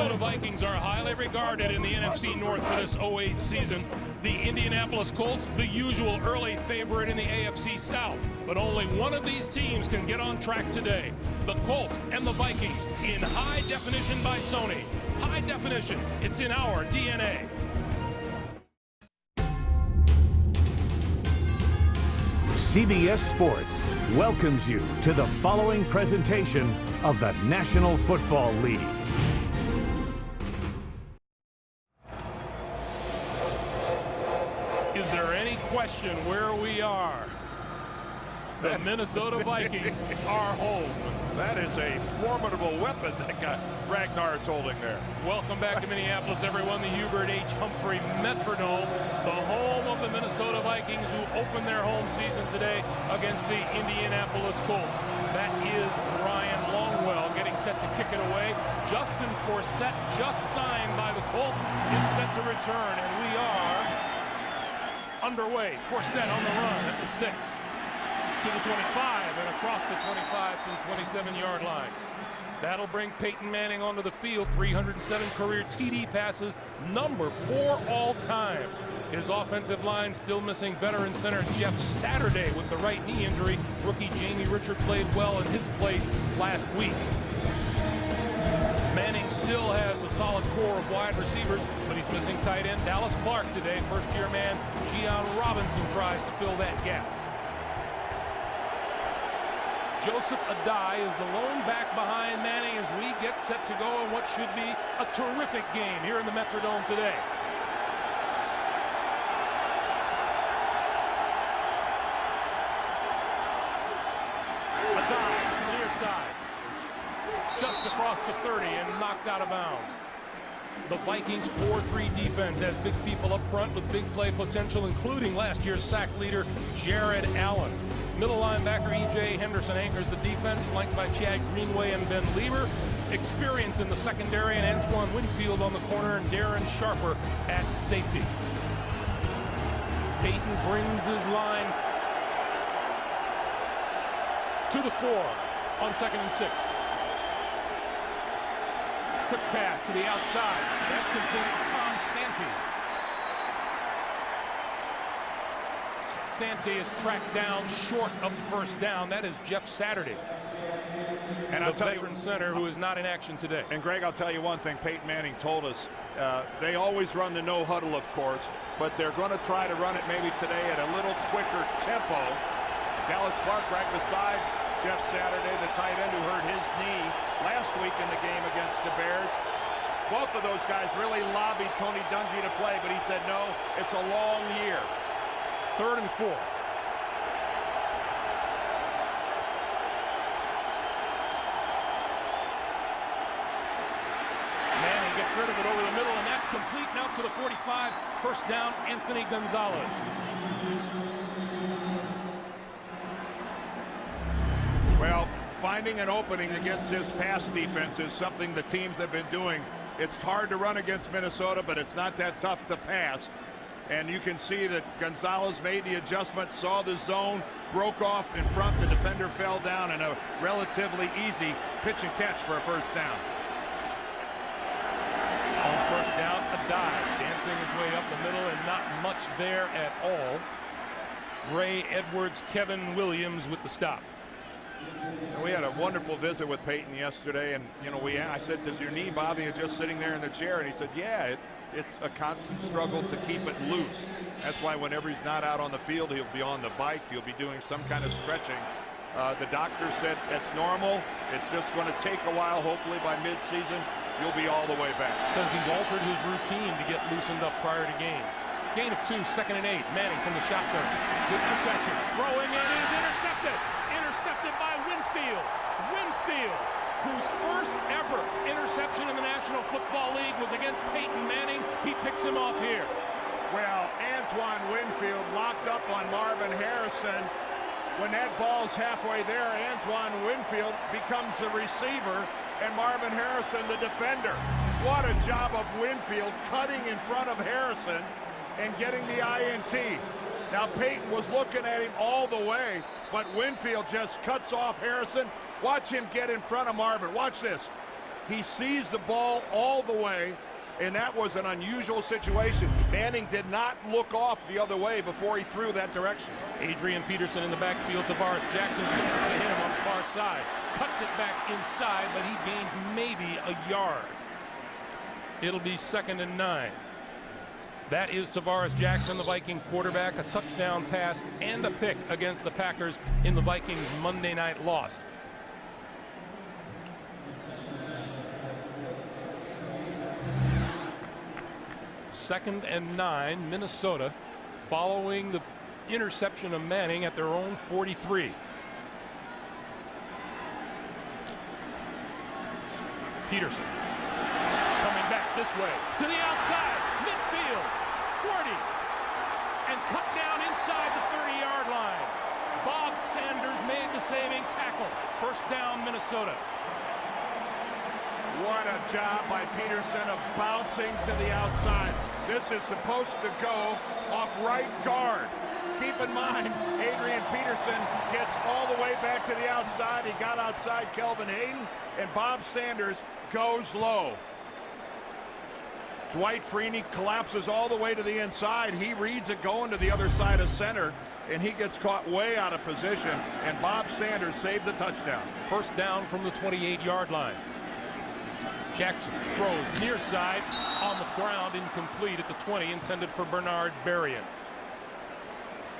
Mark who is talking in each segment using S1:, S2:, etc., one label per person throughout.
S1: Minnesota Vikings are highly regarded in the NFC North for this 08 season. The Indianapolis Colts, the usual early favorite in the AFC South. But only one of these teams can get on track today. The Colts and the Vikings in high definition by Sony. High definition, it's in our DNA.
S2: CBS Sports welcomes you to the following presentation of the National Football League.
S1: Is there any question where we are? The Minnesota Vikings are home.
S3: That is a formidable weapon that Ragnar is holding there.
S1: Welcome back to Minneapolis, everyone. The Hubert H. Humphrey Metrodome, the home of the Minnesota Vikings, who open their home season today against the Indianapolis Colts. That is Ryan Longwell getting set to kick it away. Justin Forsett, just signed by the Colts, is set to return, and we are underway. Forsett on the run at the 6. To the 25 and across the 25 to the 27-yard line. That'll bring Peyton Manning onto the field. 307 career TD passes, number 4 all time. His offensive line still missing veteran center Jeff Saturday with the right knee injury. Rookie Jamie Richard played well in his place last week. Manning still has the solid core of wide receivers, but he's missing tight end Dallas Clark today. First-year man Gian Robinson tries to fill that gap. Joseph Adai is the lone back behind Manning as we get set to go in what should be a terrific game here in the Metrodome today. Adai to the near side. Just across the 30 and knocked out of bounds. The Vikings 4-3 defense has big people up front with big play potential, including last year's sack leader Jared Allen. Middle linebacker E.J. Henderson anchors the defense, flanked by Chad Greenway and Ben Lieber. Experience in the secondary and Antoine Winfield on the corner and Darren Sharper at safety. Peyton brings his line to the 4 on 2nd and 6. Quick pass to the outside. That's complete to Tom Santee. Santee is tracked down short of the first down. That is Jeff Saturday, and the veteran center who is not in action today.
S3: And Greg, I'll tell you one thing Peyton Manning told us. They always run the no huddle, of course, but they're going to try to run it maybe today at a little quicker tempo. Dallas Clark right beside Jeff Saturday, the tight end who hurt his knee last week in the game against the Bears. Both of those guys really lobbied Tony Dungy to play, but he said no, it's a long year.
S1: 3rd and 4. Manning gets rid of it over the middle, and that's complete now to the 45. First down, Anthony Gonzalez.
S3: Well, finding an opening against this pass defense is something the teams have been doing. It's hard to run against Minnesota, but it's not that tough to pass. And you can see that Gonzalez made the adjustment, saw the zone, broke off in front. The defender fell down, and a relatively easy pitch and catch for a first down.
S1: On first down, Adai dancing his way up the middle, and not much there at all. Ray Edwards, Kevin Williams with the stop.
S3: We had a wonderful visit with Peyton yesterday, and I said, does your knee bother you just sitting there in the chair? And he said, yeah, it's a constant struggle to keep it loose. That's why whenever he's not out on the field, he'll be on the bike. He'll be doing some kind of stretching. The doctor said that's normal. It's just going to take a while. Hopefully by mid-season, you'll be all the way back.
S1: Says he's altered his routine to get loosened up prior to game. Gain of 2, 2nd and 8. Manning from the shotgun. Good protection. Throwing in is intercepted. Intercepted by Winfield. Winfield, whose first ever interception in the National Football League was against Peyton Manning. He picks him off here.
S3: Well, Antoine Winfield locked up on Marvin Harrison. When that ball's halfway there, Antoine Winfield becomes the receiver and Marvin Harrison the defender. What a job of Winfield cutting in front of Harrison and getting the INT. Now Peyton was looking at him all the way, but Winfield just cuts off Harrison. Watch him get in front of Marvin. Watch this. He sees the ball all the way, and that was an unusual situation. Manning did not look off the other way before he threw that direction.
S1: Adrian Peterson in the backfield. Tavares Jackson flips it to him on the far side. Cuts it back inside, but he gains maybe a yard. It'll be 2nd and 9. That is Tavares Jackson, the Viking quarterback, a touchdown pass and a pick against the Packers in the Vikings' Monday night loss. Second and 9, Minnesota, following the interception of Manning at their own 43. Peterson coming back this way to the outside, midfield, 40, and cut down inside the 30-yard line. Bob Sanders made the saving tackle. First down, Minnesota.
S3: What a job by Peterson of bouncing to the outside. This is supposed to go off right guard. Keep in mind, Adrian Peterson gets all the way back to the outside. He got outside Kelvin Hayden, and Bob Sanders goes low. Dwight Freeney collapses all the way to the inside. He reads it going to the other side of center, and he gets caught way out of position, and Bob Sanders saved the touchdown.
S1: First down from the 28-yard line. Jackson throws near side, on the ground, incomplete at the 20, intended for Bernard Berrien.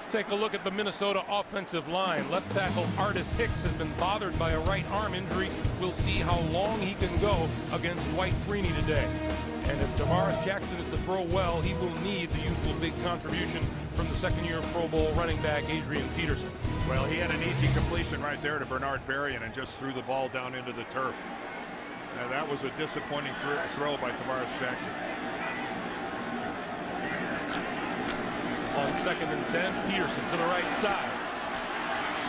S1: Let's take a look at the Minnesota offensive line. Left tackle Artis Hicks has been bothered by a right arm injury. We'll see how long he can go against Dwight Freeney today. And if Tavares Jackson is to throw well, he will need the usual big contribution from the second-year Pro Bowl running back Adrian Peterson.
S3: Well, he had an easy completion right there to Bernard Berrien and just threw the ball down into the turf. Now, that was a disappointing throw by Tavares Jackson.
S1: On 2nd and 10, Peterson to the right side.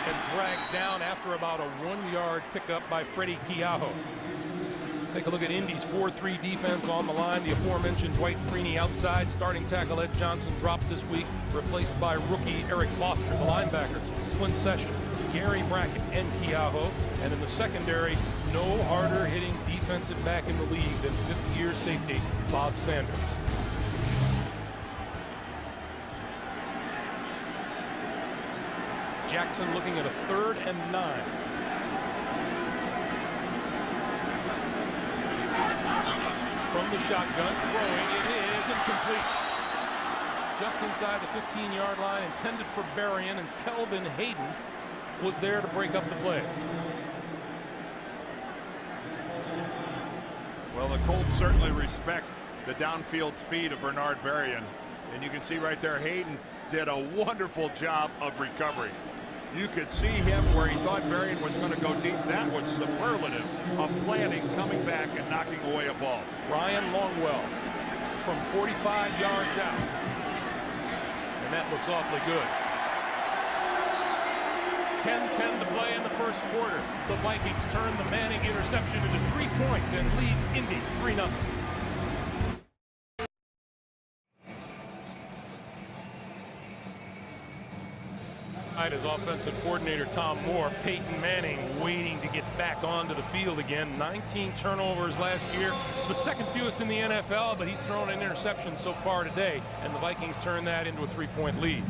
S1: And dragged down after about a 1-yard pickup by Freddie Keaho. Take a look at Indy's 4-3 defense on the line. The aforementioned Dwight Freeney outside. Starting tackle Ed Johnson dropped this week, replaced by rookie Eric Foster. The linebackers, Quinn Session, Gary Brackett, and Keaho. And in the secondary, no harder hitting defensive back in the league than fifth-year safety Bob Sanders. Jackson looking at a 3rd and 9. From the shotgun, throwing, it is incomplete. Just inside the 15-yard line, intended for Berrien, and Kelvin Hayden was there to break up the play.
S3: Well, the Colts certainly respect the downfield speed of Bernard Berrien. And you can see right there, Hayden did a wonderful job of recovery. You could see him where he thought Berrien was going to go deep. That was superlative of planning, coming back and knocking away a ball.
S1: Ryan Longwell from 45 yards out. And that looks awfully good. 10-10 to play in the first quarter. The Vikings turn the Manning interception into 3 points and lead Indy 3-0. As offensive coordinator Tom Moore, Peyton Manning waiting to get back onto the field again. 19 turnovers last year, the second fewest in the NFL, but he's thrown an interception so far today, and the Vikings turn that into a 3-point lead.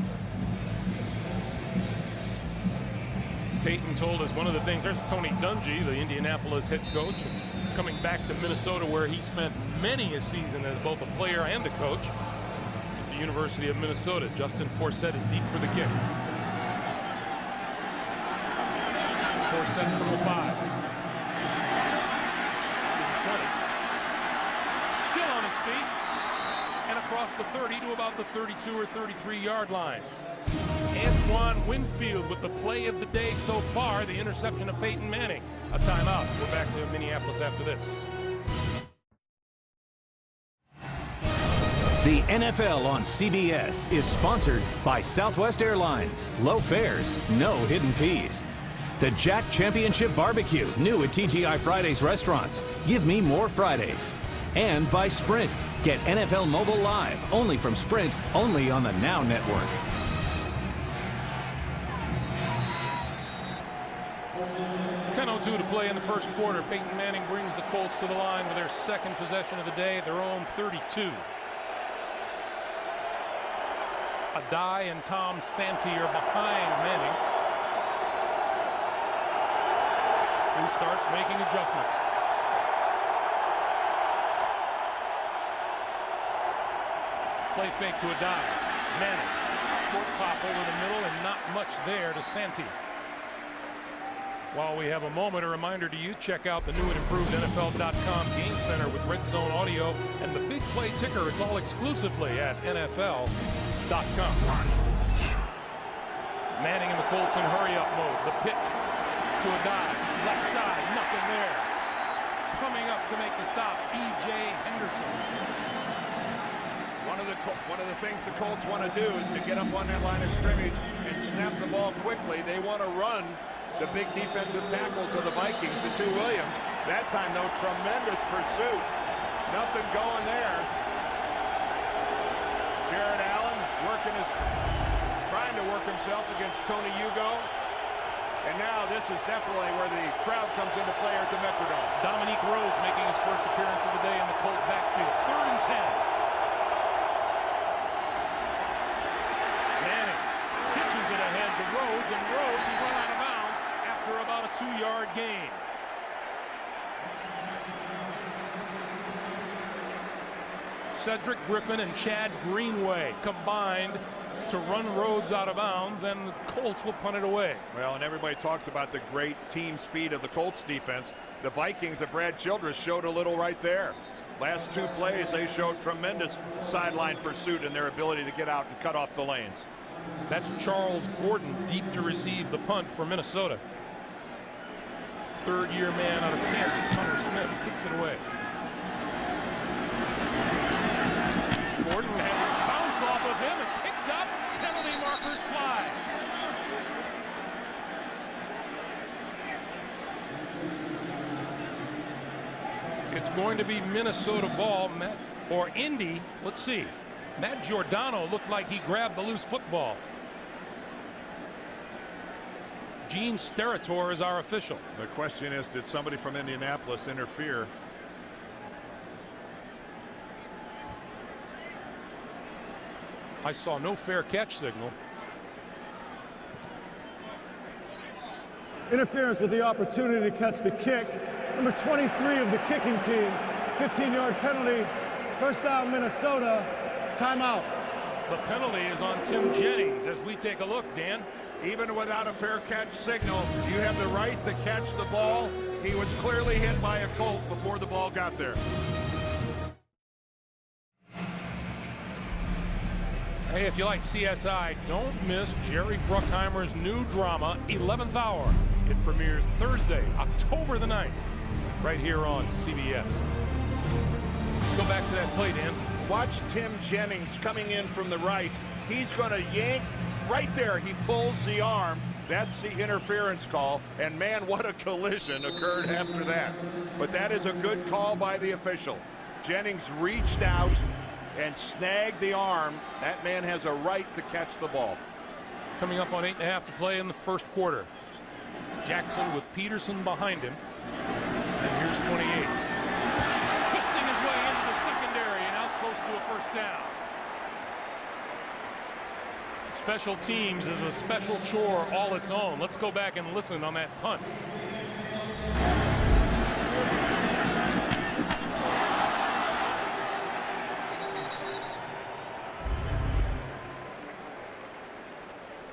S1: Peyton told us one of the things, there's Tony Dungy, the Indianapolis head coach, coming back to Minnesota where he spent many a season as both a player and a coach at the University of Minnesota. Justin Forsett is deep for the kick. Forsett from the 5. To the 20. Still on his feet. And across the 30 to about the 32 or 33-yard line. Antoine Winfield with the play of the day so far, the interception of Peyton Manning. A timeout. We're back to Minneapolis after this.
S2: The NFL on CBS is sponsored by Southwest Airlines. Low fares, no hidden fees. The Jack Championship Barbecue, new at TGI Fridays restaurants. Give me more Fridays. And by Sprint. Get NFL Mobile Live, only from Sprint, only on the Now Network.
S1: 6:52 to play in the first quarter. Peyton Manning brings the Colts to the line with their second possession of the day, their own 32. Adai and Tom Santee are behind Manning, who starts making adjustments. Play fake to Adai. Manning, short pop over the middle and not much there to Santee. While we have a moment, a reminder to you, check out the new and improved NFL.com Game Center with Red Zone Audio and the Big Play Ticker. It's all exclusively at NFL.com. Manning and the Colts in hurry-up mode. The pitch to Adai. Left side, nothing there. Coming up to make the stop, E.J. Henderson.
S3: One of the things the Colts want to do is to get up on that line of scrimmage and snap the ball quickly. They want to run the big defensive tackles of the Vikings, the two Williams. That time, though, tremendous pursuit. Nothing going there. Jared Allen trying to work himself against Tony Hugo. And now this is definitely where the crowd comes into play at the Metrodome.
S1: Dominique Rhodes making his first appearance of the day in the Colt backfield. 3rd and 10. Pitches it ahead to Rhodes, and Rhodes is run out of bounds after about a 2-yard gain. Cedric Griffin and Chad Greenway combined to run Rhodes out of bounds, and the Colts will punt it away.
S3: Well, and everybody talks about the great team speed of the Colts defense. The Vikings of Brad Childress showed a little right there. Last 2 plays, they showed tremendous sideline pursuit and their ability to get out and cut off the lanes.
S1: That's Charles Gordon deep to receive the punt for Minnesota. 3rd-year man out of Kansas, Hunter Smith, kicks it away. Gordon had a bounce off of him and picked up. Penalty markers fly. It's going to be Minnesota ball, Matt, or Indy. Let's see. Matt Giordano looked like he grabbed the loose football. Gene Steratore is our official.
S3: The question is, did somebody from Indianapolis interfere?
S1: I saw no fair catch signal.
S4: Interference with the opportunity to catch the kick. Number 23 of the kicking team. 15-yard penalty. First down, Minnesota. Timeout.
S1: The penalty is on Tim Jennings as we take a look, Dan.
S3: Even without a fair catch signal, you have the right to catch the ball. He was clearly hit by a Colt before the ball got there.
S1: Hey, if you like CSI, don't miss Jerry Bruckheimer's new drama, 11th Hour. It premieres Thursday, October the 9th, right here on CBS. Go back to that play, Dan.
S3: Watch Tim Jennings coming in from the right. He's going to yank right there. He pulls the arm. That's the interference call. And man, what a collision occurred after that. But that is a good call by the official. Jennings reached out and snagged the arm. That man has a right to catch the ball.
S1: Coming up on 8.5 to play in the first quarter. Jackson with Peterson behind him. And here's 28. He's twisting his way into the secondary and out close to a first down. Special teams is a special chore all its own. Let's go back and listen on that punt.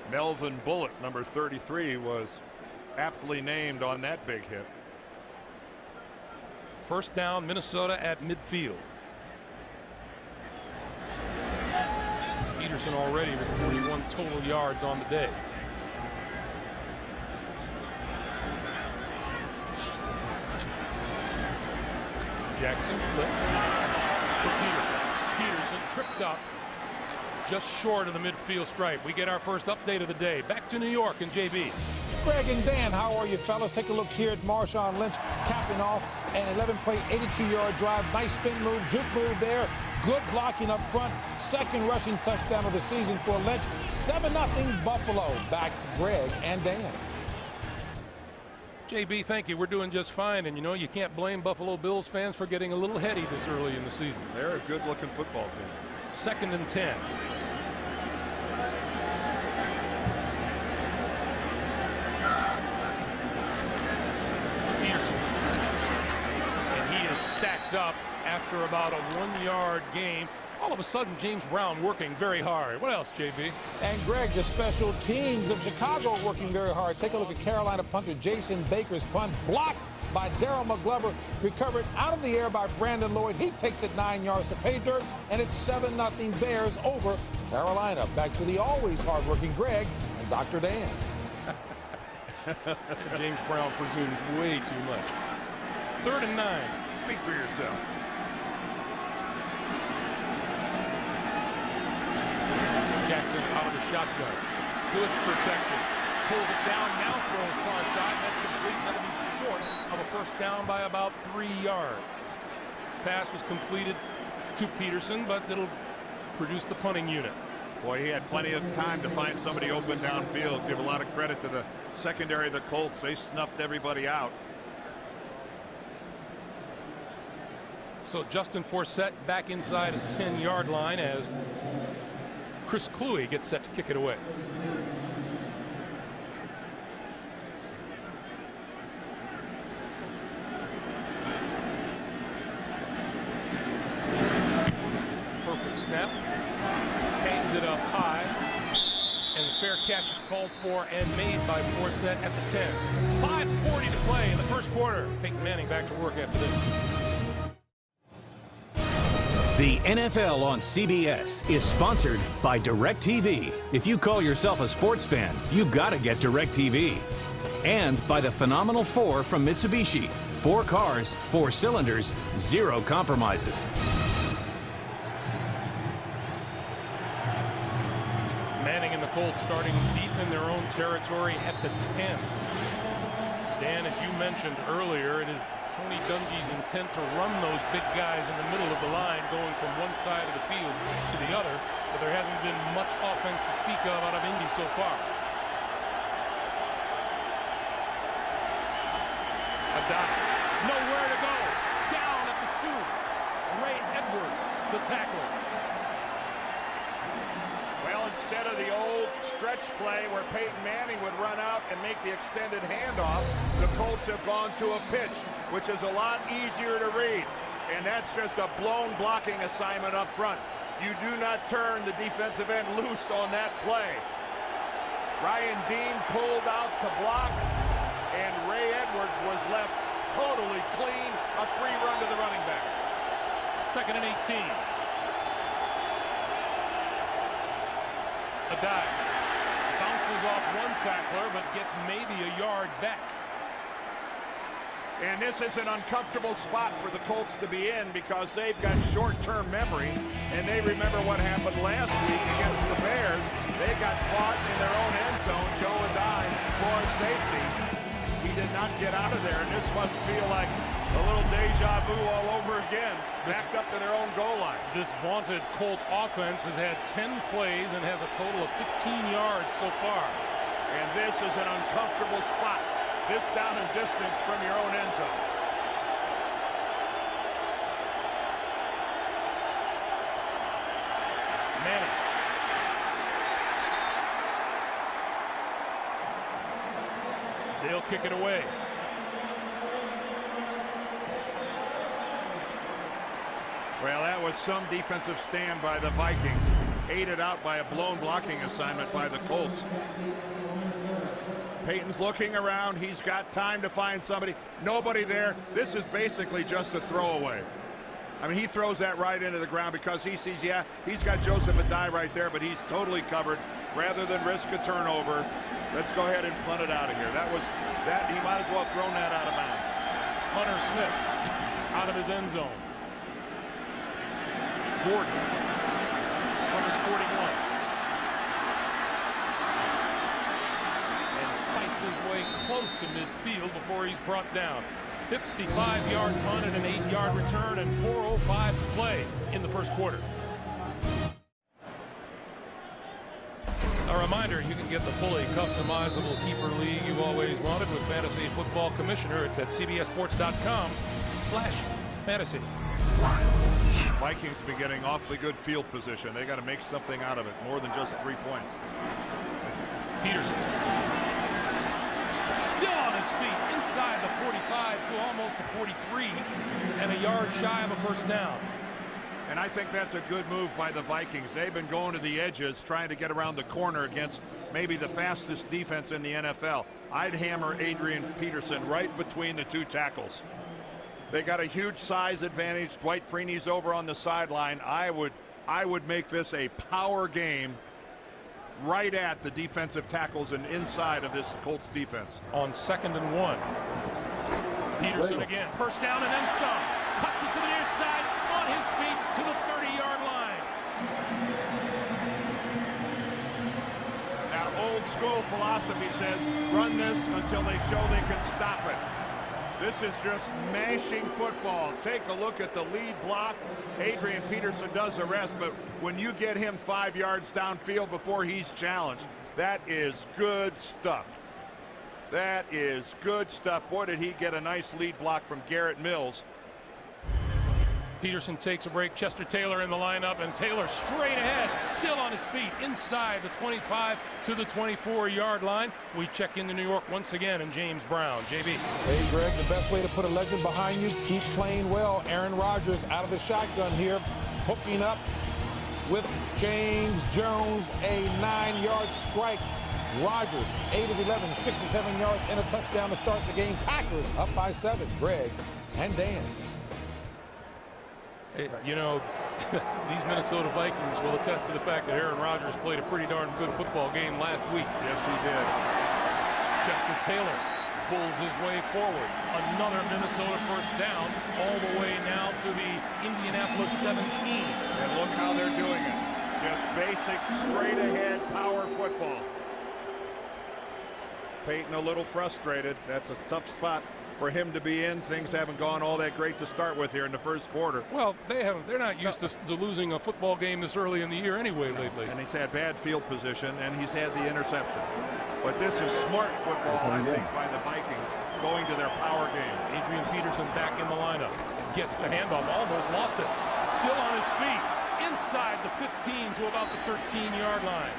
S3: Melvin Bullock, number 33, was aptly named on that big hit.
S1: First down, Minnesota at midfield. Peterson already with 41 total yards on the day. Jackson flips for Peterson. Peterson tripped up just short of the midfield stripe. We get our first update of the day. Back to New York and JB.
S5: Greg and Dan, how are you, fellas? Take a look here at Marshawn Lynch capping off an 11-play, 82-yard drive. Nice spin move, juke move there. Good blocking up front. Second rushing touchdown of the season for Lynch. 7-0 Buffalo. Back to Greg and Dan.
S1: JB, thank you. We're doing just fine. And, you know, you can't blame Buffalo Bills fans for getting a little heady this early in the season.
S3: They're a good-looking football team.
S1: 2nd and 10. Peterson. And he is stacked up after about a 1-yard gain. All of a sudden, James Brown working very hard. What else, JB?
S5: And Greg, the special teams of Chicago working very hard. Take a look at Carolina punter Jason Baker's punt, blocked by Darryl McGlover, recovered out of the air by Brandon Lloyd. He takes it 9 yards to pay dirt, and it's 7-0 Bears over Carolina. Back to the always hardworking Greg and Dr. Dan.
S1: James Brown presumes way too much. 3rd and 9.
S3: Speak for yourself.
S1: Jackson out of the shotgun. Good protection. Pulls it down, now throws far side. That's complete. That'll be short of a first down by about 3 yards. Pass was completed to Peterson, but it'll produce the punting unit.
S3: Boy, he had plenty of time to find somebody open downfield. Give a lot of credit to the secondary of the Colts. They snuffed everybody out.
S1: So Justin Forsett back inside his 10-yard line as Chris Kluwe gets set to kick it away. Perfect snap. Hangs it up high. And the fair catch is called for and made by Forsett at the 10. 5:40 to play in the first quarter. Peyton Manning back to work after this.
S2: The NFL on CBS is sponsored by DirecTV. If you call yourself a sports fan, you gotta get DirecTV. And by the Phenomenal 4 from Mitsubishi. 4 cars, 4 cylinders, 0 compromises.
S1: Manning and the Colts starting deep in their own territory at the 10. Dan, as you mentioned earlier, it is Tony Dungy's intent to run those big guys in the middle of the line, going from one side of the field to the other, but there hasn't been much offense to speak of out of Indy so far. A dive. Nowhere to go. Down at the 2. Ray Edwards, the tackler.
S3: Well, instead of the old stretch play where Peyton Manning would run out and make the extended handoff, the Colts have gone to a pitch, which is a lot easier to read. And that's just a blown blocking assignment up front. You do not turn the defensive end loose on that play. Ryan Dean pulled out to block, and Ray Edwards was left totally clean. A free run to the running back.
S1: 2nd and 18. A dive. Bounces off one tackler, but gets maybe a yard back.
S3: And this is an uncomfortable spot for the Colts to be in because they've got short-term memory, and they remember what happened last week against the Bears. They got caught in their own end zone, Joe Adai, for safety. He did not get out of there, and this must feel like a little deja vu all over again, backed up to their own goal line.
S1: This vaunted Colt offense has had 10 plays and has a total of 15 yards so far.
S3: And this is an uncomfortable spot. This down in distance from your own end zone.
S1: Manning. They'll kick it away.
S3: Well, that was some defensive stand by the Vikings, aided out by a blown blocking assignment by the Colts. Peyton's looking around. He's got time to find somebody. Nobody there. This is basically just a throwaway. I mean, he throws that right into the ground because he sees, yeah, he's got Joseph Adai right there, but he's totally covered. Rather than risk a turnover, let's go ahead and punt it out of here. That he might as well have thrown that out of bounds.
S1: Hunter Smith out of his end zone. Gordon from his 41. And fights his way close to midfield before he's brought down. 55-yard punt and an 8-yard return and 4:05 to play in the first quarter. A reminder, you can get the fully customizable keeper league you've always wanted with Fantasy Football Commissioner. It's at cbssports.com/fantasy.
S3: Vikings have been getting awfully good field position. They got to make something out of it, more than just 3 points.
S1: Peterson. Still on his feet, inside the 45 to almost the 43, and a yard shy of a first down.
S3: And I think that's a good move by the Vikings. They've been going to the edges, trying to get around the corner against maybe the fastest defense in the NFL. I'd hammer Adrian Peterson right between the 2 tackles. They got a huge size advantage. Dwight Freeney's over on the sideline. I would make this a power game right at the defensive tackles and inside of this Colts defense.
S1: On 2nd and 1. Peterson again. First down and then some. Cuts it to the near side, on his feet to the 30-yard line.
S3: Now, old school philosophy says run this until they show they can stop it. This is just mashing football. Take a look at the lead block. Adrian Peterson does the rest, but when you get him 5 yards downfield before he's challenged, that is good stuff. That is good stuff. Boy, did he get a nice lead block from Garrett Mills.
S1: Peterson takes a break. Chester Taylor in the lineup, and Taylor straight ahead, still on his feet, inside the 25 to the 24-yard line. We check into New York once again, and James Brown. JB.
S5: Hey, Greg, the best way to put a legend behind you, keep playing well. Aaron Rodgers out of the shotgun here, hooking up with James Jones, a 9-yard strike. Rodgers, 8 of 11, 67 yards, and a touchdown to start the game. Packers up by 7. Greg and Dan.
S1: You know, these Minnesota Vikings will attest to the fact that Aaron Rodgers played a pretty darn good football game last week.
S3: Yes, he did.
S1: Chester Taylor pulls his way forward. Another Minnesota first down, all the way now to the Indianapolis 17.
S3: And look how they're doing it. Just basic, straight-ahead power football. Peyton a little frustrated. That's a tough spot for him to be in. Things haven't gone all that great to start with here in the first quarter.
S1: Well, they're not used to losing a football game this early in the year anyway lately.
S3: And he's had bad field position, and he's had the interception. But this is smart football, I think, by the Vikings, going to their power game.
S1: Adrian Peterson back in the lineup. Gets the handoff, almost lost it. Still on his feet, inside the 15 to about the 13-yard line.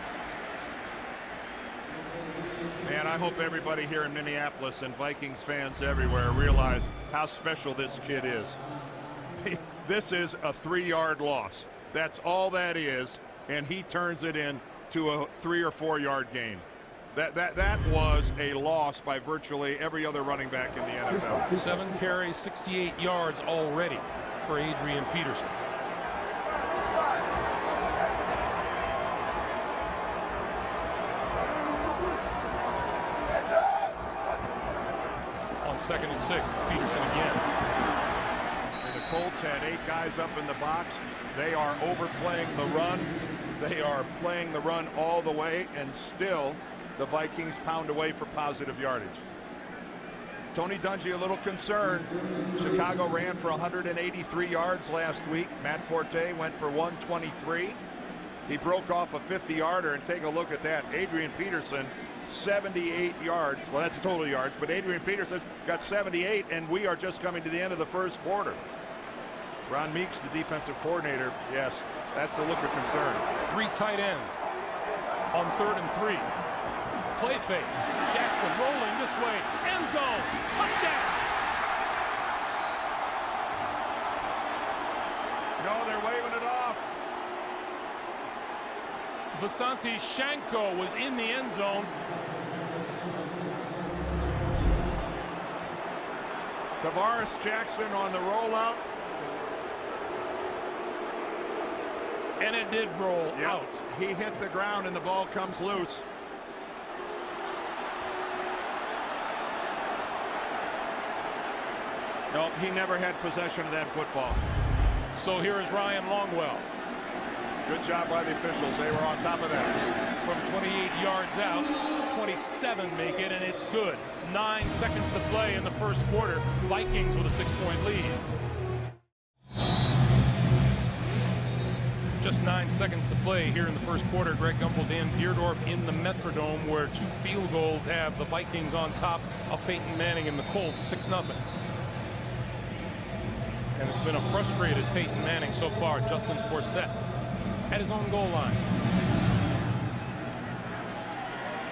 S3: Man, I hope everybody here in Minneapolis and Vikings fans everywhere realize how special this kid is. This is a 3-yard loss. That's all that is, and he turns it into a 3 or 4 yard gain. That was a loss by virtually every other running back in the NFL.
S1: 7 carries, 68 yards already for Adrian Peterson. On 2nd and 6, Peterson again.
S3: And the Colts had 8 guys up in the box. They are overplaying the run. They are playing the run all the way, and still the Vikings pound away for positive yardage. Tony Dungy a little concerned. Chicago ran for 183 yards last week. Matt Forte went for 123. He broke off a 50-yarder, and take a look at that. Adrian Peterson, 78 yards. Well, that's total yards, but Adrian Peterson's got 78, and we are just coming to the end of the first quarter. Ron Meeks, the defensive coordinator, yes, that's a look of concern.
S1: 3 tight ends on 3rd and 3. Play fake. Jackson rolling this way. End zone. Touchdown.
S3: No, they're waving it off.
S1: Vasanti Shanko was in the end zone.
S3: Tavares Jackson on the rollout.
S1: And it did roll out.
S3: He hit the ground and the ball comes loose. No, he never had possession of that football.
S1: So here is Ryan Longwell.
S3: Good job by the officials. They were on top of that.
S1: From 28 yards out, 27 make it, and it's good. 9 seconds to play in the first quarter. Vikings with a 6-point lead. Just 9 seconds to play here in the first quarter. Greg Gumbel, Dan Deerdorf in the Metrodome, where 2 field goals have the Vikings on top of Peyton Manning and the Colts, 6-0. And it's been a frustrated Peyton Manning so far. Justin Forsett at his own goal line.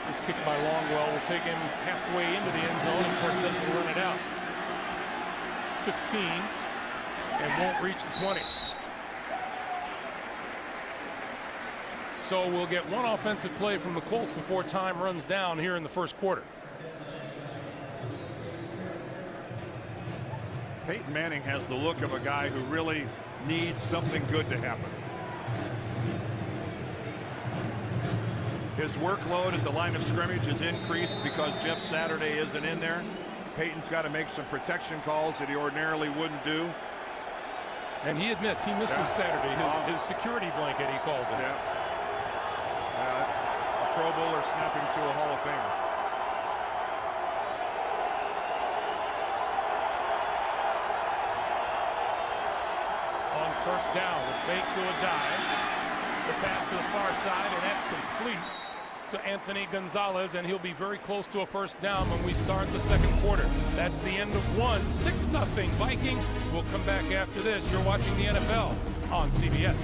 S1: This kick by Longwell will take him halfway into the end zone, and Forsett will run it out. 15, and won't reach the 20. So we'll get one offensive play from the Colts before time runs down here in the first quarter.
S3: Peyton Manning has the look of a guy who really needs something good to happen. His workload at the line of scrimmage is increased because Jeff Saturday isn't in there. Peyton's got to make some protection calls that he ordinarily wouldn't do.
S1: And he admits he misses Saturday, his security blanket, he calls it.
S3: Yeah. That's a Pro Bowler snapping to a Hall of Famer.
S1: On first down, the fake to a dive. The pass to the far side, and that's complete to Anthony Gonzalez, and he'll be very close to a first down when we start the second quarter. That's the end of one. 6-0 Vikings. We'll come back after this. You're watching the NFL on CBS.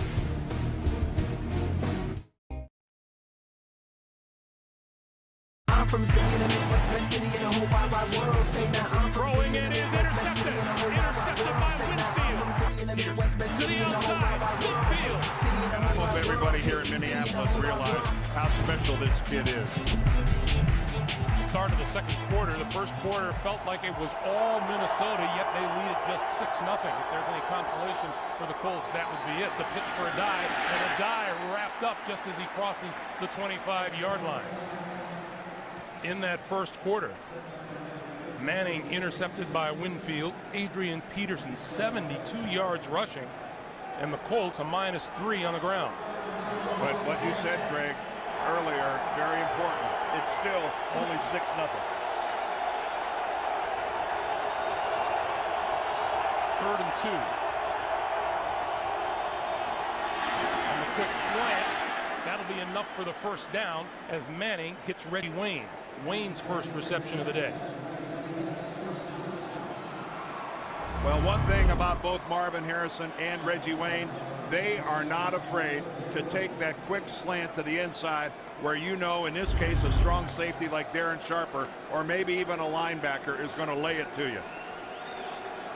S6: I'm from city in the Midwest, best city in the whole wide world. Say now I'm from
S1: Throwing
S6: city in
S1: it
S6: the
S1: is
S6: Midwest, best
S1: intercepted.
S6: city in the whole wide
S1: Intercepted
S6: world.
S1: by
S6: Say now I'm from city in the Midwest, best
S1: To
S6: city
S1: the
S6: in the whole
S1: outside,
S6: wide world.
S1: Whitfield.
S6: City in the
S3: I
S6: whole
S3: hope
S6: wide
S3: everybody
S6: world.
S3: here in Minneapolis realize how special this kid is.
S1: Start of the second quarter. The first quarter felt like it was all Minnesota, yet they lead it just 6-0. If there's any consolation for the Colts, that would be it. The pitch for a dive, and a dive wrapped up just as he crosses the 25-yard line. In that first quarter, Manning intercepted by Winfield. Adrian Peterson, 72 yards rushing, and the Colts a -3 on the ground.
S3: But what you said, Greg, earlier, very important. It's still only 6-0.
S1: Third and 2. And the quick slant, that'll be enough for the first down as Manning hits Reggie Wayne. Wayne's first reception of the day.
S3: Well, one thing about both Marvin Harrison and Reggie Wayne, they are not afraid to take that quick slant to the inside where, you know, in this case, a strong safety like Darren Sharper or maybe even a linebacker is going to lay it to you.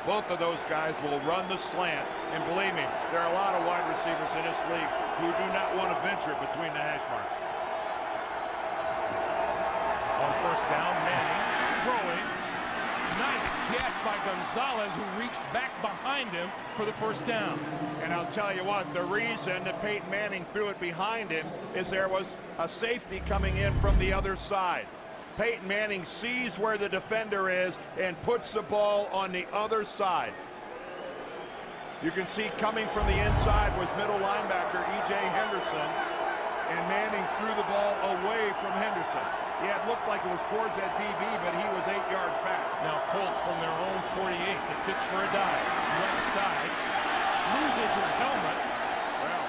S3: Both of those guys will run the slant, and believe me, there are a lot of wide receivers in this league who do not want to venture between the hash marks.
S1: On first down, Manning throwing. Nice catch by Gonzalez, who reached back behind him for the first down.
S3: And I'll tell you what, the reason that Peyton Manning threw it behind him is there was a safety coming in from the other side. Peyton Manning sees where the defender is and puts the ball on the other side. You can see coming from the inside was middle linebacker E.J. Henderson, and Manning threw the ball away from Henderson. Yeah, it looked like it was towards that DB, but he was 8 yards back.
S1: Now Colts from their own 48. The pitch for a dive. Left side. Loses his helmet.
S3: Well,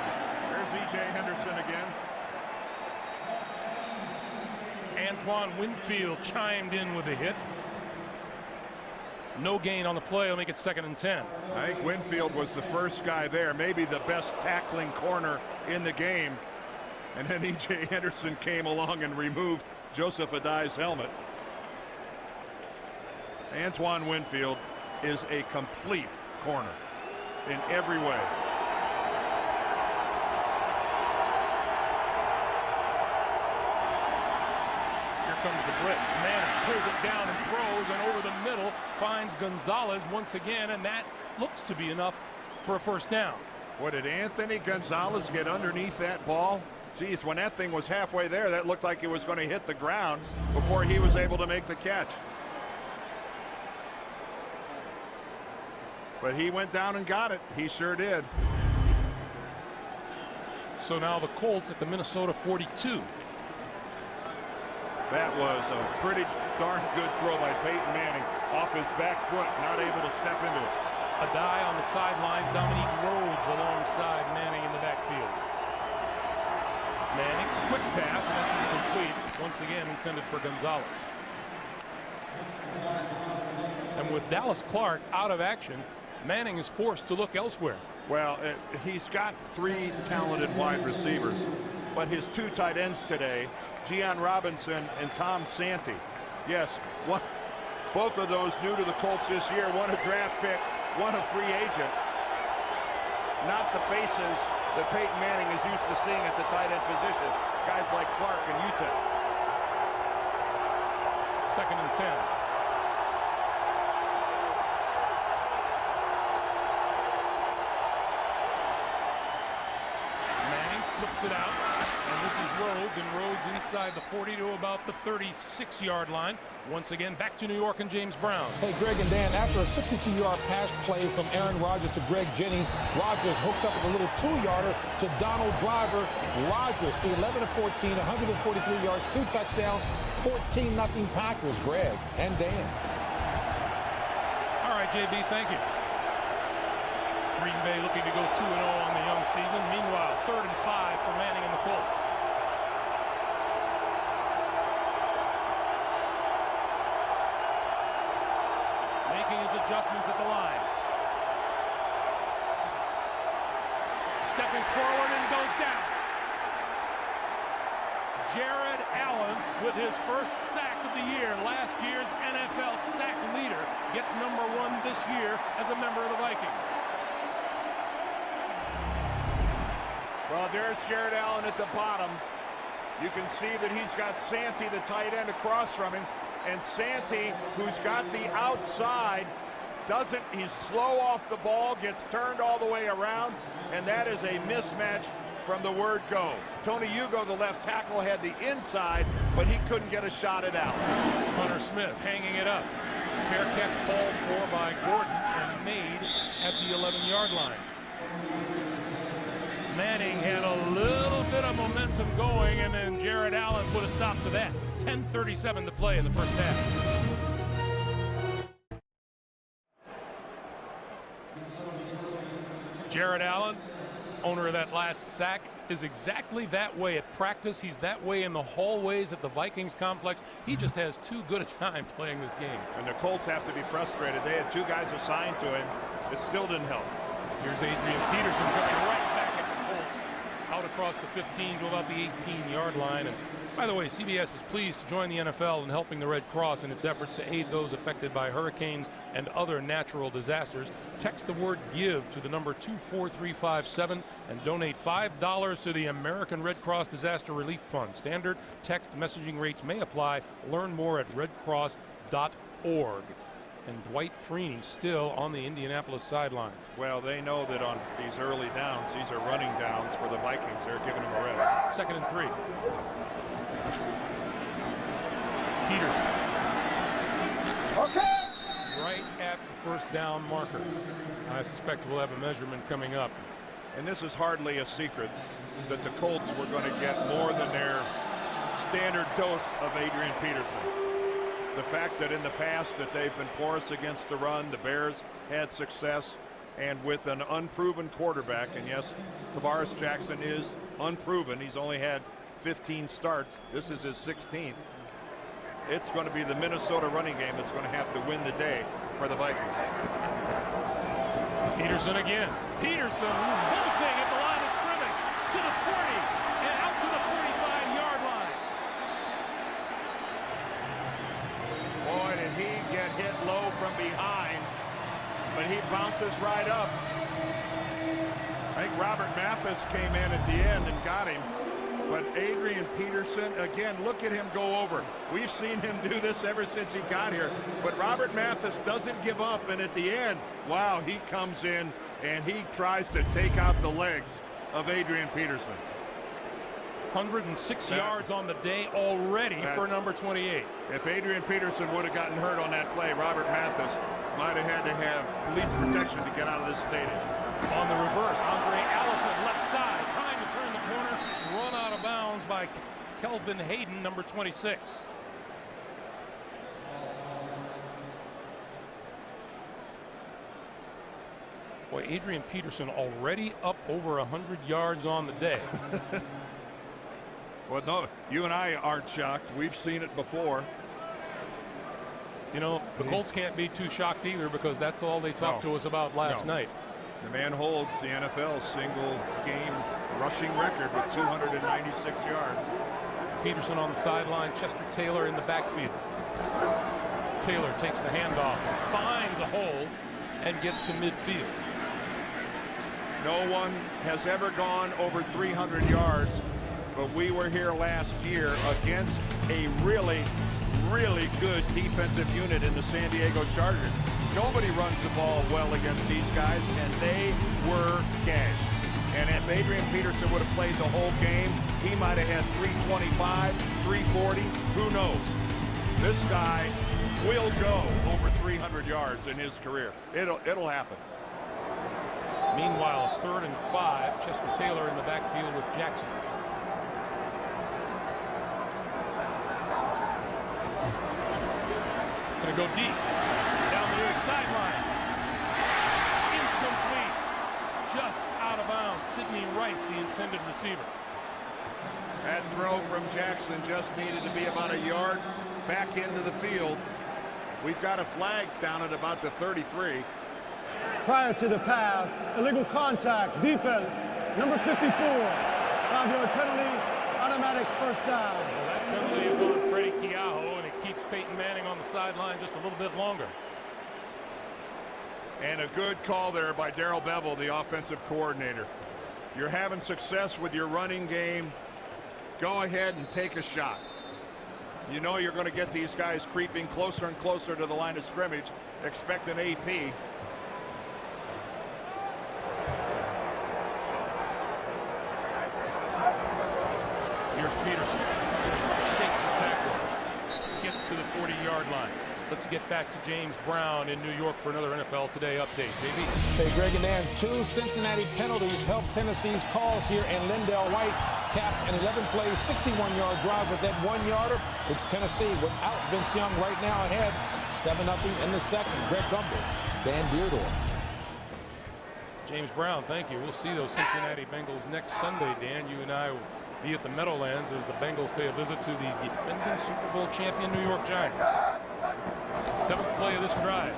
S3: there's E.J. Henderson again.
S1: Antoine Winfield chimed in with a hit. No gain on the play. Will make it 2nd and 10.
S3: I think Winfield was the first guy there, maybe the best tackling corner in the game. And then E.J. Henderson came along and removed Joseph Adai's helmet. Antoine Winfield is a complete corner in every way.
S1: Here comes the blitz. Manning pulls it down and throws, and over the middle finds Gonzalez once again, and that looks to be enough for a first down.
S3: What, did Anthony Gonzalez get underneath that ball? Geez, when that thing was halfway there, that looked like it was going to hit the ground before he was able to make the catch. But he went down and got it. He sure did.
S1: So now the Colts at the Minnesota 42.
S3: That was a pretty darn good throw by Peyton Manning off his back foot, not able to step into it.
S1: A die on the sideline. Dominique Rhodes alongside Manning in the backfield. Manning, quick pass, and that's incomplete. Once again, intended for Gonzalez. And with Dallas Clark out of action, Manning is forced to look elsewhere.
S3: Well, he's got 3 talented wide receivers, but his 2 tight ends today, Gian Robinson and Tom Santee. Yes, both of those new to the Colts this year, one a draft pick, one a free agent. Not the faces that Peyton Manning is used to seeing at the tight end position. Guys like Clark and Utah.
S1: 2nd and 10. Manning flips it out, and this is Rhodes, and Rhodes inside the 40 to about the 36-yard line. Once again, back to New York and James Brown.
S5: Hey, Greg and Dan, after a 62-yard pass play from Aaron Rodgers to Greg Jennings, Rodgers hooks up with a little 2-yarder to Donald Driver. Rodgers, 11 of 14, 143 yards, 2 touchdowns, 14-0 Packers. Greg and Dan.
S1: All right, JB, thank you. Green Bay looking to go 2-0 on the young season. Meanwhile, 3rd and 5 for Manning and the Colts. Making his adjustments at the line. Stepping forward and goes down. Jared Allen with his first sack of the year. Last year's NFL sack leader gets number 1 this year as a member of the Vikings.
S3: Well, there's Jared Allen at the bottom. You can see that he's got Santee, the tight end, across from him. And Santee, who's got the outside, he's slow off the ball, gets turned all the way around, and that is a mismatch from the word go. Tony Hugo, the left tackle, had the inside, but he couldn't get a shot at Allen.
S1: Hunter Smith hanging it up. Fair catch called for by Gordon and made at the 11-yard line. Manning had a little bit of momentum going, and then Jared Allen put a stop to that. 10:37 to play in the first half. Jared Allen, owner of that last sack, is exactly that way at practice. He's that way in the hallways at the Vikings complex. He just has too good a time playing this game.
S3: And the Colts have to be frustrated. They had 2 guys assigned to him. It still didn't help.
S1: Here's Adrian Peterson coming right back at the Colts. Out across the 15 to about the 18-yard line. And by the way, CBS is pleased to join the NFL in helping the Red Cross in its efforts to aid those affected by hurricanes and other natural disasters. Text the word GIVE to the number 24357 and donate $5 to the American Red Cross Disaster Relief Fund. Standard text messaging rates may apply. Learn more at redcross.org. And Dwight Freeney still on the Indianapolis sideline.
S3: Well, they know that on these early downs, these are running downs for the Vikings. They're giving them a rest.
S1: 2nd and 3. Peterson.
S4: Okay.
S1: Right at the first down marker. I suspect we'll have a measurement coming up.
S3: And this is hardly a secret that the Colts were going to get more than their standard dose of Adrian Peterson. The fact that in the past that they've been porous against the run, the Bears had success, and with an unproven quarterback, and yes, Tavares Jackson is unproven. He's only had 15 starts. This is his 16th. It's going to be the Minnesota running game that's going to have to win the day for the Vikings.
S1: Peterson again. Peterson vaulting at the line of scrimmage to the 40 and out to the 45-yard line.
S3: Boy, did he get hit low from behind, but he bounces right up. I think Robert Mathis came in at the end and got him. But Adrian Peterson, again, look at him go over. We've seen him do this ever since he got here. But Robert Mathis doesn't give up, and at the end, wow, he comes in and he tries to take out the legs of Adrian Peterson.
S1: 106 yards on the day already for number 28.
S3: If Adrian Peterson would have gotten hurt on that play, Robert Mathis might have had to have police protection to get out of this stadium.
S1: On the reverse, Andre Allison left side, trying to turn the corner, run out of bounds by Kelvin Hayden, number 26. Boy, Adrian Peterson already up over 100 yards on the day.
S3: Well, no, you and I aren't shocked. We've seen it before.
S1: You know, the Colts can't be too shocked either, because that's all they talked to us about last night.
S3: The man holds the NFL's single game rushing record with 296 yards.
S1: Peterson on the sideline, Chester Taylor in the backfield. Taylor takes the handoff, finds a hole, and gets to midfield.
S3: No one has ever gone over 300 yards, but we were here last year against a really good defensive unit in the San Diego Chargers. Nobody runs the ball well against these guys, and they were gashed. And if Adrian Peterson would have played the whole game, he might have had 325, 340, who knows? This guy will go over 300 yards in his career. It'll happen.
S1: Meanwhile, 3rd and 5, Chester Taylor in the backfield with Jackson. Gonna go deep, down the near sideline. Incomplete, just out of bounds. Sidney Rice, the intended receiver.
S3: That throw from Jackson just needed to be about a yard back into the field. We've got a flag down at about the 33.
S4: Prior to the pass, illegal contact, defense, number 54. 5-yard penalty, automatic first down.
S1: Well, that penalty is on Freddie Keaho, and it keeps Peyton Manning on the sideline just a little bit longer.
S3: And a good call there by Darrell Bevell, the offensive coordinator. You're having success with your running game. Go ahead and take a shot. You know you're going to get these guys creeping closer and closer to the line of scrimmage. Expect an AP.
S1: Here's Peterson. Shakes the tackle. Gets to the 40-yard line. Let's get back to James Brown in New York for another NFL Today update. JB.
S5: Hey, Greg and Dan, 2 Cincinnati penalties helped Tennessee's cause here, and Lindell White caps an 11-play, 61-yard drive with that 1-yarder. It's Tennessee without Vince Young right now ahead, 7-0 in the second. Greg Gumbel, Dan Beardorf.
S1: James Brown, thank you. We'll see those Cincinnati Bengals next Sunday, Dan. You and I will be at the Meadowlands as the Bengals pay a visit to the defending Super Bowl champion New York Giants. 7th play of this drive.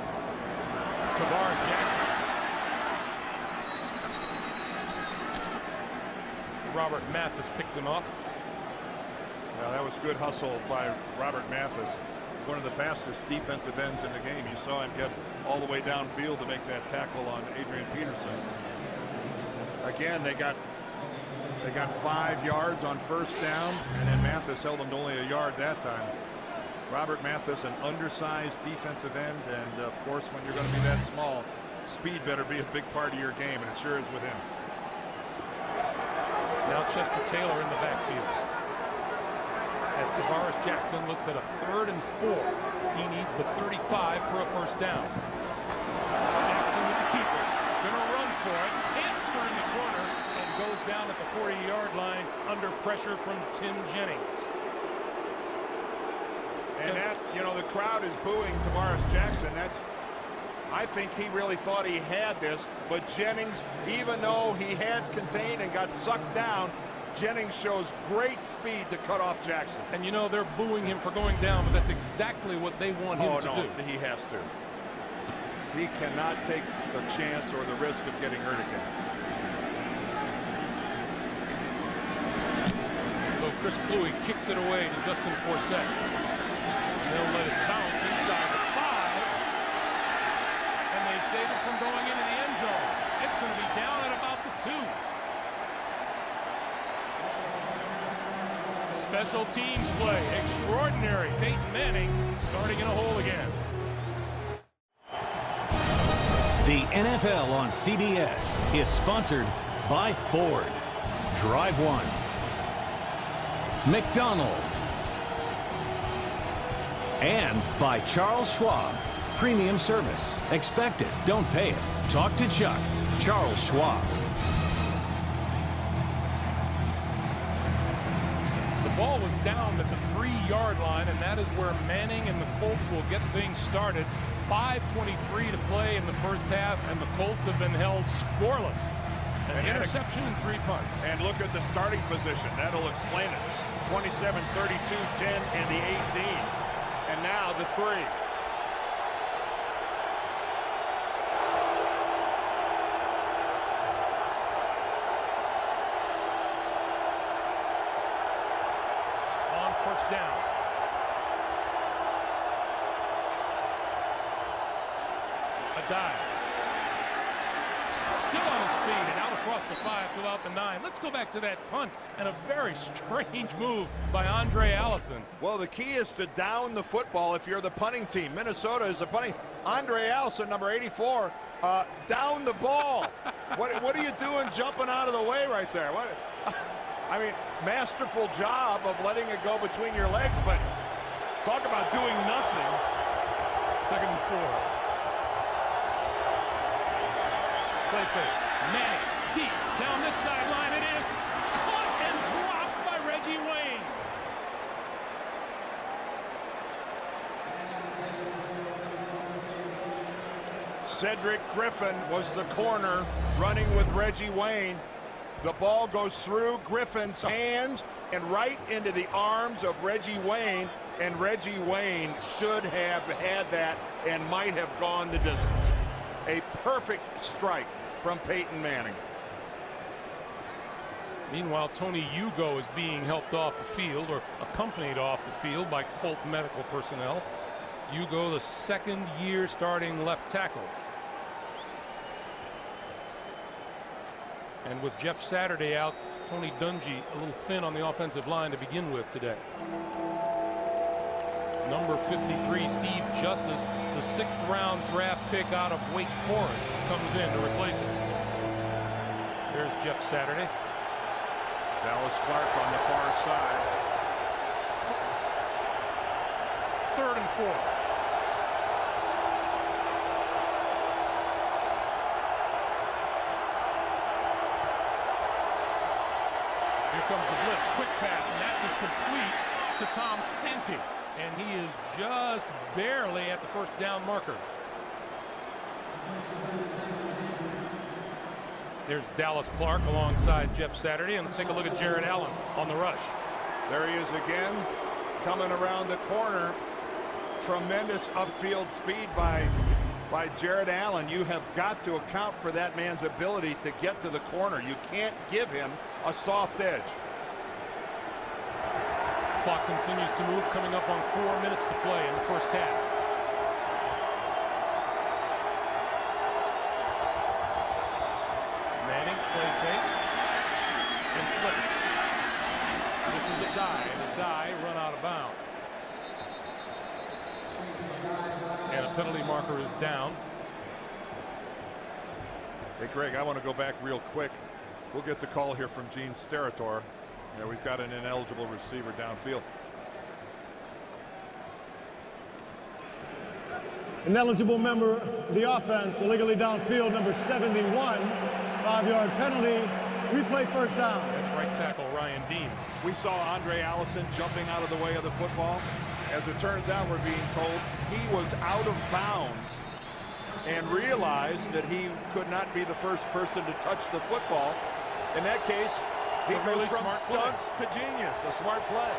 S1: Tavares Jackson. Robert Mathis picks him off.
S3: Now that was good hustle by Robert Mathis, one of the fastest defensive ends in the game. You saw him get all the way downfield to make that tackle on Adrian Peterson. Again, they got 5 yards on first down, and then Mathis held them to only a yard that time. Robert Mathis, an undersized defensive end, and of course, when you're going to be that small, speed better be a big part of your game, and it sure is with him.
S1: Now Chester Taylor in the backfield. As Tavares Jackson looks at a 3rd and 4. He needs the 35 for a first down. Jackson with the keeper. Gonna run for it. Can't turn the corner and goes down at the 40-yard line under pressure from Tim Jennings.
S3: And that, you know, the crowd is booing Tavares Jackson. I think he really thought he had this, but Jennings, even though he had contained and got sucked down, Jennings shows great speed to cut off Jackson.
S1: And you know, they're booing him for going down, but that's exactly what they want him to do.
S3: He has to. He cannot take the chance or the risk of getting hurt again.
S1: So Chris Kluwe kicks it away to Justin Forsett. They'll let it bounce inside the 5. And they save it from going into the end zone. It's going to be down at about the 2. Special teams play. Extraordinary. Peyton Manning starting in a hole again.
S2: The NFL on CBS is sponsored by Ford. Drive one. McDonald's. And by Charles Schwab. Premium service. Expect it. Don't pay it. Talk to Chuck. Charles Schwab.
S1: The ball was down at the 3-yard line, and that is where Manning and the Colts will get things started 5:23 to play in the first half, and the Colts have been held scoreless. An interception and 3 punts.
S3: And look at the starting position. That'll explain it. 27, 32, 10, and the 18. And now the 3.
S1: On first down. A dive. Still on his feet and out across the 5 throughout the 9. Let's go back to that punt and a very strange move by Andre Allison.
S3: Well, the key is to down the football if you're the punting team. Minnesota is a punting. Andre Allison, number 84, down the ball. What are you doing jumping out of the way right there? I mean, masterful job of letting it go between your legs, but talk about doing nothing.
S1: 2nd and 4. Play fake. Manning deep down this sideline. It is caught and dropped by Reggie Wayne.
S3: Cedric Griffin was the corner running with Reggie Wayne. The ball goes through Griffin's hands and right into the arms of Reggie Wayne, and Reggie Wayne should have had that and might have gone the distance. A perfect strike from Peyton Manning.
S1: Meanwhile, Tony Hugo is being helped off the field, or accompanied off the field, by Colt medical personnel. Hugo, the 2nd-year starting left tackle. And with Jeff Saturday out, Tony Dungy a little thin on the offensive line to begin with today. Number 53, Steve Justice, the 6th-round draft pick out of Wake Forest, comes in to replace him. There's Jeff Saturday.
S3: Dallas Clark on the far side.
S1: 3rd and 4. Here comes the blitz. Quick pass, and that is complete to Tom Santi. And he is just barely at the first down marker. There's Dallas Clark alongside Jeff Saturday. And let's take a look at Jared Allen on the rush.
S3: There he is again, coming around the corner. Tremendous upfield speed by Jared Allen. You have got to account for that man's ability to get to the corner. You can't give him a soft edge.
S1: Clock continues to move, coming up on 4 minutes to play in the first half. Manning, play fake, and flips. This is a die, and a die run out of bounds. And a penalty marker is down.
S3: Hey, Greg, I want to go back real quick. We'll get the call here from Gene Steratore. Yeah, we've got an ineligible receiver downfield.
S4: Ineligible member of the offense, illegally downfield, number 71. 5-yard penalty. Replay first down.
S1: That's right tackle Ryan Dean.
S3: We saw Andre Allison jumping out of the way of the football. As it turns out, we're being told he was out of bounds and realized that he could not be the first person to touch the football. In that case, he goes
S1: really
S3: from
S1: smart play.
S3: dunce to genius. A smart play.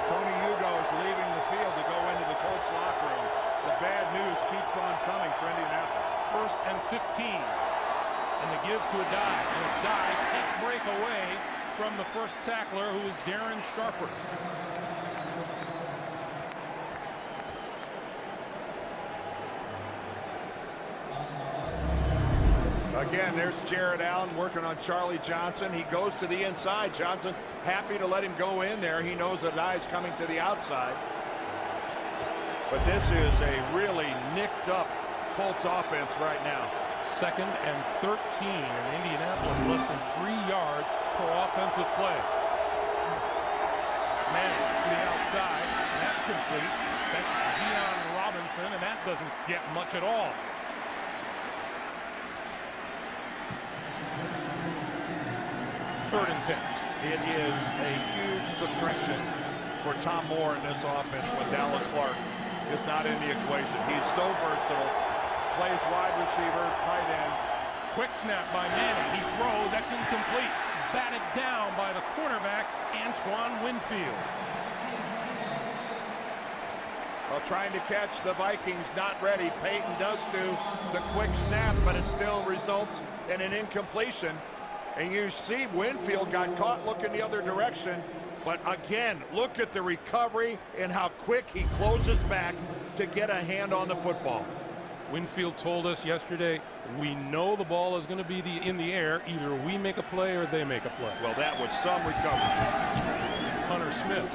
S3: Tony Hugo is leaving the field to go into the Colts locker room. The bad news keeps on coming for Indianapolis.
S1: 1st and 15. And the give to a die. And a die can't break away from the first tackler, who is Darren Sharper.
S3: Again, there's Jared Allen working on Charlie Johnson. He goes to the inside. Johnson's happy to let him go in there. He knows the eye's coming to the outside. But this is a really nicked up Colts offense right now.
S1: 2nd and 13, and Indianapolis less than 3 yards per offensive play. Manning to the outside, and that's complete. That's Deion Robinson, and that doesn't get much at all. Third and 10.
S3: It is a huge subtraction for Tom Moore in this offense when Dallas Clark is not in the equation. He's so versatile. Plays wide receiver, tight end.
S1: Quick snap by Manning. He throws. That's incomplete. Batted down by the cornerback, Antoine Winfield.
S3: Well, trying to catch the Vikings, not ready. Peyton does do the quick snap, but it still results in an incompletion. And you see Winfield got caught looking the other direction. But again, look at the recovery and how quick he closes back to get a hand on the football.
S1: Winfield told us yesterday, we know the ball is going to be in the air. Either we make a play or they make a play.
S3: Well, that was some recovery.
S1: Hunter Smith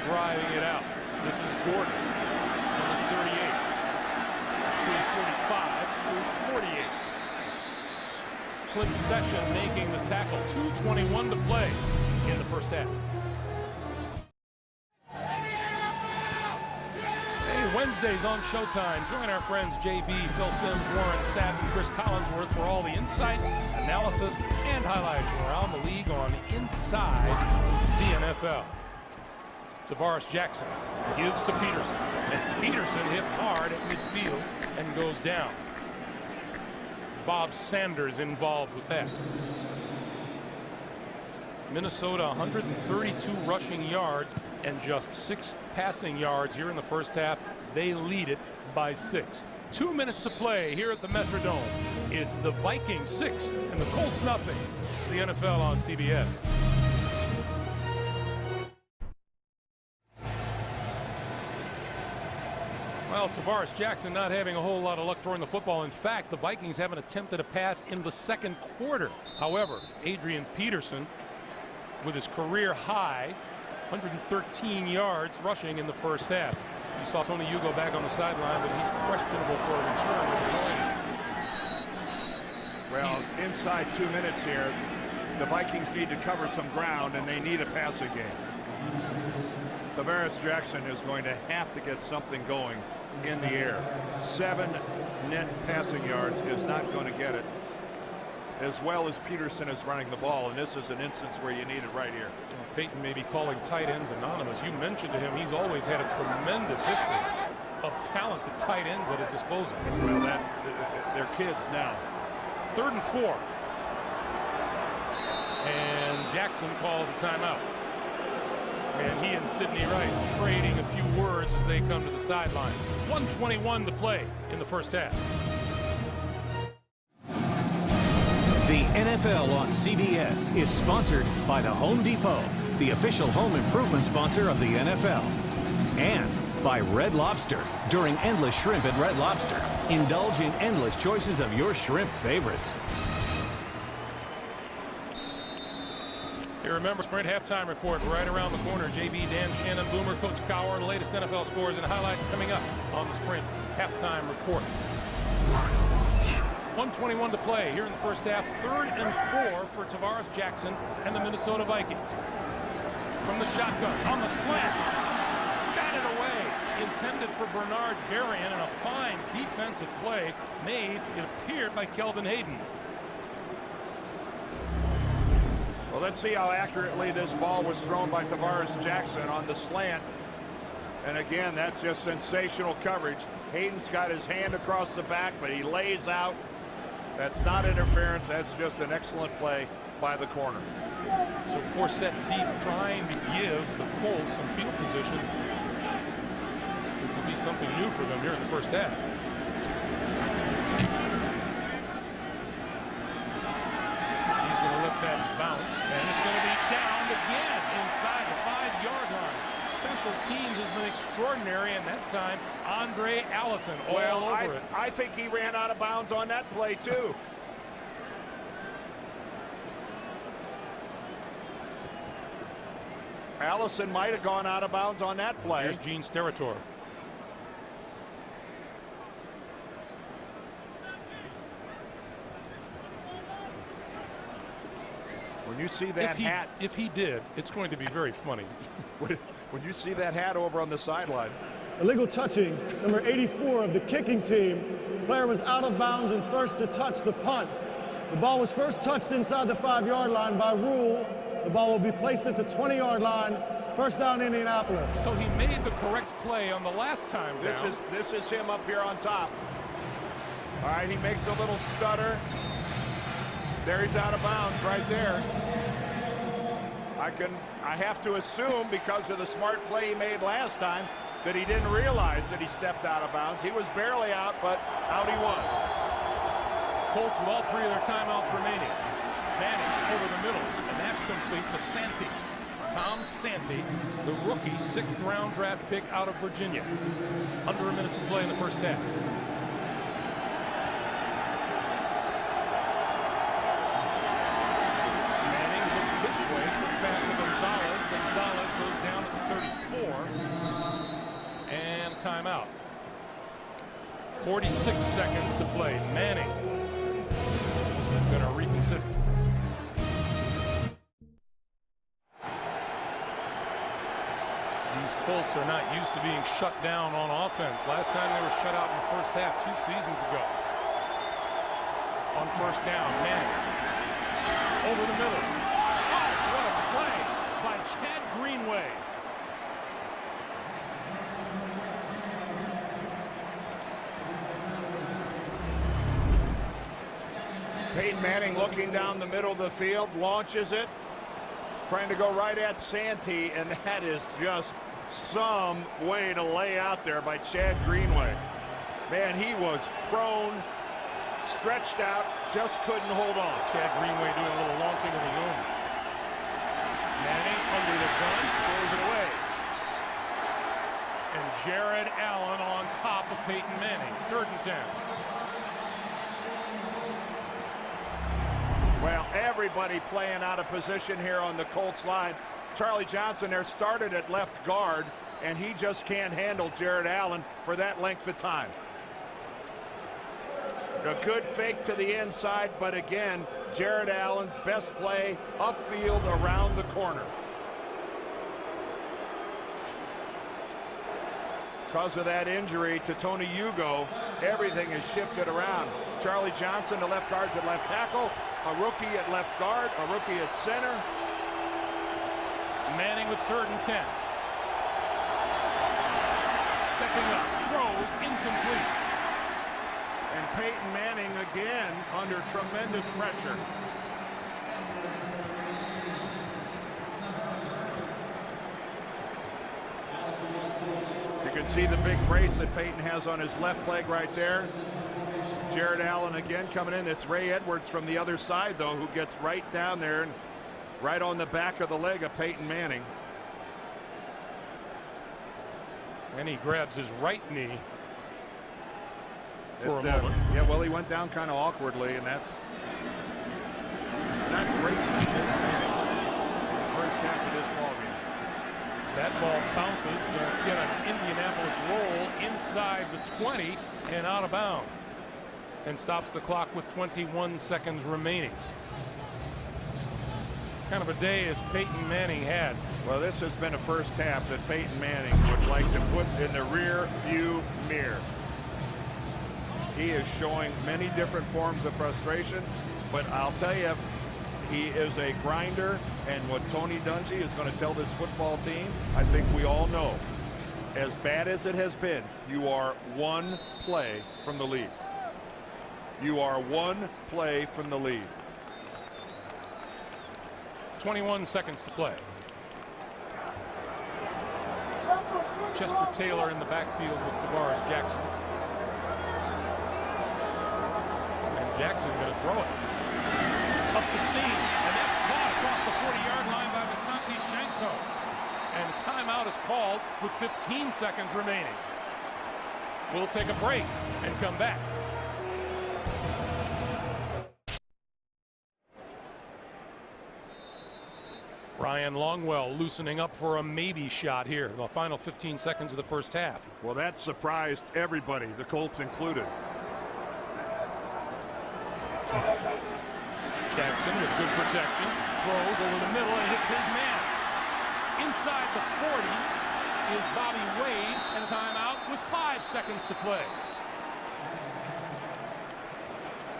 S1: driving it out. This is Gordon from his 38 to his 45 to his 48. Clint Session making the tackle. 2:21 to play in the first half. Wednesdays on Showtime. Join our friends JB, Phil Simms, Warren Sapp, and Chris Collinsworth for all the insight, analysis, and highlights around the league on Inside the NFL. Tavares Jackson gives to Peterson, and Peterson hit hard at midfield and goes down. Bob Sanders involved with that. Minnesota 132 rushing yards and just 6 passing yards here in the first half. They lead it by 6. 2 minutes to play here at the Metrodome. It's the Vikings 6 and the Colts nothing. It's the NFL on CBS. Well, Tavares Jackson not having a whole lot of luck throwing the football. In fact, the Vikings haven't attempted a pass in the second quarter. However, Adrian Peterson with his career high 113 yards rushing in the first half. You saw Tony Hugo back on the sideline, but he's questionable for a return.
S3: Well, inside 2 minutes here, the Vikings need to cover some ground, and they need a passing game. Tavares Jackson is going to have to get something going in the air. 7 net passing yards is not going to get it, as well as Peterson is running the ball, and this is an instance where you need it right here.
S1: Peyton may be calling tight ends anonymous. You mentioned to him he's always had a tremendous history of talented tight ends at his disposal.
S3: Well, they're kids now.
S1: 3rd and 4. And Jackson calls a timeout. And he and Sidney Rice trading a few words as they come to the sideline. 1:21 to play in the first half.
S2: The NFL on CBS is sponsored by the Home Depot, the official home improvement sponsor of the NFL. And by Red Lobster. During Endless Shrimp at Red Lobster, indulge in endless choices of your shrimp favorites.
S1: Hey, remember, Sprint halftime report right around the corner. JB, Dan, Shannon, Boomer, Coach Cowher, the latest NFL scores and highlights coming up on the Sprint halftime report. 1:21 to play here in the first half. 3rd and 4 for Tavares Jackson and the Minnesota Vikings. From the shotgun, on the slant, batted away. Intended for Bernard Berrien, and a fine defensive play made, it appeared, by Kelvin Hayden.
S3: Well, let's see how accurately this ball was thrown by Tavares Jackson on the slant. And again, that's just sensational coverage. Hayden's got his hand across the back, but he lays out. That's not interference. That's just an excellent play by the corner.
S1: So 4 set deep, trying to give the Colts some field position, which will be something new for them here in the first half. He's going to let that bounce, and it's going to be downed again inside the 5-yard line. Special teams has been extraordinary, and that time Andre Allison all over it.
S3: I think he ran out of bounds on that play too. Allison might have gone out of bounds on that play.
S1: Here's Gene Steratore.
S3: When you see that hat,
S1: if he did, it's going to be very funny.
S3: when you see that hat over on the sideline.
S4: Illegal touching, number 84 of the kicking team. Player was out of bounds and first to touch the punt. The ball was first touched inside the 5-yard line. By rule, the ball will be placed at the 20-yard line First down, Indianapolis.
S1: So he made the correct play on the last time down.
S3: This is him up here on top. All right, he makes a little stutter. There he's out of bounds right there. I have to assume, because of the smart play he made last time, that he didn't realize that he stepped out of bounds. He was barely out, but out he was.
S1: Colts with all 3 of their timeouts remaining. Manning over the middle, and that's complete to Santee. Tom Santee, the rookie 6th round draft pick out of Virginia. Under a minute to play in the first half. Manning looks this way, pass to Gonzalez. Gonzalez goes down at the 34. And timeout. 46 seconds to play. Manning going to reconsider. These Colts are not used to being shut down on offense. Last time they were shut out in the first half 2 seasons ago. On first down, Manning over the middle. Oh, what a play by Chad Greenway.
S3: Peyton Manning looking down the middle of the field, launches it, trying to go right at Santee, and that is just some way to lay out there by Chad Greenway. Man, he was prone, stretched out, just couldn't hold on.
S1: Chad Greenway doing a little launching of his own. Manning under the gun, throws it away. And Jared Allen on top of Peyton Manning. 3rd and 10.
S3: Well, everybody playing out of position here on the Colts line. Charlie Johnson there started at left guard, and he just can't handle Jared Allen for that length of time. A good fake to the inside, but again, Jared Allen's best play upfield around the corner. Because of that injury to Tony Hugo, everything is shifted around. Charlie Johnson, the left guard's at left tackle, a rookie at left guard, a rookie at center.
S1: Manning with 3rd and 10. Stepping up, throws, incomplete.
S3: And Peyton Manning again under tremendous pressure. You can see the big brace that Peyton has on his left leg right there. Jared Allen again coming in. It's Ray Edwards from the other side, though, who gets right down there and right on the back of the leg of Peyton Manning.
S1: And he grabs his right knee for a moment.
S3: Yeah, well, he went down kind of awkwardly, and that's not great for Peyton Manning in the first half of this ballgame.
S1: That ball bounces to get an Indianapolis roll inside the 20 and out of bounds, and stops the clock with 21 seconds remaining. Kind of a day as Peyton Manning had.
S3: Well, this has been a first half that Peyton Manning would like to put in the rear view mirror. He is showing many different forms of frustration, but I'll tell you, he is a grinder, and what Tony Dungy is going to tell this football team, I think we all know. As bad as it has been, you are one play from the lead. You are one play from the lead.
S1: 21 seconds to play. Chester Taylor in the backfield with Tavares Jackson. And Jackson going to throw it. Up the seam, and that's caught across the 40-yard line by Vasante Shenko. And timeout is called with 15 seconds remaining. We'll take a break and come back. Ryan Longwell loosening up for a maybe shot here in the final 15 seconds of the first half.
S3: Well, that surprised everybody, the Colts included.
S1: Jackson with good protection, throws over the middle and hits his man. Inside the 40 is Bobby Wade, and timeout with 5 seconds to play.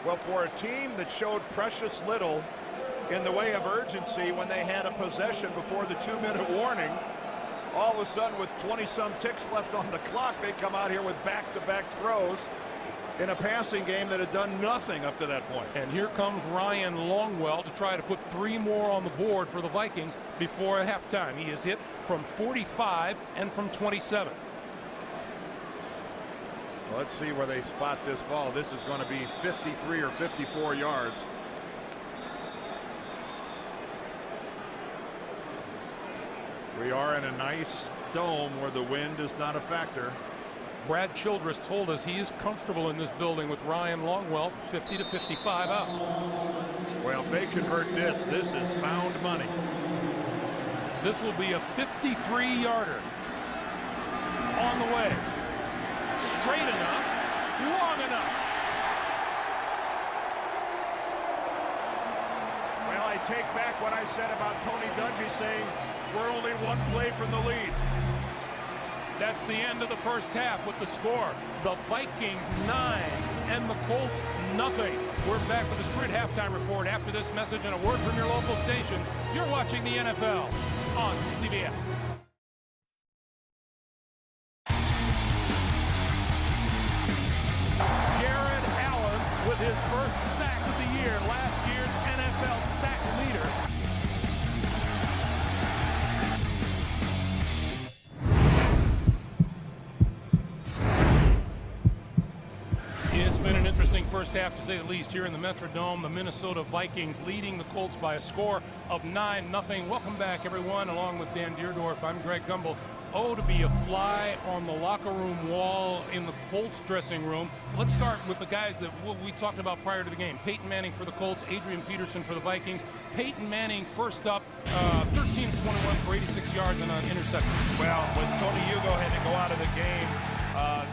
S3: Well, for a team that showed precious little in the way of urgency when they had a possession before the 2-minute warning, all of a sudden, with 20-some ticks left on the clock, they come out here with back-to-back throws in a passing game that had done nothing up to that point.
S1: And here comes Ryan Longwell to try to put 3 more on the board for the Vikings before halftime. He is hit from 45 and from 27.
S3: Well, let's see where they spot this ball. This is going to be 53 or 54 yards. We are in a nice dome where the wind is not a factor.
S1: Brad Childress told us he is comfortable in this building with Ryan Longwell, 50 to 55 out.
S3: Well, if they convert this, this is found money.
S1: This will be a 53-yarder on the way. Straight enough, long enough.
S3: Well, I take back what I said about Tony Dungy saying we're only 1 play from the lead.
S1: That's the end of the first half with the score. The Vikings 9 and the Colts nothing. We're back with the Sprint halftime report after this message and a word from your local station. You're watching the NFL on CBS. Jared Allen with his first sack of the year, last year's NFL sack leader. It's been an interesting first half, to say the least, here in the Metrodome. The Minnesota Vikings leading the Colts by a score of 9-0. Welcome back, everyone. Along with Dan Deerdorf, I'm Greg Gumbel. Oh, to be a fly on the locker room wall in the Colts dressing room. Let's start with the guys that we talked about prior to the game. Peyton Manning for the Colts, Adrian Peterson for the Vikings. Peyton Manning first up, 13 of 21 for 86 yards and an interception.
S3: Well, when Tony Hugo had to go out of the game,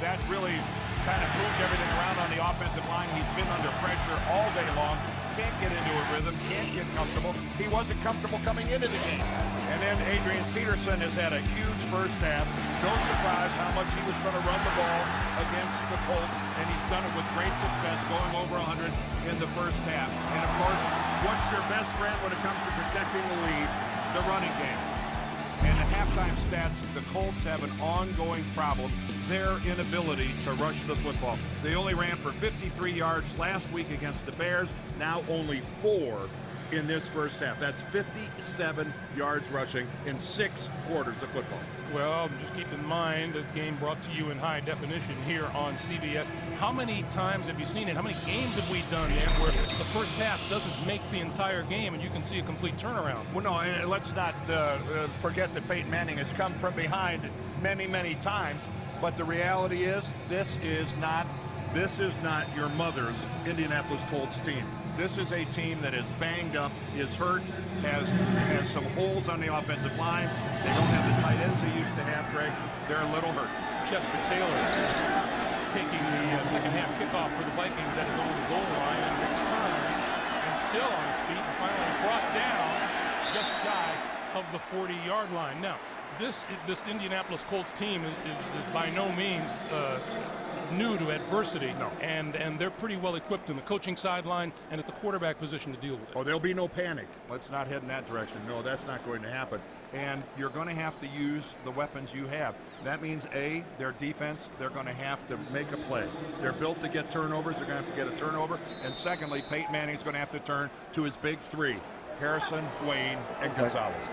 S3: that really kind of moved everything around on the offensive line. He's been under pressure all day long. Can't get into a rhythm, can't get comfortable. He wasn't comfortable coming into the game. And then Adrian Peterson has had a huge first half. No surprise how much he was going to run the ball against the Colts, and he's done it with great success, going over 100 in the first half. And of course, what's your best friend when it comes to protecting the lead? The running game. And the halftime stats, the Colts have an ongoing problem, their inability to rush the football. They only ran for 53 yards last week against the Bears, now only 4 in this first half. That's 57 yards rushing in 6 quarters of football.
S1: Well, just keep in mind, this game brought to you in high definition here on CBS. How many times have you seen it? How many games have we done there where the first half doesn't make the entire game and you can see a complete turnaround?
S3: Well, no, and let's not forget that Peyton Manning has come from behind many, many times. But the reality is, this is not your mother's Indianapolis Colts team. This is a team that is banged up, is hurt, has some holes on the offensive line. They don't have the tight ends they used to have, Greg. They're a little hurt.
S1: Chester Taylor taking the second half kickoff for the Vikings at his own goal line and returned and still on his feet and finally brought down just shy of the 40-yard line. Now, this Indianapolis Colts team is by no means new to adversity,
S3: no.
S1: and they're pretty well equipped in the coaching sideline and at the quarterback position to deal with it.
S3: Oh, there'll be no panic. Let's not head in that direction. No, that's not going to happen. And you're going to have to use the weapons you have. That means, A, their defense, they're going to have to make a play. They're built to get turnovers. They're going to have to get a turnover. And secondly, Peyton Manning's going to have to turn to his big 3, Harrison, Wayne, and Gonzalez.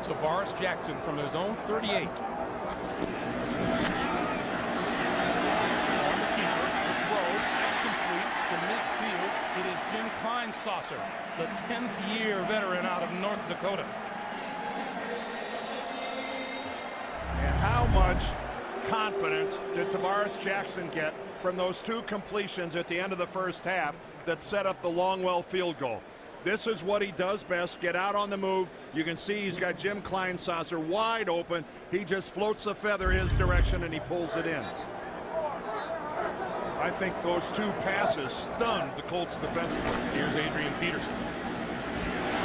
S1: Tavares Jackson from his own 38. On the keeper, the throw, it's complete to midfield. It is Jim Kleinsasser, the 10th year veteran out of North Dakota.
S3: And how much confidence did Tavares Jackson get from those 2 completions at the end of the first half that set up the Longwell field goal? This is what he does best, get out on the move. You can see he's got Jim Kleinsasser wide open. He just floats a feather his direction and he pulls it in. I think those 2 passes stunned the Colts defensively.
S1: Here's Adrian Peterson.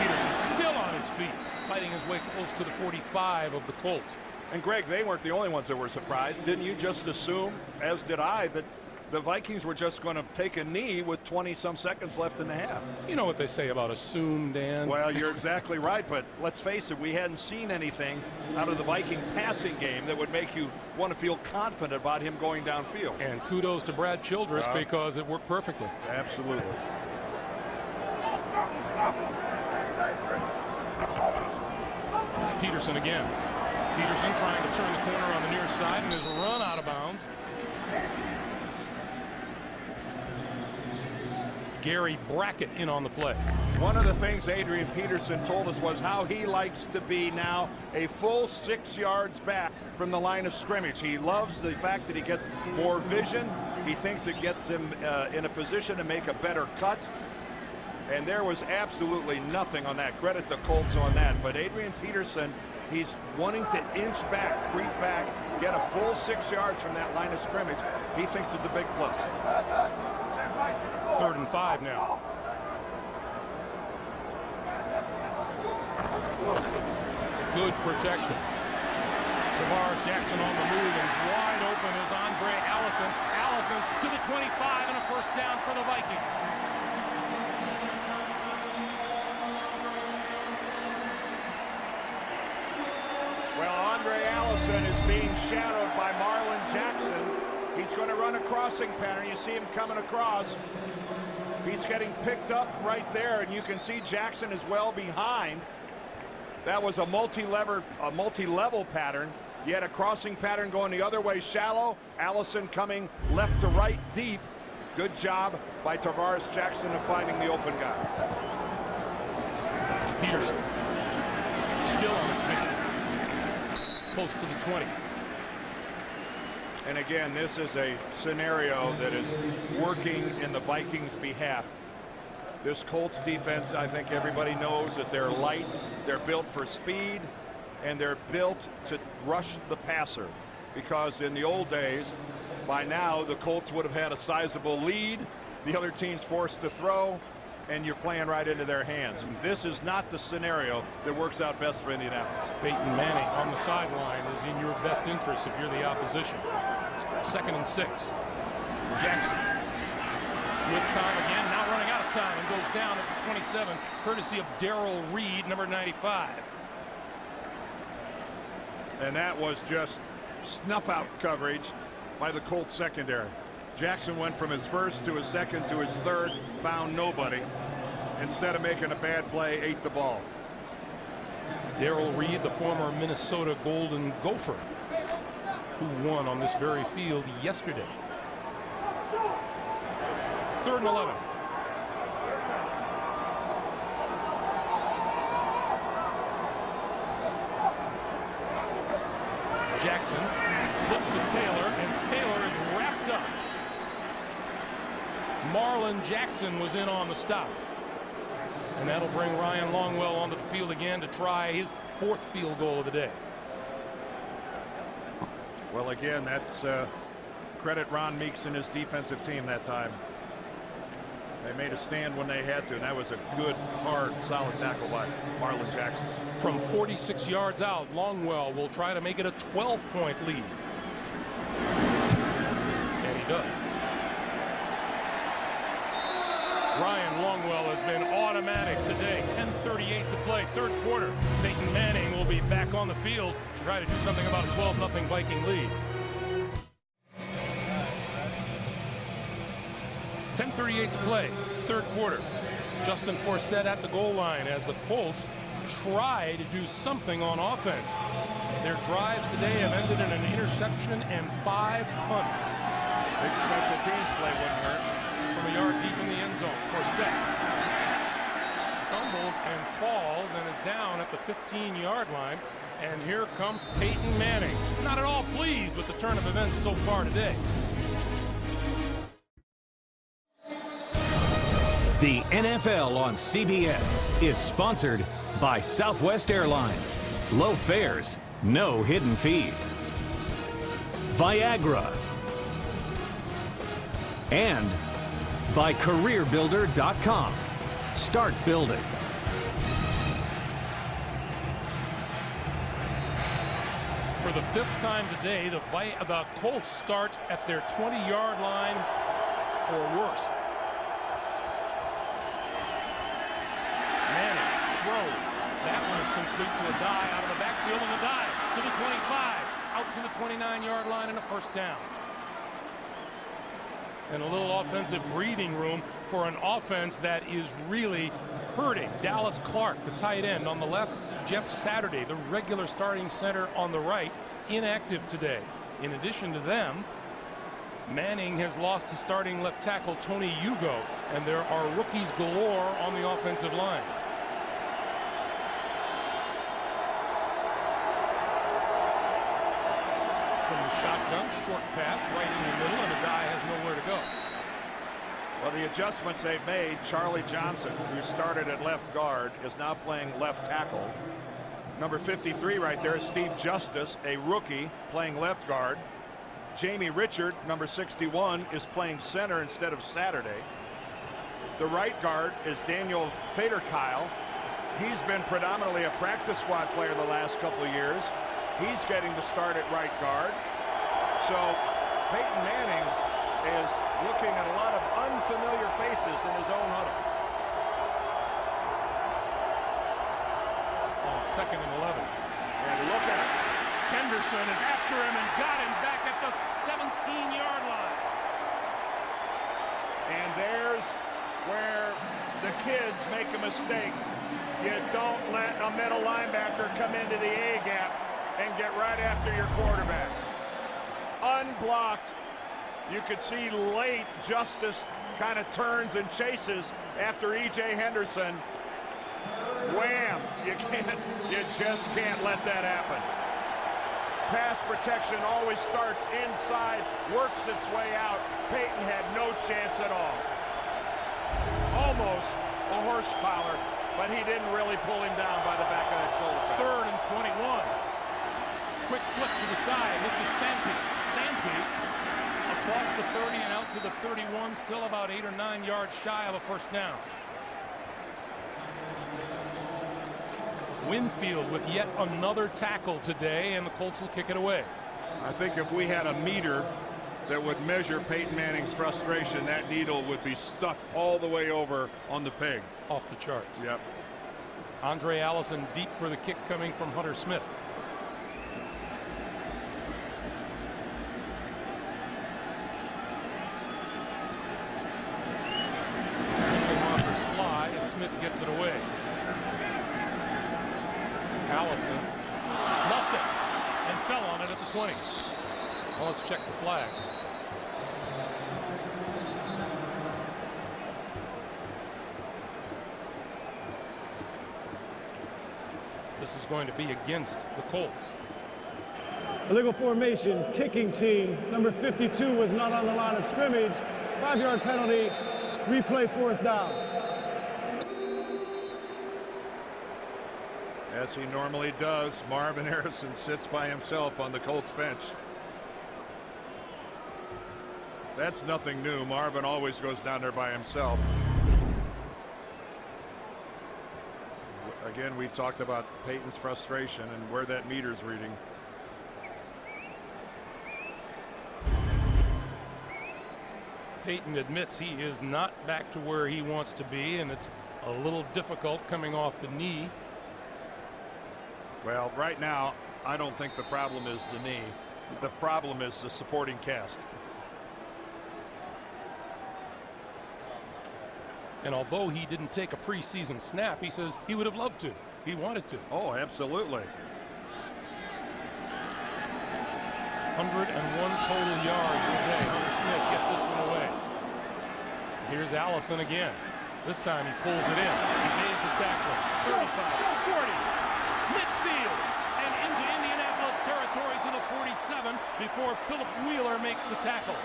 S1: Peterson still on his feet, fighting his way close to the 45 of the Colts.
S3: And Greg, they weren't the only ones that were surprised. Didn't you just assume, as did I, that the Vikings were just going to take a knee with 20-some seconds left in the half.
S1: You know what they say about assume, Dan?
S3: Well, you're exactly right, but let's face it, we hadn't seen anything out of the Viking passing game that would make you want to feel confident about him going downfield.
S1: And kudos to Brad Childress because it worked perfectly.
S3: Absolutely.
S1: Peterson again. Peterson trying to turn the corner on the near side and is run out of bounds. Gary Brackett in on the play.
S3: One of the things Adrian Peterson told us was how he likes to be now a full 6 yards back from the line of scrimmage. He loves the fact that he gets more vision. He thinks it gets him in a position to make a better cut. And there was absolutely nothing on that. Credit the Colts on that. But Adrian Peterson, he's wanting to inch back, creep back, get a full 6 yards from that line of scrimmage. He thinks it's a big plus.
S1: 3rd and 5 now. Good protection. Tavares Jackson on the move, and wide open is Andre Allison. Allison to the 25 and a first down for the Vikings.
S3: Well, Andre Allison is being shadowed by Marlon Jackson. He's going to run a crossing pattern. You see him coming across. He's getting picked up right there, and you can see Jackson is well behind. That was a multi-level pattern. You had a crossing pattern going the other way shallow. Allison coming left to right deep. Good job by Tavares Jackson of finding the open guy.
S1: Peterson still on his feet. Close to the 20.
S3: And again, this is a scenario that is working in the Vikings' behalf. This Colts defense, I think everybody knows that they're light, they're built for speed, and they're built to rush the passer. Because in the old days, by now, the Colts would have had a sizable lead. The other team's forced to throw, and you're playing right into their hands. And this is not the scenario that works out best for Indianapolis.
S1: Peyton Manning on the sideline is in your best interest if you're the opposition. 2nd and 6. Jackson with time again, now running out of time, and goes down at the 27, courtesy of Darrell Reed, number 95.
S3: And that was just snuff-out coverage by the Colts secondary. Jackson went from his first to his second to his third, found nobody. Instead of making a bad play, ate the ball.
S1: Darrell Reed, the former Minnesota Golden Gopher, who won on this very field yesterday. 3rd and 11. Jackson flips to Taylor, and Taylor is wrapped up. Marlon Jackson was in on the stop. And that'll bring Ryan Longwell onto the field again to try his 4th field goal of the day.
S3: Well, again, that's credit Ron Meeks and his defensive team that time. They made a stand when they had to, and that was a good, hard, solid tackle by Marlon Jackson.
S1: From 46 yards out, Longwell will try to make it a 12-point lead. And he does. Ryan Longwell has been automatic today. 10:38 to play, 3rd quarter. Peyton Manning will be back on the field to try to do something about a 12-0 Viking lead. 10:38 to play, 3rd quarter. Justin Forsett at the goal line as the Colts try to do something on offense. Their drives today have ended in an interception and 5 punts.
S3: Big special teams play wouldn't hurt.
S1: From a yard deep in the end zone, Forsett stumbles and falls and is down at the 15-yard line. And here comes Peyton Manning. Not at all pleased with the turn of events so far today.
S2: The NFL on CBS is sponsored by Southwest Airlines. Low fares, no hidden fees. Viagra. And by CareerBuilder.com. Start building.
S1: For the 5th time today, the Colts start at their 20-yard line or worse. Manning, throw. That one is complete to a dive out of the backfield, and a dive to the 25, out to the 29-yard line, and a first down. And a little offensive breathing room for an offense that is really hurting. Dallas Clark, the tight end, on the left. Jeff Saturday, the regular starting center, on the right, inactive today. In addition to them, Manning has lost his starting left tackle, Tony Hugo, and there are rookies galore on the offensive line. From the shotgun, short pass right in the middle, and the guy has nowhere to go.
S3: Well, the adjustments they've made, Charlie Johnson, who started at left guard, is now playing left tackle. Number 53 right there is Steve Justice, a rookie, playing left guard. Jamie Richard, number 61, is playing center instead of Saturday. The right guard is Daniel Faderkyle. He's been predominantly a practice squad player the last couple of years. He's getting to start at right guard. So Peyton Manning is looking at a lot of unfamiliar faces in his own huddle.
S1: On 2nd and 11.
S3: And look at it.
S1: Henderson is after him and got him back at the 17-yard line.
S3: And there's where the kids make a mistake. You don't let a middle linebacker come into the A gap and get right after your quarterback. Unblocked. You could see late Justice kind of turns and chases after E.J. Henderson. Wham! You just can't let that happen. Pass protection always starts inside, works its way out. Peyton had no chance at all. Almost a horse collar, but he didn't really pull him down by the back of that shoulder.
S1: 3rd and 21. Quick flip to the side. This is Santee. Santee across the 30 and out to the 31, still about 8 or 9 yards shy of a first down. Winfield with yet another tackle today, and the Colts will kick it away.
S3: I think if we had a meter that would measure Peyton Manning's frustration, that needle would be stuck all the way over on the peg.
S1: Off the charts.
S3: Yep.
S1: Andre Allison deep for the kick coming from Hunter Smith. The markers fly as Smith gets it away. Allison muffed it and fell on it at the 20. Well, let's check the flag. This is going to be against the Colts.
S4: Illegal formation, kicking team. Number 52 was not on the line of scrimmage. 5-yard penalty, replay 4th down.
S3: As he normally does, Marvin Harrison sits by himself on the Colts bench. That's nothing new. Marvin always goes down there by himself. Again, we talked about Peyton's frustration and where that meter's reading.
S1: Peyton admits he is not back to where he wants to be, and it's a little difficult coming off the knee.
S3: Well, right now, I don't think the problem is the knee. The problem is the supporting cast.
S1: And although he didn't take a preseason snap, he says he would have loved to. He wanted to.
S3: Oh, absolutely.
S1: 101 total yards today. Hunter Smith gets this one away. Here's Allison again. This time he pulls it in. He evades the tackler. 35, 40. Midfield and into Indianapolis territory to the 47 before Philip Wheeler makes the tackle.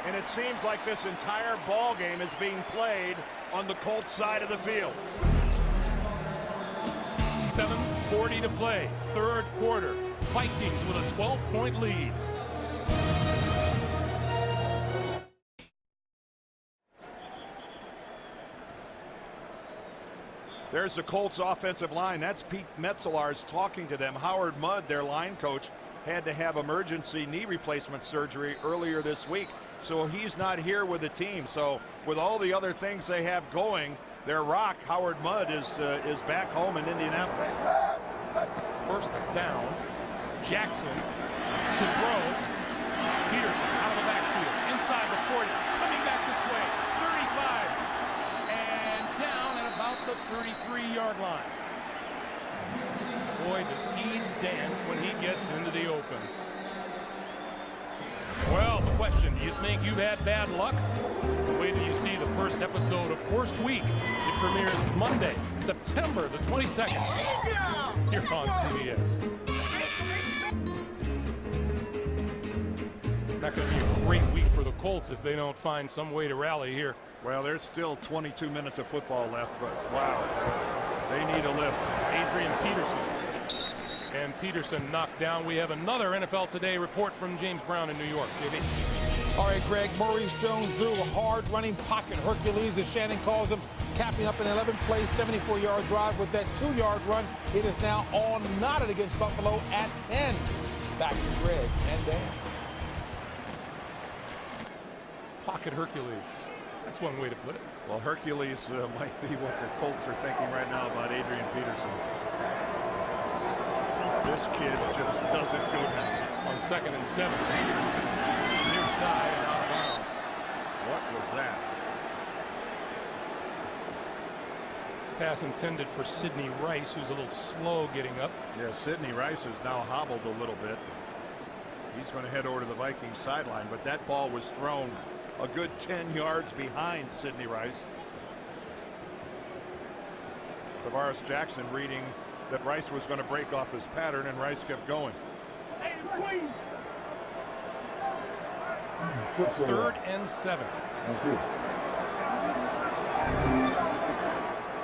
S3: And it seems like this entire ball game is being played on the Colts side of the field.
S1: 7:40 to play, 3rd quarter. Vikings with a 12-point lead.
S3: There's the Colts offensive line. That's Pete Metzelaars talking to them. Howard Mudd, their line coach, had to have emergency knee replacement surgery earlier this week. So he's not here with the team. So with all the other things they have going, their rock, Howard Mudd, is back home in Indianapolis.
S1: First down, Jackson to throw. Peterson out of the backfield, inside the 40, coming back this way, 35, and down at about the 33-yard line. Boy, does he dance when he gets into the open. Well, the question, do you think you've had bad luck? Wait till you see the first episode of Worst Week. It premieres Monday, September the 22nd. Here on CBS. Not going to be a great week for the Colts if they don't find some way to rally here.
S3: Well, there's still 22 minutes of football left, but wow, they need a lift.
S1: Adrian Peterson. And Peterson knocked down. We have another NFL Today report from James Brown in New York. JB.
S5: All right, Greg, Maurice Jones-Drew, a hard-running pocket Hercules, as Shannon calls him, capping up an 11-play, 74-yard drive with that 2-yard run. It is now all knotted against Buffalo at 10. Back to Greg and Dan.
S1: Pocket Hercules. That's one way to put it.
S3: Well, Hercules might be what the Colts are thinking right now about Adrian Peterson. This kid just doesn't go down.
S1: On 2nd and 7. Near side and out of bounds.
S3: What was that?
S1: Pass intended for Sidney Rice, who's a little slow getting up.
S3: Yeah, Sidney Rice is now hobbled a little bit. He's going to head over to the Vikings sideline, but that ball was thrown a good 10 yards behind Sidney Rice. Tavares Jackson reading that Rice was going to break off his pattern, and Rice kept going.
S4: Hey, it's Queens.
S1: 3rd and 7.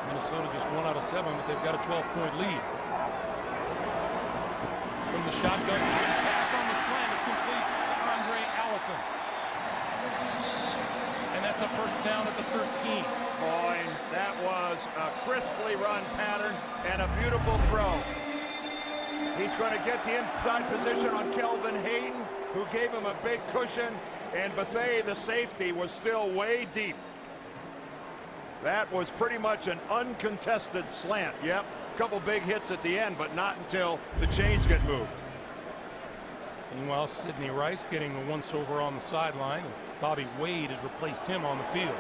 S1: Minnesota just 1 out of 7, but they've got a 12-point lead. From the shotgun, pass on the slant is complete to Andre Allison. And that's a first down at the 13.
S3: Boy, that was a crisply run pattern and a beautiful throw. He's going to get the inside position on Kelvin Hayden, who gave him a big cushion, and Bethea, the safety, was still way deep. That was pretty much an uncontested slant. Yep, a couple big hits at the end, but not until the chains get moved.
S1: Meanwhile, Sidney Rice getting a once-over on the sideline. Bobby Wade has replaced him on the field.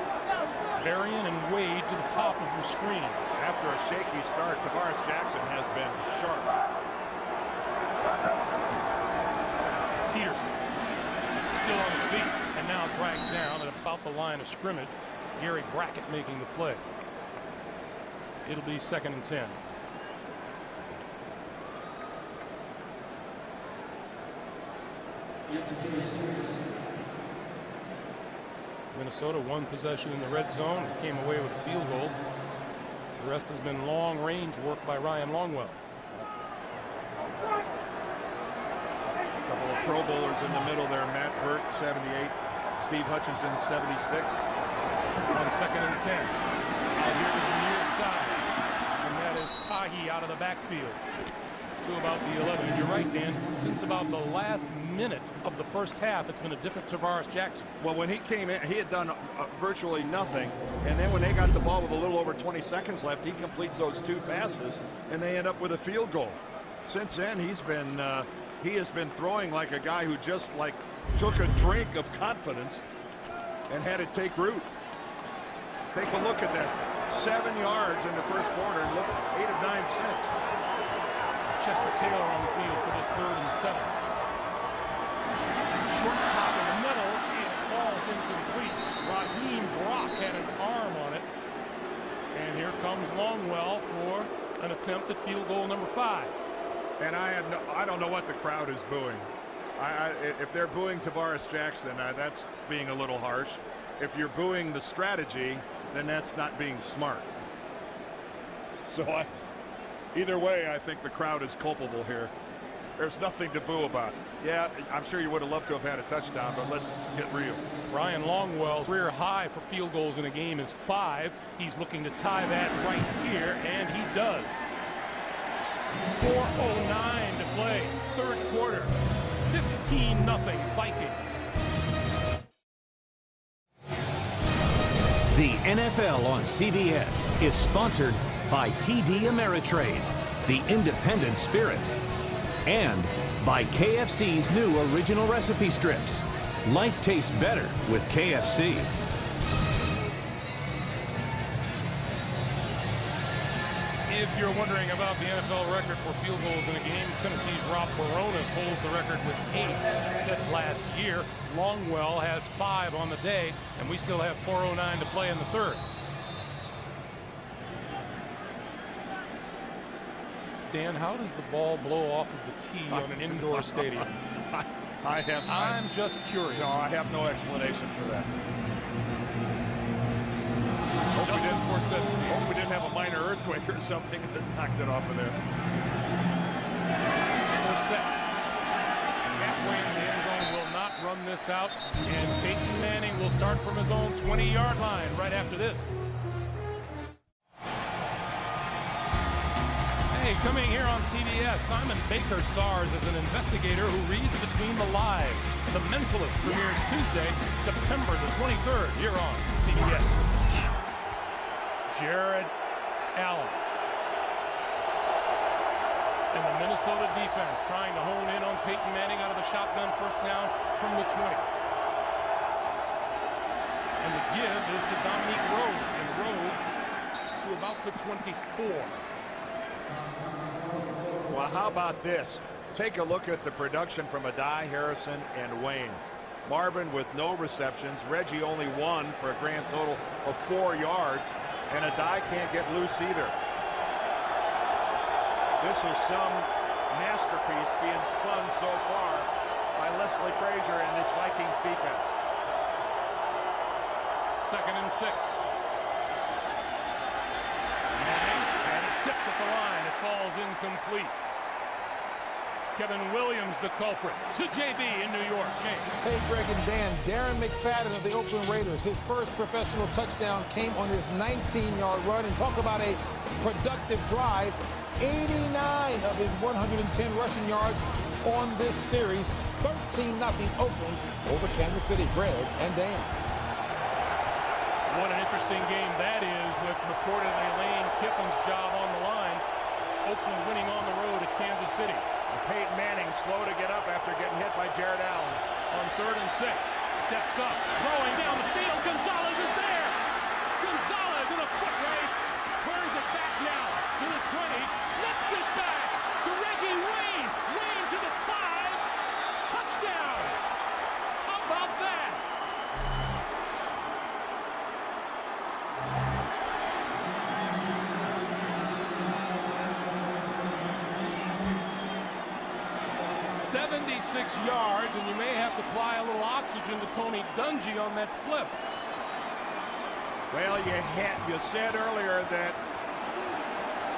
S1: Varian and Wade to the top of your screen.
S3: After a shaky start, Tavares Jackson has been sharp.
S1: Peterson still on his feet and now dragged down at about the line of scrimmage. Gary Brackett making the play. It'll be 2nd and 10. Minnesota 1 possession in the red zone and came away with a field goal. The rest has been long range work by Ryan Longwell.
S3: A couple of Pro Bowlers in the middle there. Matt Burt, 78. Steve Hutchinson, 76.
S1: On 2nd and 10. Out here to the near side. And that is Tahi out of the backfield. To about the 11. You're right, Dan. Since about the last minute of the first half, it's been a different Tavares Jackson.
S3: Well, when he came in, he had done virtually nothing. And then when they got the ball with a little over 20 seconds left, he completes those 2 passes, and they end up with a field goal. Since then, he has been throwing like a guy who just like took a drink of confidence and had it take root. Take a look at that. 7 yards in the first quarter, and look, 8 of 9 since.
S1: Chester Taylor on the field for this 3rd and 7. Short pop in the middle, it falls incomplete. Raheem Brock had an arm on it. And here comes Longwell for an attempt at field goal number 5.
S3: And I don't know what the crowd is booing. If they're booing Tavares Jackson, that's being a little harsh. If you're booing the strategy, then that's not being smart. So either way, I think the crowd is culpable here. There's nothing to boo about. Yeah, I'm sure you would have loved to have had a touchdown, but let's get real.
S1: Ryan Longwell's career high for field goals in a game is 5. He's looking to tie that right here, and he does. 4:09 to play, third quarter. 15-0 Vikings.
S2: The NFL on CBS is sponsored by TD Ameritrade, the independent spirit, and by KFC's new original recipe strips. Life tastes better with KFC.
S1: If you're wondering about the NFL record for field goals in a game, Tennessee's Rob Baronis holds the record with 8 set last year. Longwell has 5 on the day, and we still have 4:09 to play in the third. Dan, how does the ball blow off of the tee on an indoor stadium? I'm just curious.
S3: No, I have no explanation for that. Hope we didn't have a minor earthquake or something that knocked it off of there.
S1: Forsett. Halfway in the end zone will not run this out, and Peyton Manning will start from his own 20-yard line right after this. Hey, coming here on CBS, Simon Baker stars as an investigator who reads between the lies. The Mentalist premieres Tuesday, September the 23rd, here on CBS. Jared Allen. And the Minnesota defense trying to hone in on Peyton Manning out of the shotgun, first down from the 20. And the give is to Dominique Rhodes, and Rhodes to about the 24.
S3: Well, how about this? Take a look at the production from Adai, Harrison, and Wayne. Marvin with no receptions. Reggie only 1 for a grand total of 4 yards. And Adai can't get loose either. This is some masterpiece being spun so far by Leslie Frazier and this Vikings defense.
S1: 2nd and 6. And tipped at the line. It falls incomplete. Kevin Williams, the culprit, to JB in New York. James.
S5: Hey, Greg and Dan. Darren McFadden of the Oakland Raiders. His first professional touchdown came on his 19-yard run. And talk about a productive drive. 89 of his 110 rushing yards on this series. 13-0 Oakland over Kansas City. Greg and Dan.
S1: What an interesting game that is, with reportedly Lane Kiffin's job on the line. Oakland winning on the road at Kansas City.
S3: Peyton Manning slow to get up after getting hit by Jared Allen.
S1: On 3rd and 6, steps up, throwing down the field. Gonzalez is there. Gonzalez in a foot race, turns it back now to the 20, flips it back to Reggie Wayne. Wayne to the 5, touchdown. How about that? yards, and you may have to apply a little oxygen to Tony Dungy on that flip.
S3: Well, you said earlier that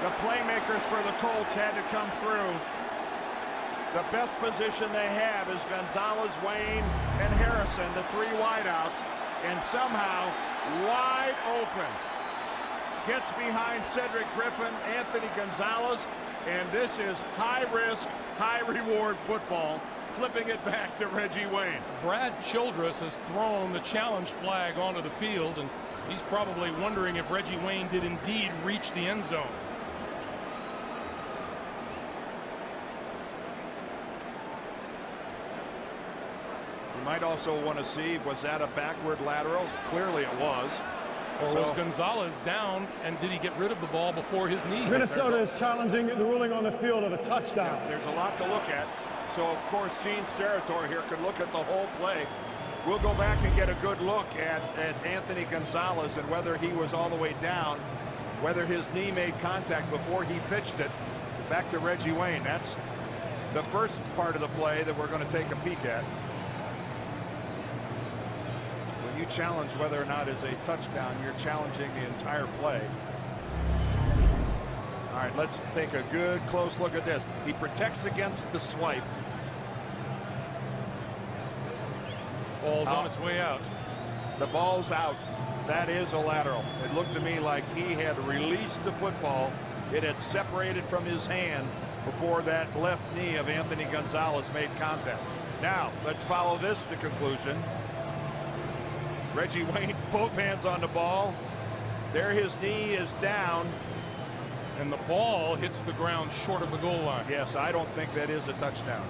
S3: the playmakers for the Colts had to come through. The best position they have is Gonzalez, Wayne, and Harrison, the three wideouts, and somehow wide open. Gets behind Cedric Griffin, Anthony Gonzalez, and this is high-risk, high-reward football, flipping it back to Reggie Wayne.
S1: Brad Childress has thrown the challenge flag onto the field, and he's probably wondering if Reggie Wayne did indeed reach the end zone.
S3: You might also want to see, was that a backward lateral? Clearly it was.
S1: Or was Gonzalez down, and did he get rid of the ball before his knee?
S4: Minnesota is challenging the ruling on the field of a touchdown.
S3: There's a lot to look at. So, of course, Gene Steratore here could look at the whole play. We'll go back and get a good look at Anthony Gonzalez and whether he was all the way down, whether his knee made contact before he pitched it back to Reggie Wayne. That's the first part of the play that we're going to take a peek at. When you challenge whether or not it's a touchdown, you're challenging the entire play. All right, let's take a good close look at this. He protects against the swipe.
S1: Ball's on its way out.
S3: The ball's out. That is a lateral. It looked to me like he had released the football. It had separated from his hand before that left knee of Anthony Gonzalez made contact. Now, let's follow this to conclusion. Reggie Wayne, both hands on the ball. There, his knee is down.
S1: And the ball hits the ground short of the goal line.
S3: Yes, I don't think that is a touchdown.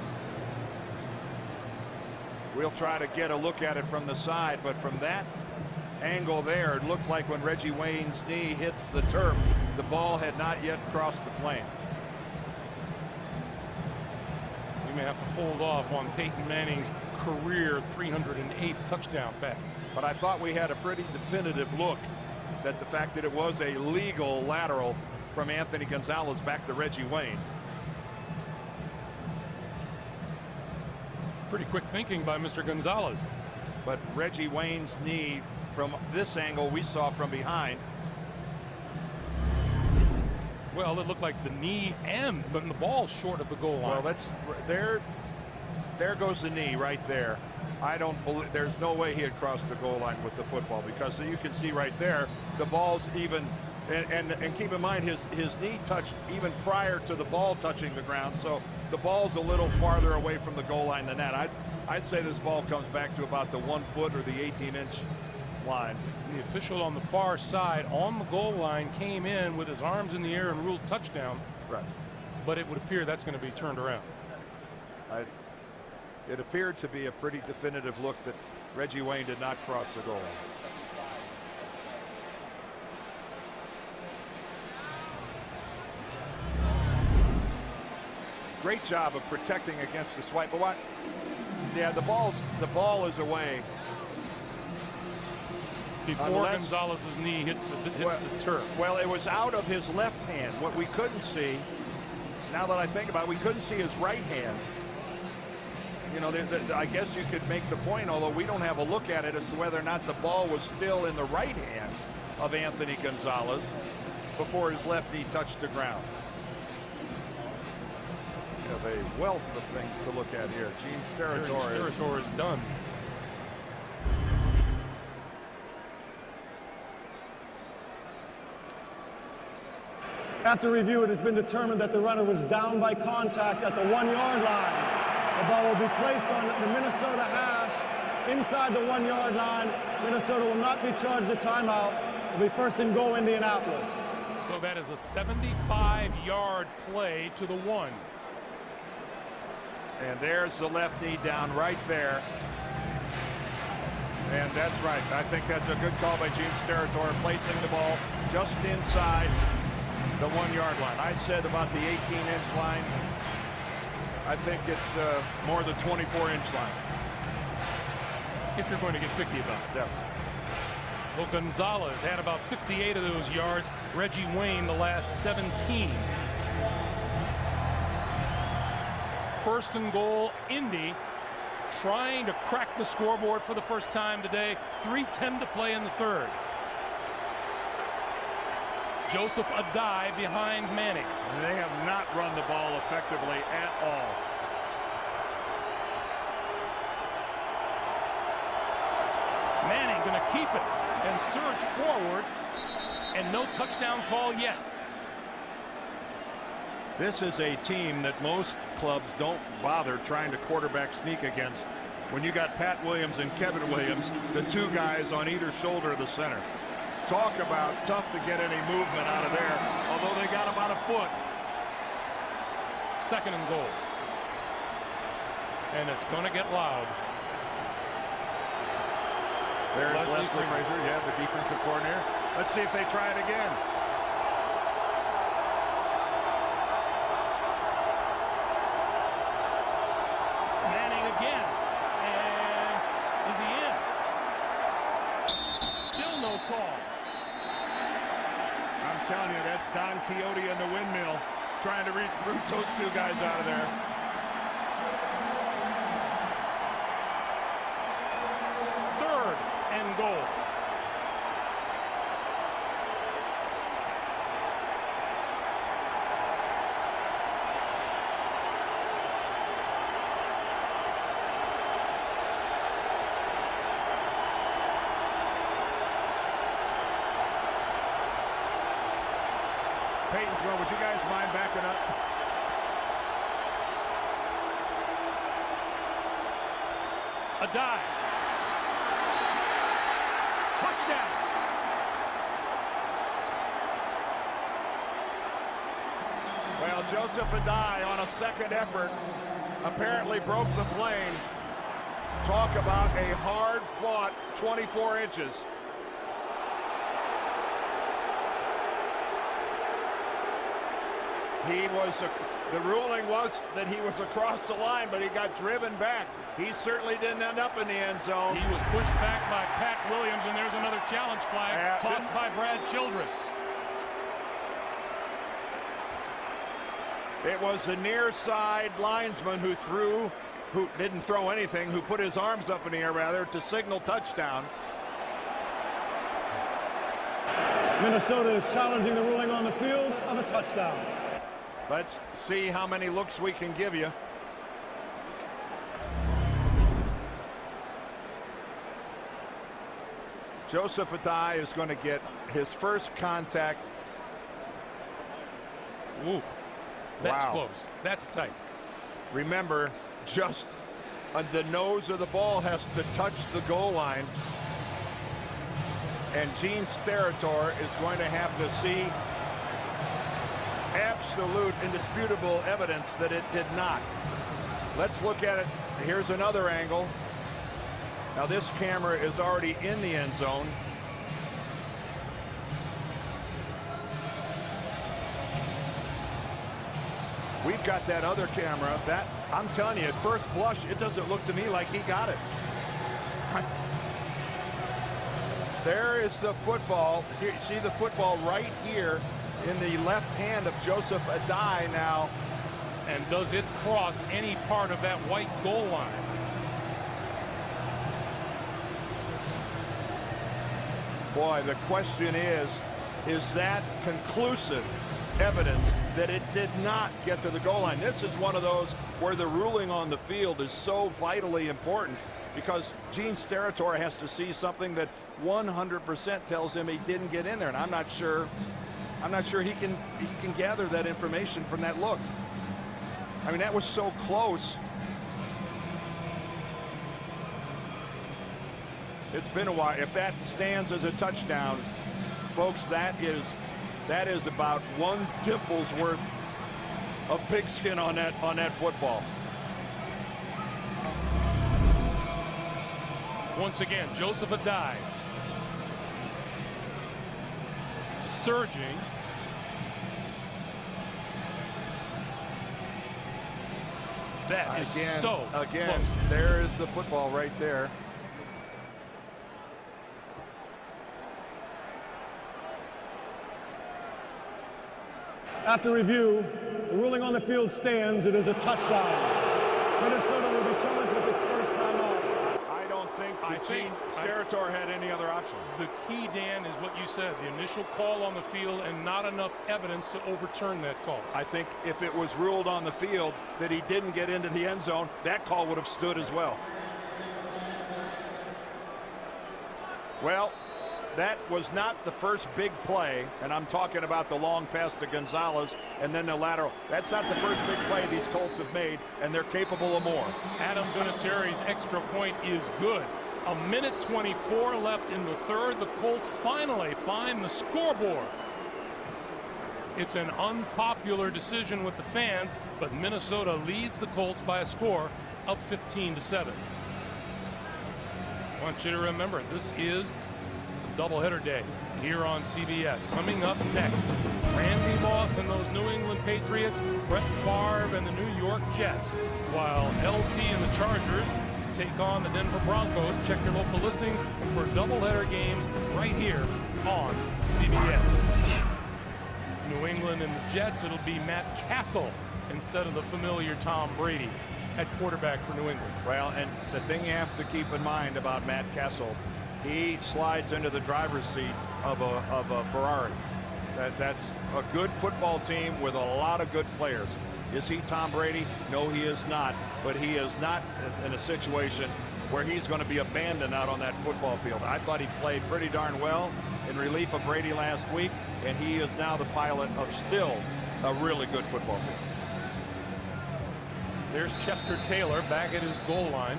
S3: We'll try to get a look at it from the side, but from that angle there, it looked like when Reggie Wayne's knee hits the turf, the ball had not yet crossed the plane.
S1: We may have to hold off on Peyton Manning's career 308th touchdown pass.
S3: But I thought we had a pretty definitive look that the fact that it was a legal lateral from Anthony Gonzalez back to Reggie Wayne.
S1: Pretty quick thinking by Mr. Gonzalez.
S3: But Reggie Wayne's knee, from this angle we saw from behind.
S1: Well, it looked like the knee and the ball short of the goal line.
S3: Well, that's there goes the knee right there. I don't believe, there's no way he had crossed the goal line with the football, because you can see right there the ball's even, and keep in mind his knee touched even prior to the ball touching the ground, so the ball's a little farther away from the goal line than that. I'd say this ball comes back to about the 1 foot or the 18-inch line.
S1: The official on the far side on the goal line came in with his arms in the air and ruled touchdown.
S3: Right.
S1: But it would appear that's going to be turned around.
S3: It appeared to be a pretty definitive look that Reggie Wayne did not cross the goal line. Great job of protecting against the swipe. But what? Yeah, the ball is away.
S1: Before Gonzalez's knee hits the turf.
S3: Well, it was out of his left hand. What we couldn't see, now that I think about it, we couldn't see his right hand. You know, I guess you could make the point, although we don't have a look at it, as to whether or not the ball was still in the right hand of Anthony Gonzalez before his left knee touched the ground. We have a wealth of things to look at here. Gene Steratore
S1: is done.
S4: After review, it has been determined that the runner was down by contact at the 1-yard line. The ball will be placed on the Minnesota hash inside the 1-yard line. Minnesota will not be charged a timeout. It'll be first and goal, Indianapolis.
S1: So that is a 75-yard play to the 1.
S3: And there's the left knee down right there. And that's right. I think that's a good call by Gene Steratore, placing the ball just inside the 1-yard line. I said about the 18-inch line. I think it's more the 24-inch line.
S1: If you're going to get picky about it.
S3: Yeah.
S1: Well, Gonzalez had about 58 of those yards. Reggie Wayne the last 17. First and goal, Indy trying to crack the scoreboard for the first time today. 3:10 to play in the third. Joseph Adai behind Manning.
S3: And they have not run the ball effectively at all.
S1: Manning going to keep it and surge forward, and no touchdown call yet.
S3: This is a team that most clubs don't bother trying to quarterback sneak against. When you got Pat Williams and Kevin Williams, the two guys on either shoulder of the center. Talk about tough to get any movement out of there, although they got about a foot.
S1: Second and goal. And it's going to get loud.
S3: There's Leslie Frazier, yeah, the defensive coordinator. Let's see if they try it again.
S1: Manning again. And is he in? Still no call.
S3: I'm telling you, that's Don Quixote and the windmill trying to root those two guys out of there.
S1: Third and goal.
S3: Peyton's going, would you guys mind backing up?
S1: A dive. Touchdown.
S3: Well, Joseph Adai on a second effort apparently broke the plane. Talk about a hard-fought 24 inches. The ruling was that he was across the line, but he got driven back. He certainly didn't end up in the end zone.
S1: He was pushed back by Pat Williams, and there's another challenge flag tossed by Brad Childress.
S3: It was the near side linesman who didn't throw anything, who put his arms up in the air rather to signal touchdown.
S4: Minnesota is challenging the ruling on the field of a touchdown.
S3: Let's see how many looks we can give you. Joseph Adai is going to get his first contact.
S1: Ooh, that's
S3: Wow.
S1: close. That's tight.
S3: Remember, just the nose of the ball has to touch the goal line. And Gene Steratore is going to have to see absolute, indisputable evidence that it did not. Let's look at it. Here's another angle. Now this camera is already in the end zone. We've got that other camera. That, I'm telling you, at first blush, it doesn't look to me like he got it. There is the football. Here, see the football right here in the left hand of Joseph Adai now.
S1: And does it cross any part of that white goal line?
S3: Boy, the question is that conclusive evidence that it did not get to the goal line? This is one of those where the ruling on the field is so vitally important, because Gene Steratore has to see something that 100% tells him he didn't get in there, and I'm not sure he can gather that information from that look. I mean, that was so close. It's been a while. If that stands as a touchdown, folks, that is about one dimple's worth of pigskin on that football.
S1: Once again, Joseph Adai surging. That is so
S3: again,
S1: close.
S3: there is the football right there.
S4: After review, the ruling on the field stands. It is a touchdown. Minnesota will be charged with its first time off.
S3: I don't think Gene Steratore had any other option.
S1: The key, Dan, is what you said, the initial call on the field and not enough evidence to overturn that call.
S3: I think if it was ruled on the field that he didn't get into the end zone, that call would have stood as well. Well, that was not the first big play, and I'm talking about the long pass to Gonzalez and then the lateral. That's not the first big play these Colts have made, and they're capable of more.
S1: Adam Vinatieri's extra point is good. 1:24 left in the third. The Colts finally find the scoreboard. It's an unpopular decision with the fans, but Minnesota leads the Colts by a score of 15-7. I want you to remember, this is doubleheader day here on CBS. Coming up next, Randy Moss and those New England Patriots, Brett Favre and the New York Jets, while LT and the Chargers take on the Denver Broncos. Check your local listings for doubleheader games right here on CBS. New England and the Jets, it'll be Matt Castle instead of the familiar Tom Brady at quarterback for New England.
S3: Well, and the thing you have to keep in mind about Matt Castle, he slides into the driver's seat of a Ferrari. That's a good football team with a lot of good players. Is he Tom Brady? No, he is not. But he is not in a situation where he's going to be abandoned out on that football field. I thought he played pretty darn well in relief of Brady last week, and he is now the pilot of still a really good football team.
S1: There's Chester Taylor back at his goal line.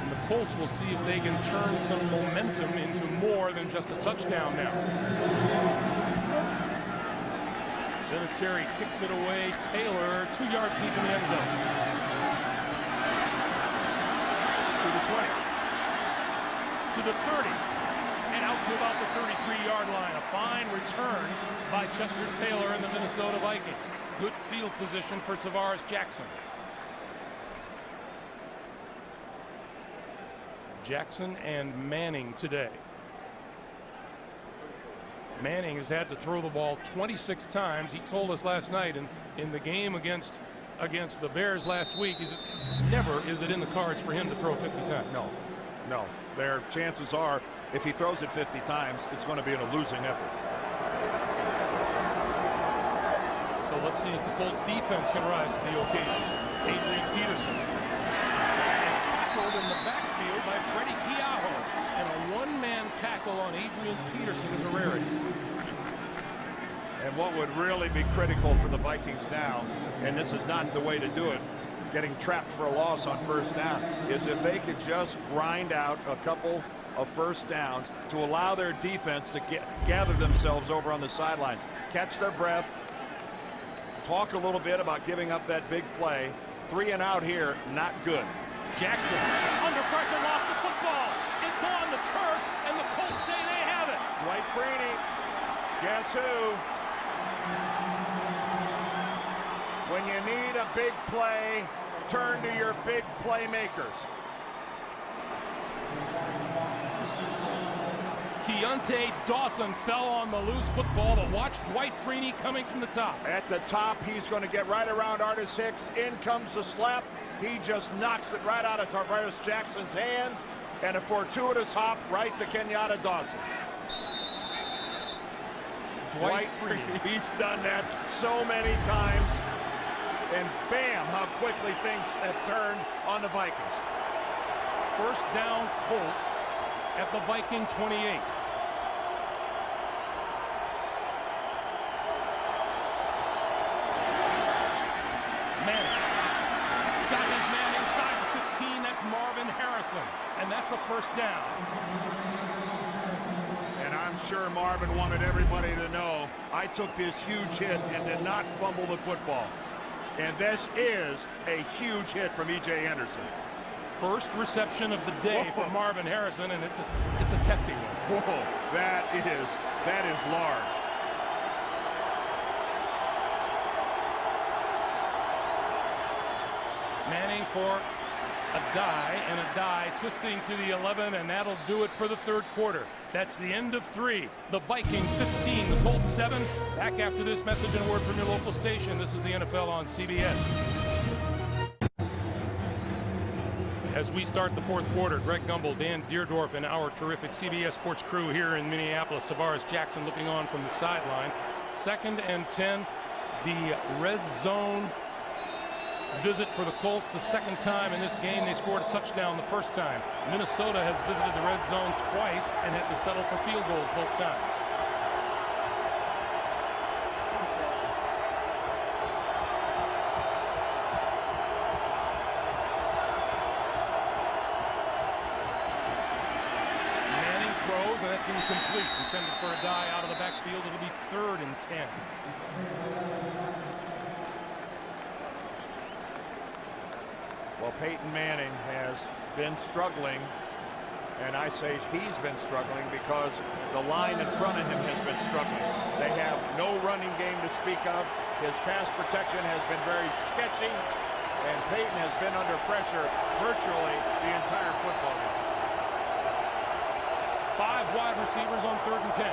S1: And the Colts will see if they can turn some momentum into more than just a touchdown now. Vinatieri kicks it away. Taylor, 2-yard deep in the end zone. To the 20. To the 30. And out to about the 33-yard line. A fine return by Chester Taylor and the Minnesota Vikings. Good field position for Tavares Jackson. Jackson and Manning today. Manning has had to throw the ball 26 times. He told us last night in the game against the Bears last week, never is it in the cards for him to throw 50 times.
S3: No. Their chances are, if he throws it 50 times, it's going to be in a losing effort.
S1: So let's see if the Colt defense can rise to the occasion. Adrian Peterson. And tackled in the backfield by Freddie Keaho. And a one-man tackle on Adrian Peterson is a rarity.
S3: And what would really be critical for the Vikings now, and this is not the way to do it, getting trapped for a loss on first down, is if they could just grind out a couple of first downs to allow their defense to gather themselves over on the sidelines, catch their breath, talk a little bit about giving up that big play. 3 and out here, not good.
S1: Jackson under pressure, lost the football. It's on the turf, and the Colts say they have it.
S3: Dwight Freeney, guess who? When you need a big play, turn to your big playmakers.
S1: Keontae Dawson fell on the loose football, but watch Dwight Freeney coming from the top.
S3: At the top, he's going to get right around Artis Hicks. In comes the slap. He just knocks it right out of Tavares Jackson's hands. And a fortuitous hop right to Kenyatta Dawson. Dwight Freeney, he's done that so many times. And bam, how quickly things have turned on the Vikings.
S1: First down Colts at the Viking 28. Manning got his man inside the 15. That's Marvin Harrison, and that's a first down.
S3: And I'm sure Marvin wanted everybody to know I took this huge hit and did not fumble the football. And this is a huge hit from E.J. Anderson.
S1: First reception of the day for Marvin Harrison, and it's a testy one.
S3: Whoa, that is large.
S1: Manning for a die, twisting to the 11, and that'll do it for the third quarter. That's the end of 3. The Vikings 15, the Colts 7. Back after this message and word from your local station. This is the NFL on CBS. As we start the fourth quarter, Greg Gumbel, Dan Deerdorf, and our terrific CBS Sports crew here in Minneapolis. Tavares Jackson looking on from the sideline. 2nd and 10, the red zone visit for the Colts. The second time in this game they scored a touchdown the first time. Minnesota has visited the red zone twice and had to settle for field goals both times. And that's incomplete. Intended for a die out of the backfield. It'll be 3rd and 10.
S3: Well, Peyton Manning has been struggling, and I say he's been struggling because the line in front of him has been struggling. They have no running game to speak of. His pass protection has been very sketchy, and Peyton has been under pressure virtually the entire football game.
S1: 5 wide receivers on 3rd and 10.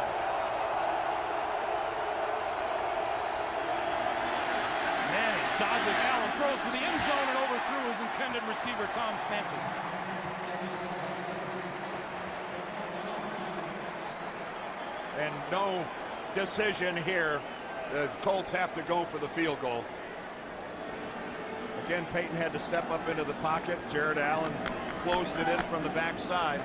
S1: Manning dodges Allen, throws for the end zone and overthrew his intended receiver, Tom Santi.
S3: And no decision here. The Colts have to go for the field goal. Again, Peyton had to step up into the pocket. Jared Allen closed it in from the backside.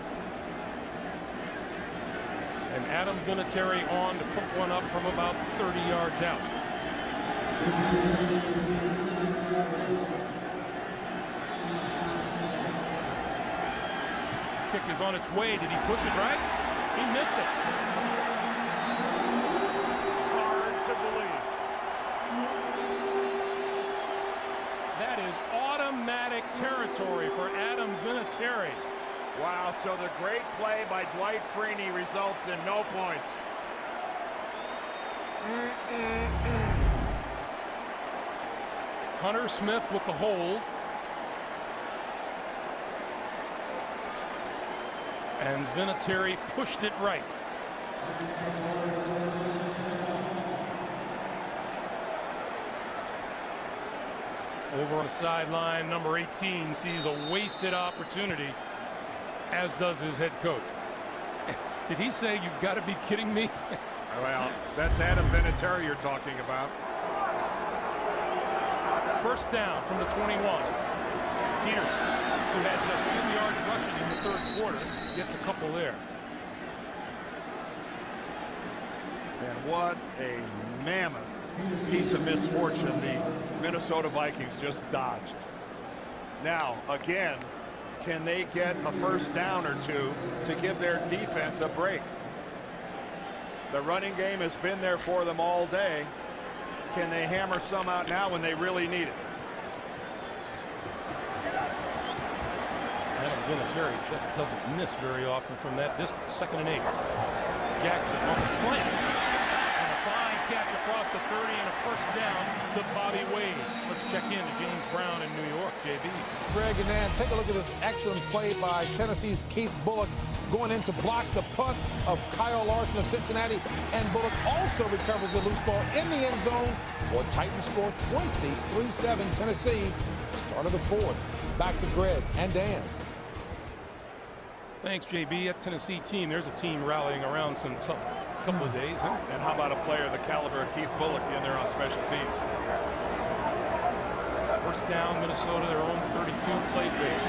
S1: And Adam Vinatieri on to put one up from about 30 yards out. Kick is on its way. Did he push it right? He missed it. Hard to believe. That is automatic territory for Adam Vinatieri.
S3: Wow, so the great play by Dwight Freeney results in no points.
S1: Hunter Smith with the hold. And Vinatieri pushed it right. Over on the sideline, number 18 sees a wasted opportunity, as does his head coach. Did he say, "You've got to be kidding me"?
S3: Well, that's Adam Vinatieri you're talking about.
S1: First down from the 21. Peterson, who had just 2 yards rushing in the third quarter, gets a couple there.
S3: And what a mammoth piece of misfortune the Minnesota Vikings just dodged. Now, again, can they get a first down or two to give their defense a break? The running game has been there for them all day. Can they hammer some out now when they really need it?
S1: Adam Vinatieri just doesn't miss very often from that distance. 2nd and 8. Jackson on the slant. And a fine catch across the 30 and a first down to Bobby Wade. Let's check in to James Brown in New York, JB.
S5: Greg and Nan, take a look at this excellent play by Tennessee's Keith Bullock going in to block the punt of Kyle Larson of Cincinnati. And Bullock also recovers the loose ball in the end zone for Titans score 23-7 Tennessee. Start of the fourth. Back to Greg and Dan.
S1: Thanks, JB. That Tennessee team, there's a team rallying around some tough couple of days, huh?
S3: And how about a player the caliber of Keith Bullock in there on special teams?
S1: First down, Minnesota, their own 32 play fake.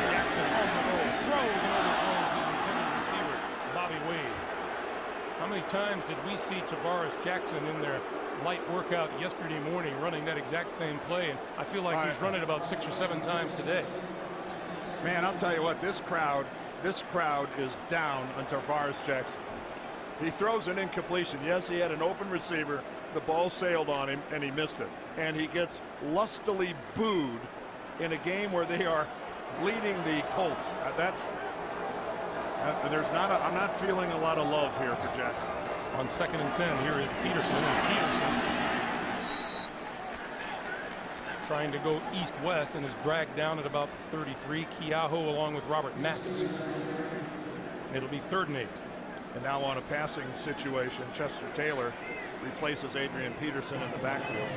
S1: Jackson on the roll, throws and overthrows his intended receiver, Bobby Wade. How many times did we see Tavares Jackson in their light workout yesterday morning running that exact same play? And I feel like he's run it about 6 or 7 times today.
S3: Man, I'll tell you what, this crowd is down on Tavares Jackson. He throws an incompletion. Yes, he had an open receiver. The ball sailed on him, and he missed it. And he gets lustily booed in a game where they are leading the Colts. I'm not feeling a lot of love here for Jackson.
S1: On 2nd and 10, here is Peterson. And Peterson trying to go east-west and is dragged down at about 33. Keaho along with Robert Mathis. It'll be 3rd and 8.
S3: And now on a passing situation, Chester Taylor replaces Adrian Peterson in the backfield.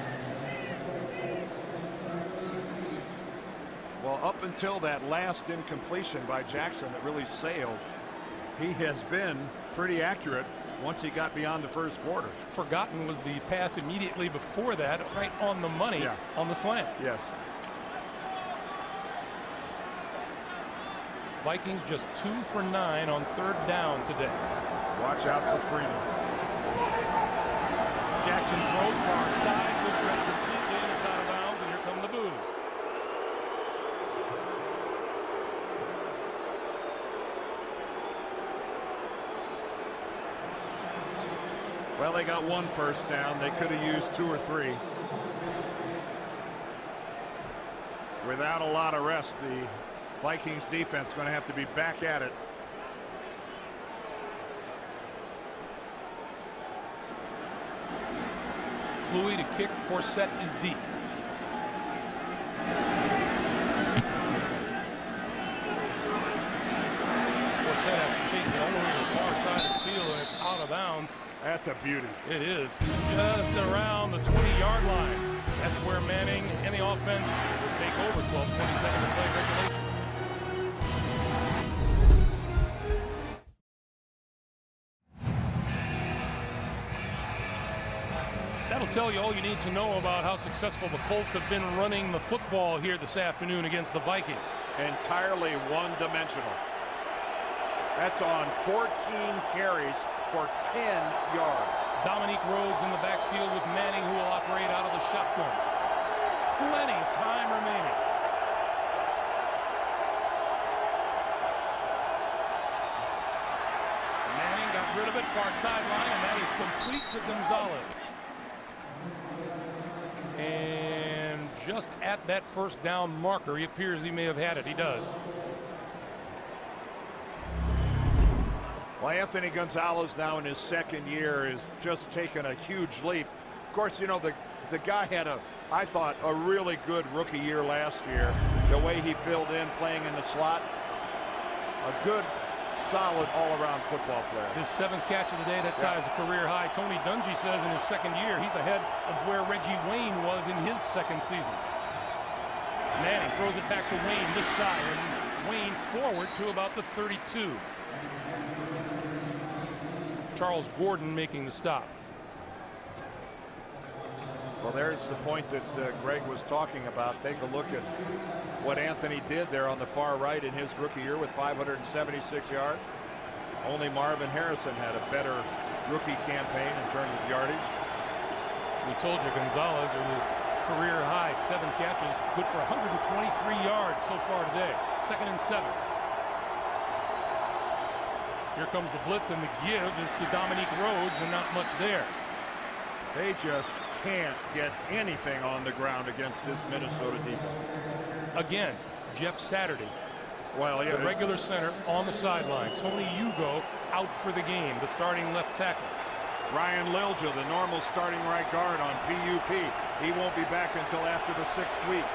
S3: Well, up until that last incompletion by Jackson that really sailed, he has been pretty accurate once he got beyond the first quarter.
S1: Forgotten was the pass immediately before that, right on the money, on the slant.
S3: Yes.
S1: Vikings just 2 for 9 on 3rd down today.
S3: Watch out for Freeman.
S1: Jackson throws far side, misread completely, and it's out of bounds, and here come the boos.
S3: Well, they got 1 first down. They could have used 2 or 3. Without a lot of rest, the Vikings defense going to have to be back at it.
S1: Kluwe to kick. Forsett is deep. Forsett has to chase it all the way to the far side of the field, and it's out of bounds.
S3: That's a beauty.
S1: It is. Just around the 20-yard line. That's where Manning and the offense will take over. 12:27 to play regulation. That'll Tell you all you need to know about how successful the Colts have been running the football here this afternoon against the Vikings.
S3: Entirely one-dimensional. That's on 14 carries for 10 yards.
S1: Dominique Rhodes in the backfield with Manning, who will operate out of the shotgun. Plenty of time remaining. Manning got rid of it, far sideline, and that is complete to Gonzalez. And just at that first down marker, he appears he may have had it. He does.
S3: Well, Anthony Gonzalez now in his second year is just taking a huge leap. Of course, you know, the guy had I thought, a really good rookie year last year. The way he filled in, playing in the slot. A good, solid all-around football player.
S1: His 7th catch of the day, that ties a career high. Tony Dungy says in his second year, he's ahead of where Reggie Wayne was in his second season. Manning throws it back to Wayne this side, and Wayne forward to about the 32. Charles Gordon making the stop.
S3: Well, there's the point that Greg was talking about. Take a look at what Anthony did there on the far right in his rookie year with 576 yards. Only Marvin Harrison had a better rookie campaign in terms of yardage.
S1: We told you Gonzalez with his career high 7 catches, good for 123 yards so far today. 2nd and 7. Here comes the blitz, and the give is to Dominique Rhodes, and not much there.
S3: They just can't get anything on the ground against this Minnesota defense.
S1: Again, Jeff Saturday,
S3: well, yeah,
S1: the regular center, on the sideline. Tony Hugo out for the game, the starting left tackle.
S3: Ryan Lilja, the normal starting right guard on PUP. He won't be back until after the 6th week.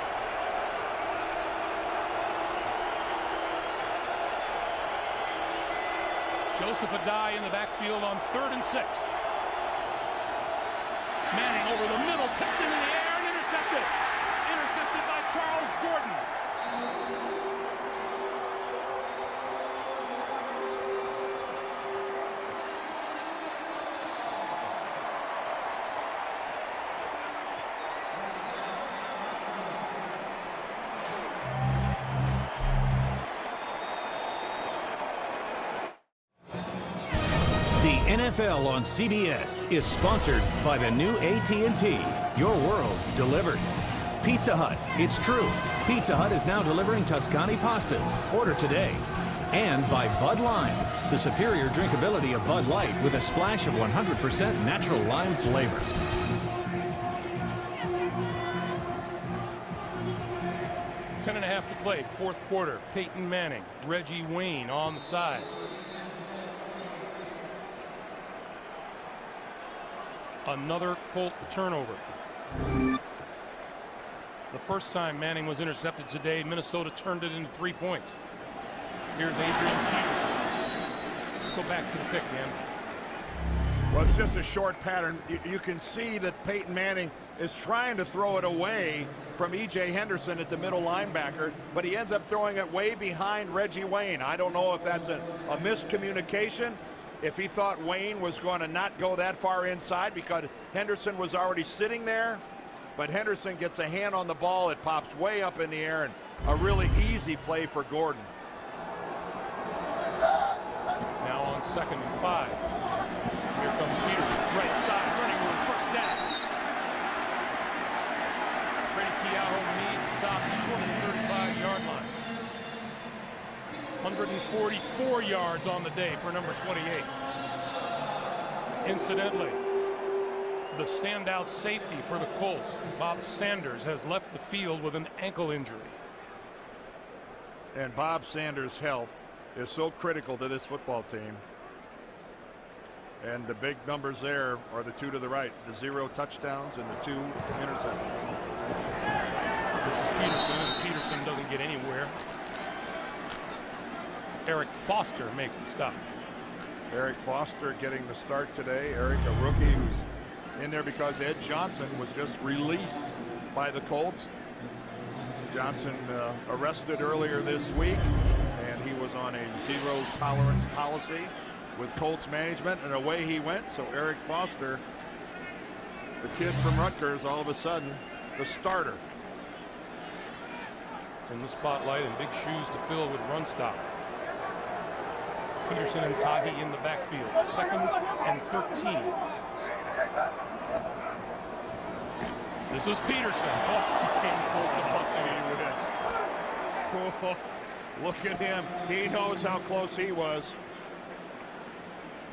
S1: Joseph Adai in the backfield on 3rd and 6. Manning over the middle, tipped into the air and intercepted. Intercepted by Charles Gordon.
S2: The NFL on CBS is sponsored by the new AT&T. Your world delivered. Pizza Hut. It's true. Pizza Hut is now delivering Tuscany pastas. Order today. And by Bud Lime, the superior drinkability of Bud Light with a splash of 100% natural lime flavor.
S1: Ten and a half to play, 4th quarter. Peyton Manning, Reggie Wayne on the side. Another Colt turnover. The first time Manning was intercepted today, Minnesota turned it into 3 points. Here's Adrian Peterson. Let's go back to the pick, Dan.
S3: Well, it's just a short pattern. You can see that Peyton Manning is trying to throw it away from E.J. Henderson at the middle linebacker, but he ends up throwing it way behind Reggie Wayne. I don't know if that's a miscommunication. If he thought Wayne was going to not go that far inside because Henderson was already sitting there. But Henderson gets a hand on the ball. It pops way up in the air, and a really easy play for Gordon.
S1: Now on 2nd and 5. Here comes Peterson. Right side, running room, first down. Freddie Keaho needs stops short of the 35-yard line. 144 yards on the day for number 28. Incidentally, the standout safety for the Colts, Bob Sanders, has left the field with an ankle injury.
S3: And Bob Sanders' health is so critical to this football team. And the big numbers there are the 2 to the right, the 0 touchdowns and the 2 interceptions.
S1: This is Peterson, and Peterson doesn't get anywhere. Eric Foster makes the stop.
S3: Eric Foster getting the start today. Eric, a rookie who's in there because Ed Johnson was just released by the Colts. Johnson arrested earlier this week, and he was on a 0 tolerance policy with Colts management, and away he went. So Eric Foster The kid from Rutgers, all of a sudden, the starter.
S1: In the spotlight and big shoes to fill with run stop. Peterson and Tahi in the backfield. 2nd and 13. This is Peterson. Oh, he came close to busting it.
S3: Oh, look at him. He knows how close he was.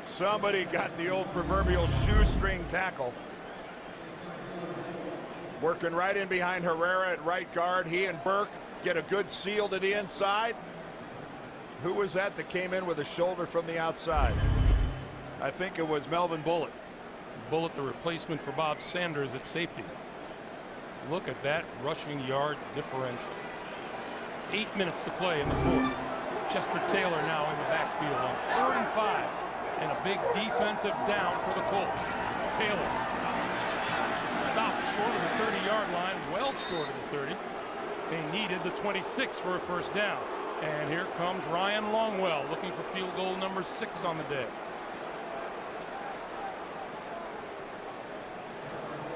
S3: Somebody got the old proverbial shoestring tackle. Working right in behind Herrera at right guard. He and Burke get a good seal to the inside. Who was that came in with a shoulder from the outside? I think it was Melvin Bullitt.
S1: Bullitt, the replacement for Bob Sanders at safety. Look at that rushing yard differential. 8 minutes to play in the 4th. Chester Taylor now in the backfield on 3rd and 5. And a big defensive down for the Colts. Taylor stopped short of the 30-yard line, well short of the 30. They needed the 26 for a first down. And here comes Ryan Longwell looking for field goal number 6 on the day.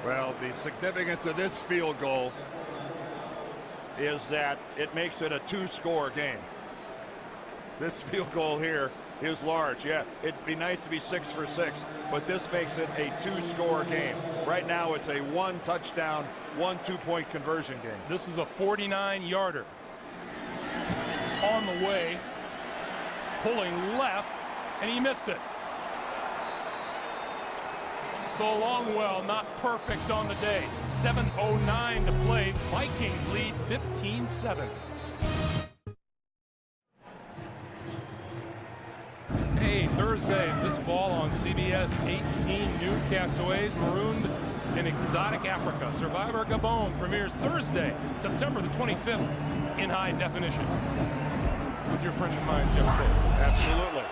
S3: Well, the significance of this field goal is that it makes it a 2-score game. This field goal here is large. Yeah, it'd be nice to be 6 for 6, but this makes it a 2-score game. Right now it's a 1-touchdown, 1 2-point conversion game.
S1: This is a 49-yarder. On the way, pulling left, and he missed it. So Longwell not perfect on the day. 7:09 to play. Vikings lead 15-7. Hey, Thursdays this fall on CBS, 18 new castaways marooned in exotic Africa. Survivor Gabon premieres Thursday, September the 25th in high definition. With your friend of mine, Jeff Cook.
S3: Absolutely.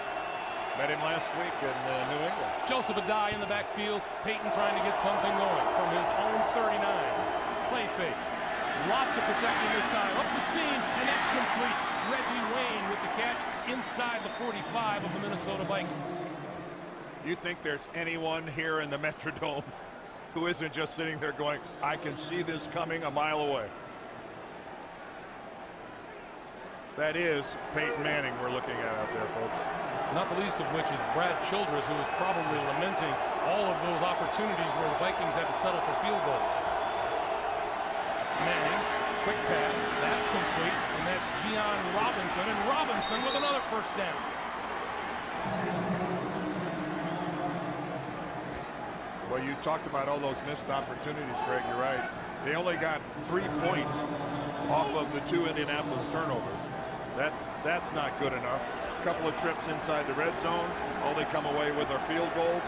S3: Met him last week in New England.
S1: Joseph Adai in the backfield. Peyton trying to get something going from his own 39. Play fake. Lots of protection this time. Up the seam, and that's complete. Reggie Wayne with the catch inside the 45 of the Minnesota Vikings.
S3: You think there's anyone here in the Metrodome who isn't just sitting there going, I can see this coming a mile away? That is Peyton Manning we're looking at out there, folks.
S1: Not the least of which is Brad Childress, who is probably lamenting all of those opportunities where the Vikings had to settle for field goals. Manning, quick pass, that's complete, and that's Gian Robinson, and Robinson with another first down.
S3: Well, you talked about all those missed opportunities, Greg. You're right. They only got 3 points off of the 2 Indianapolis turnovers. That's not good enough. A couple of trips inside the red zone. All they come away with are field goals.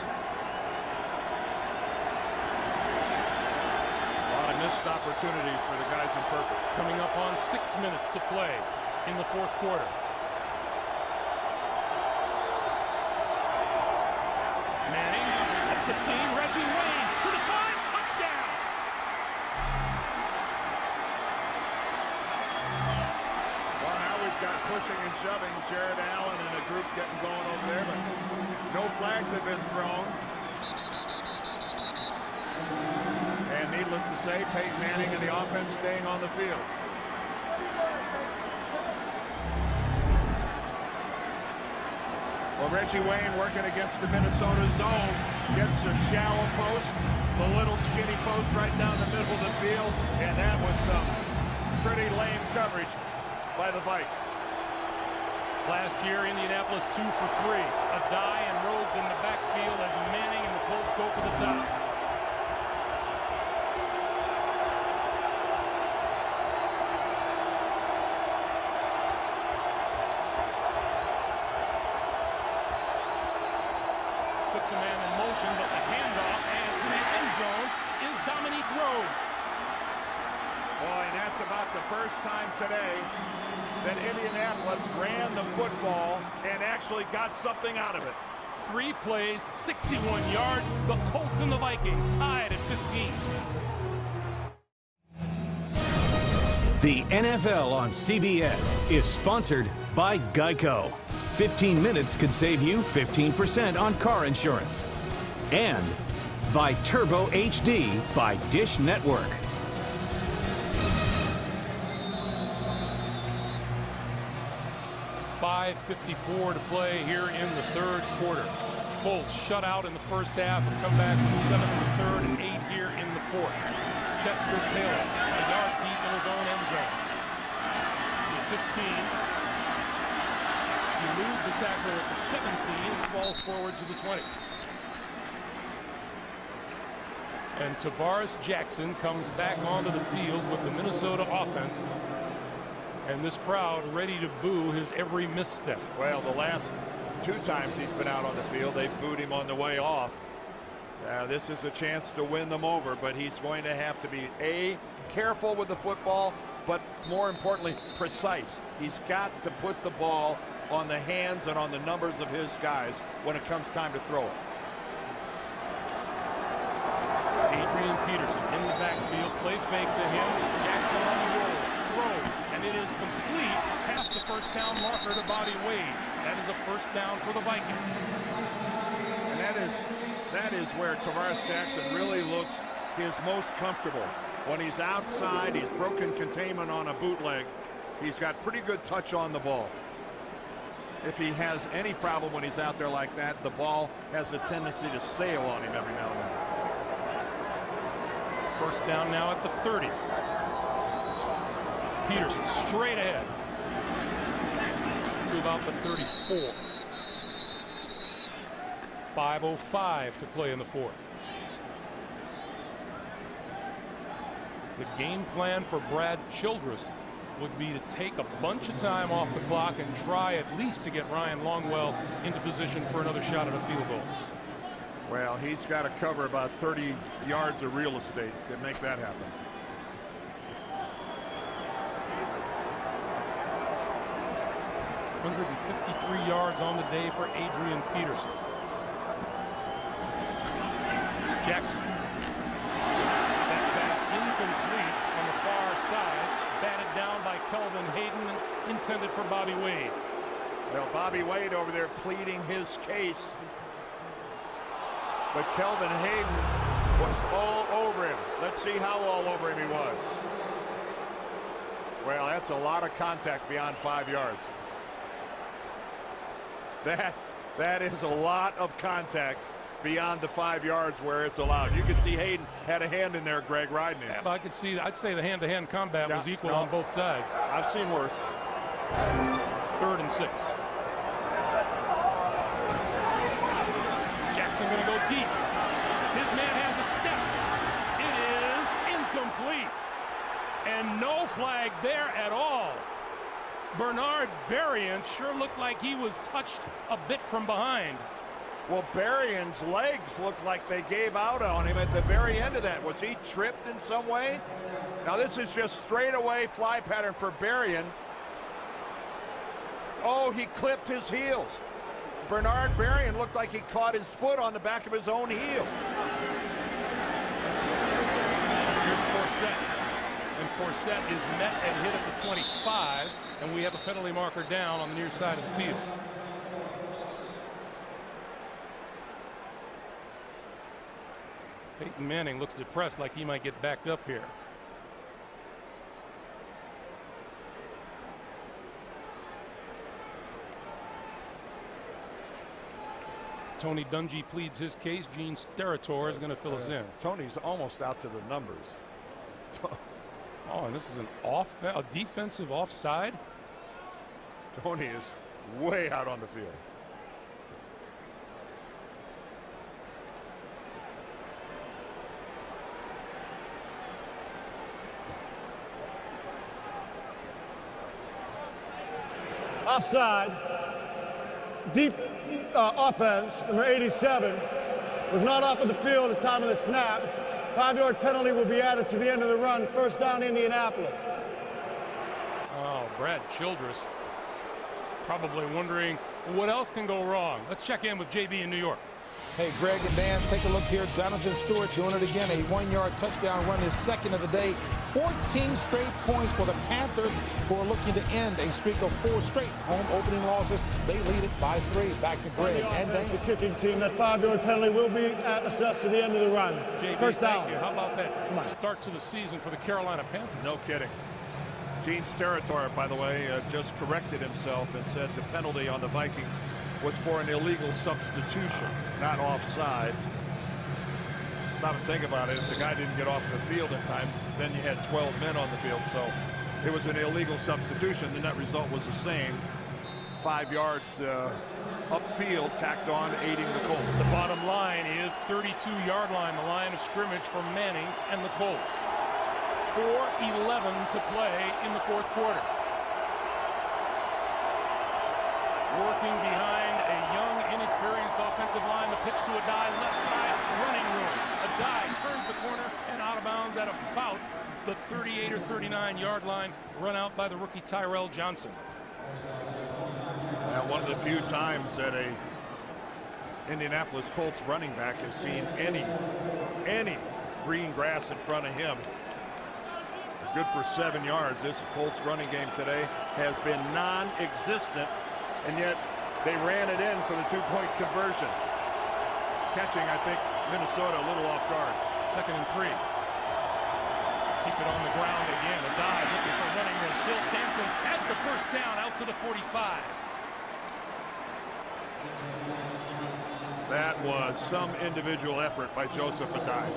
S3: A lot of missed opportunities for the guys in purple.
S1: Coming up on 6 minutes to play in the 4th quarter. Manning up the seam. Reggie Wayne to the 5. Touchdown.
S3: Well, now we've got pushing and shoving. Jared Allen and a group getting going over there, but no flags have been thrown. And needless to say, Peyton Manning and the offense staying on the field. Well, Reggie Wayne working against the Minnesota zone. Gets a shallow post, the little skinny post right down the middle of the field. And that was some pretty lame coverage by the Vikes.
S1: Last year, Indianapolis 2 for 3. Adai and Rhodes in the backfield as Manning and the Colts go for the top. Puts a man in motion, but the handoff and to the end zone is Dominique Rhodes.
S3: Boy, and that's about the first time today that Indianapolis ran the football and actually got something out of it.
S1: 3 plays, 61 yards. The Colts and the Vikings tied at 15.
S2: The NFL on CBS is sponsored by Geico. 15 minutes could save you 15% on car insurance. And by Turbo HD by Dish Network.
S1: .5:54 to play here in the third quarter. Colts shut out in the first half, have come back with 7 in the third and 8 here in the fourth. Chester Taylor, a yard deep in his own end zone. To 15. He eludes a tackle at the 17 and falls forward to the 20. And Tavares Jackson comes back onto the field with the Minnesota offense. And this crowd ready to boo his every misstep.
S3: Well, the last 2 times he's been out on the field, they booed him on the way off. This is a chance to win them over, but he's going to have to be careful with the football, but more importantly, precise. He's got to put the ball on the hands and on the numbers of his guys when it comes time to throw it.
S1: Adrian Peterson in the backfield, play fake to him. Jackson on the roll, throws, and it is complete past the first down marker to Bobby Wade. That is a first down for the Vikings.
S3: And that is where Tavares Jackson really looks his most comfortable. When he's outside, he's broken containment on a bootleg. He's got pretty good touch on the ball. If he has any problem when he's out there like that, the ball has a tendency to sail on him every now and then.
S1: First down now at the 30. Peterson straight ahead to about the 34. 5:05 to play in the fourth. The game plan for Brad Childress would be to take a bunch of time off the clock and try at least to get Ryan Longwell into position for another shot at a field goal.
S3: Well, he's got to cover about 30 yards of real estate to make that happen. .153 yards on the day for Adrian Peterson.
S1: Jackson. That pass incomplete on the far side. Batted down by Kelvin Hayden, intended for Bobby Wade.
S3: Well, Bobby Wade over there pleading his case. But Kelvin Hayden was all over him. Let's see how all over him he was. Well, that's a lot of contact beyond 5 yards. That is a lot of contact beyond the 5 yards where it's allowed. You can see Hayden had a hand in there, Greg, riding him.
S1: Yeah, I'd say the hand-to-hand combat was equal on both sides.
S3: I've seen worse.
S1: 3rd and 6. Jackson going to go deep. His man has a step. It is incomplete. And no flag there at all. Bernard Berrien sure looked like he was touched a bit from behind.
S3: Well, Berrien's legs looked like they gave out on him at the very end of that. Was he tripped in some way? Now this is just straightaway fly pattern for Berrien. Oh, he clipped his heels. Bernard Berrien looked like he caught his foot on the back of his own heel.
S1: Here's Forsett. And Forsett is met and hit at the 25. And we have a penalty marker down on the near side of the field. Peyton Manning looks depressed, like he might get backed up here. Tony Dungy pleads his case. Gene Steratore is going to fill us in.
S3: Tony's almost out to the numbers.
S1: Oh, and this is a defensive offside.
S3: Tony is way out on the field.
S4: Offside. Offense, number 87, was not off of the field at the time of the snap. 5-yard penalty will be added to the end of the run. First down, Indianapolis.
S1: Oh, Brad Childress probably wondering what else can go wrong. Let's check in with JB in New York.
S5: Hey, Greg and Dan, take a look here. Jonathan Stewart doing it again. A 1-yard touchdown run, his second of the day. 14 straight points for the Panthers, who are looking to end a streak of 4 straight home opening losses. They lead it by 3. Back to Greg and Dan.
S4: The kicking team, that 5-yard penalty will be assessed to the end of the run.
S1: JB,
S4: First down.
S1: thank you. How about that start to the season for the Carolina Panthers?
S3: No kidding. Gene Steratore, by the way, just corrected himself and said the penalty on the Vikings was for an illegal substitution, not offside. Stop and think about it. If the guy didn't get off the field in time, then you had 12 men on the field. So it was an illegal substitution. The net result was the same. 5 yards upfield tacked on, aiding the Colts.
S1: The bottom line is 32-yard line, the line of scrimmage for Manning and the Colts. 4:11 to play in the fourth quarter. Working behind a young, inexperienced offensive line. The pitch to Adai, left side, running room. Adai turns the corner and out of bounds at about the 38 or 39-yard line, run out by the rookie Tyrell Johnson.
S3: One of the few times that a Indianapolis Colts running back has seen any green grass in front of him. Good for 7 yards. This Colts running game today has been non-existent, and yet they ran it in for the 2-point conversion. Catching, I think, Minnesota a little off guard.
S1: 2nd and 3. Keep it on the ground again. A dive looking for running room. Still dancing. Has the first down out to the 45.
S3: That was some individual effort by Joseph Adai.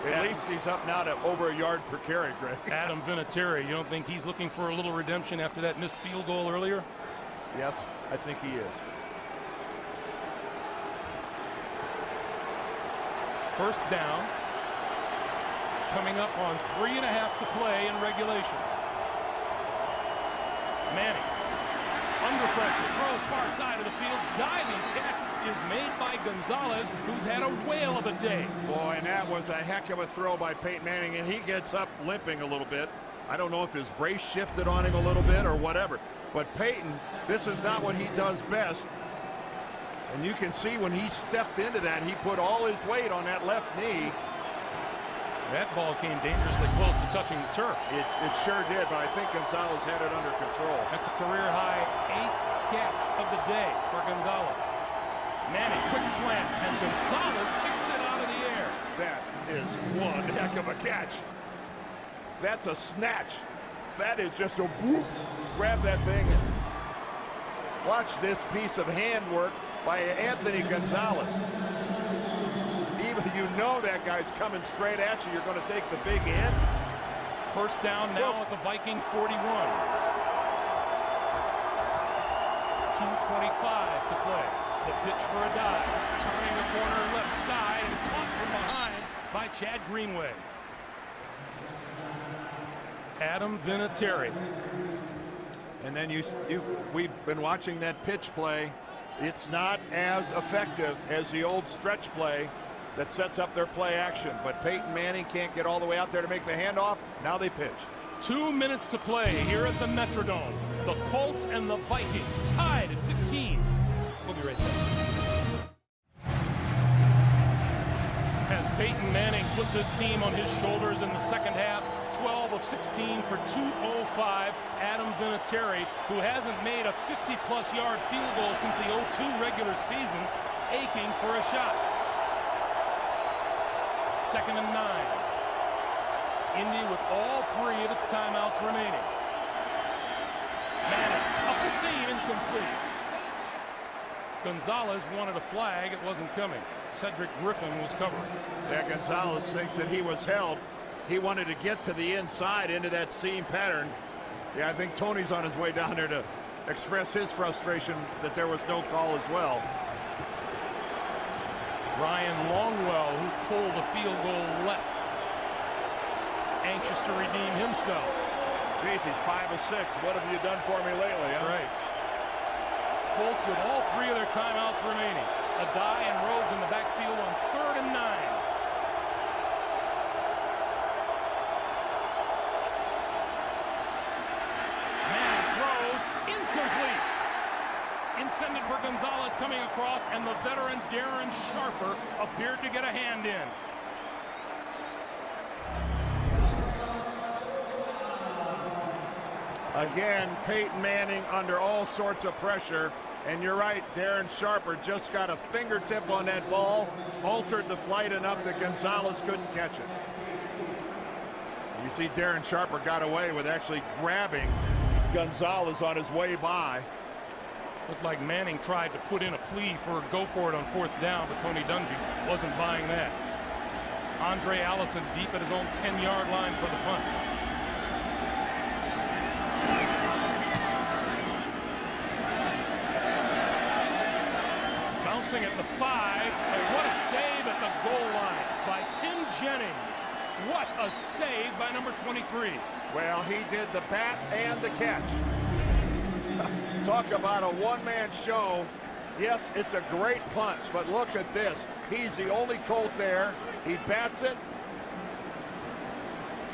S3: At least he's up now to over a yard per carry, Greg.
S1: Adam Vinatieri, you don't think he's looking for a little redemption after that missed field goal earlier?
S3: Yes, I think he is.
S1: First down. Coming up on 3.5 to play in regulation. Manning. Under pressure. Throws far side of the field. Diving catch is made by Gonzalez, who's had a whale of a day.
S3: Boy, and that was a heck of a throw by Peyton Manning, and he gets up limping a little bit. I don't know if his brace shifted on him a little bit or whatever. But Peyton, this is not what he does best. And you can see when he stepped into that, he put all his weight on that left knee.
S1: That ball came dangerously close to touching the turf.
S3: It sure did, but I think Gonzalez had it under control.
S1: That's a career-high 8th catch of the day for Gonzalez. Manning, quick slant, and Gonzalez picks it out of the air.
S3: That is one heck of a catch. That's a snatch. That is just a whoop. Grab that thing and watch this piece of handwork by Anthony Gonzalez. Even you know that guy's coming straight at you. You're going to take the big hit.
S1: First down now at the Viking 41. 2:25 to play. The pitch for a dive. Turning the corner left side and caught from behind by Chad Greenway. Adam Vinatieri.
S3: And then we've been watching that pitch play. It's not as effective as the old stretch play that sets up their play action. But Peyton Manning can't get all the way out there to make the handoff. Now they pitch.
S1: 2 minutes to play here at the Metrodome. The Colts and the Vikings tied at 15. We'll be right back. Has Peyton Manning put this team on his shoulders in the second half? 12 of 16 for 205. Adam Vinatieri, who hasn't made a 50-plus yard field goal since the 02 regular season, aching for a shot. 2nd and 9. Indy with all 3 of its timeouts remaining. Manning up the seam, incomplete. Gonzalez wanted a flag. It wasn't coming. Cedric Griffin was covering.
S3: Yeah, Gonzalez thinks that he was held. He wanted to get to the inside into that seam pattern. Yeah, I think Tony's on his way down there to express his frustration that there was no call as well.
S1: Ryan Longwell, who pulled a field goal left. Anxious to redeem himself.
S3: Jeez, he's 5 of 6. What have you done for me lately?
S1: That's right. Colts with all 3 of their timeouts remaining. Adai and Rhodes in the backfield on 3rd and 9. Manning throws, incomplete. Intended for Gonzalez, coming across and the veteran Darren Sharper appeared to get a hand in.
S3: Again, Peyton Manning under all sorts of pressure. And you're right, Darren Sharper just got a fingertip on that ball, altered the flight enough that Gonzalez couldn't catch it. You see Darren Sharper got away with actually grabbing Gonzalez on his way by.
S1: Looked like Manning tried to put in a plea for go for it on 4th down, but Tony Dungy wasn't buying that. Andre Allison deep at his own 10-yard line for the punt. Bouncing at the 5, and what a save at the goal line by Tim Jennings. What a save by number 23.
S3: Well, he did the bat and the catch. Talk about a one-man show. Yes, it's a great punt, but look at this. He's the only Colt there. He bats it,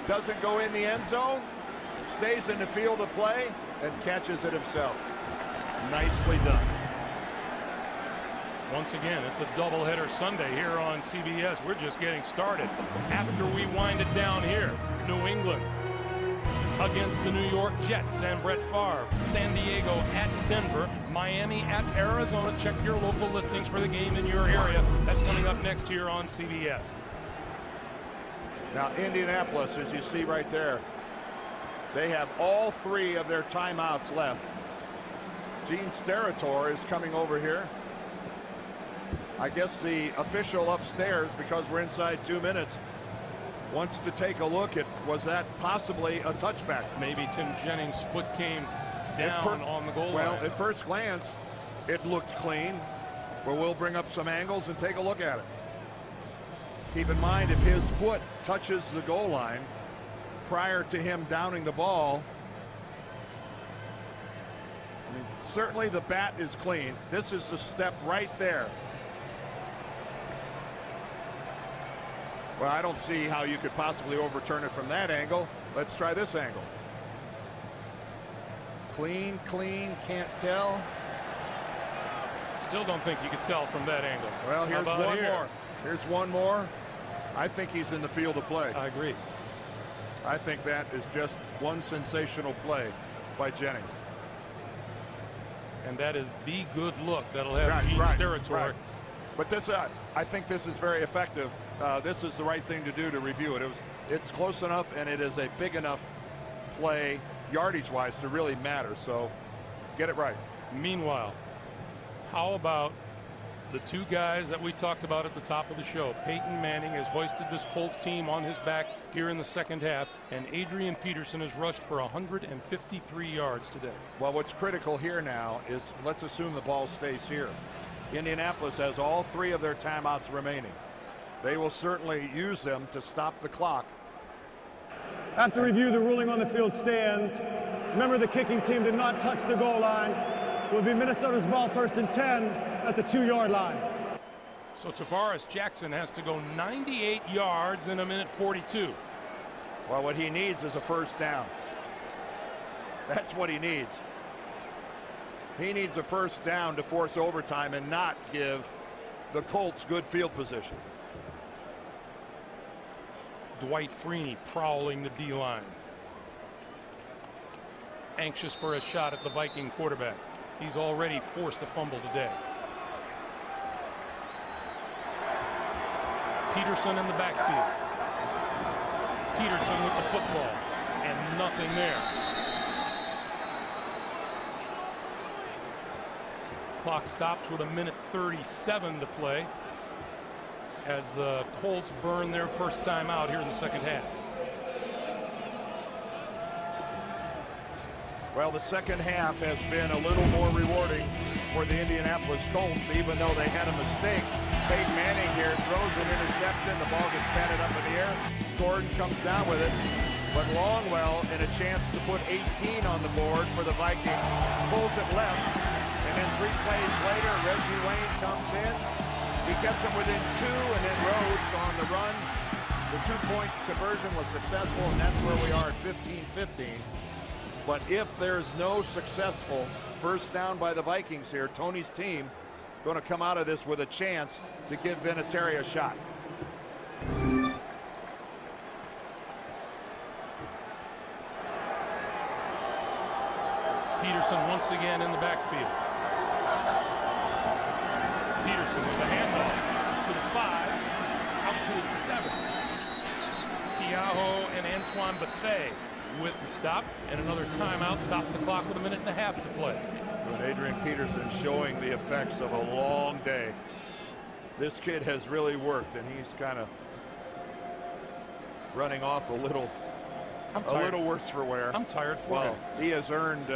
S3: doesn't go in the end zone, stays in the field of play, and catches it himself. Nicely done.
S1: Once again, it's a doubleheader Sunday here on CBS. We're just getting started. After we wind it down here, New England against the New York Jets and Brett Favre. San Diego at Denver. Miami at Arizona. Check your local listings for the game in your area. That's coming up next here on CBS.
S3: Now, Indianapolis, as you see right there, they have all 3 of their timeouts left. Gene Steratore is coming over here. I guess the official upstairs, because we're inside 2 minutes, wants to take a look at, was that possibly a touchback?
S1: Maybe Tim Jennings' foot came down on the goal line.
S3: Well, at first glance, it looked clean, but we'll bring up some angles and take a look at it. Keep in mind, if his foot touches the goal line prior to him downing the ball, I mean, certainly the bat is clean. This is the step right there. Well, I don't see how you could possibly overturn it from that angle. Let's try this angle. Clean, clean, can't tell.
S1: Still don't think you could tell from that angle.
S3: Well, here's one more. Here's one more. I think he's in the field of play.
S1: I agree.
S3: I think that is just one sensational play by Jennings.
S1: And that is the good look that'll have Gene Steratore.
S3: Right. But this, I think this is very effective. This is the right thing to do to review it. It's close enough, and it is a big enough play, yardage-wise, to really matter. So get it right.
S1: Meanwhile, how about the 2 guys that we talked about at the top of the show? Peyton Manning has hoisted this Colts team on his back here in the second half, and Adrian Peterson has rushed for 153 yards today.
S3: Well, what's critical here now is, let's assume the ball stays here. Indianapolis has all 3 of their timeouts remaining. They will certainly use them to stop the clock.
S4: After review, the ruling on the field stands. Remember, the kicking team did not touch the goal line. It will be Minnesota's ball, 1st and 10 at the 2-yard line.
S1: So Tavares Jackson has to go 98 yards in 1:42.
S3: Well, what he needs is a 1st down. That's what he needs. He needs a 1st down to force overtime and not give the Colts good field position.
S1: Dwight Freeney prowling the D-line. Anxious for a shot at the Viking quarterback. He's already forced a fumble today. Peterson in the backfield. Peterson with the football, and nothing there. Clock stops with 1:37 to play as the Colts burn their first time out here in the second half.
S3: Well, the second half has been a little more rewarding for the Indianapolis Colts, even though they had a mistake. Peyton Manning here throws an interception. The ball gets batted up in the air. Gordon comes down with it. But Longwell, in a chance to put 18 on the board for the Vikings, pulls it left. And then 3 plays later, Reggie Wayne comes in. He gets him within 2, and then Rhodes on the run. The 2-point conversion was successful, and that's where we are at 15-15. But if there's no successful 1st down by the Vikings here, Tony's team, going to come out of this with a chance to give Vinatieri a shot.
S1: Peterson once again in the backfield. Peterson with the handoff to the 5, out to the 7. Keaho and Antoine Bethea with the stop, and another timeout stops the clock with 1.5 minutes to play.
S3: But Adrian Peterson showing the effects of a long day. This kid has really worked, and he's kind of running off a little worse for wear.
S1: I'm tired for
S3: well,
S1: him.
S3: He has earned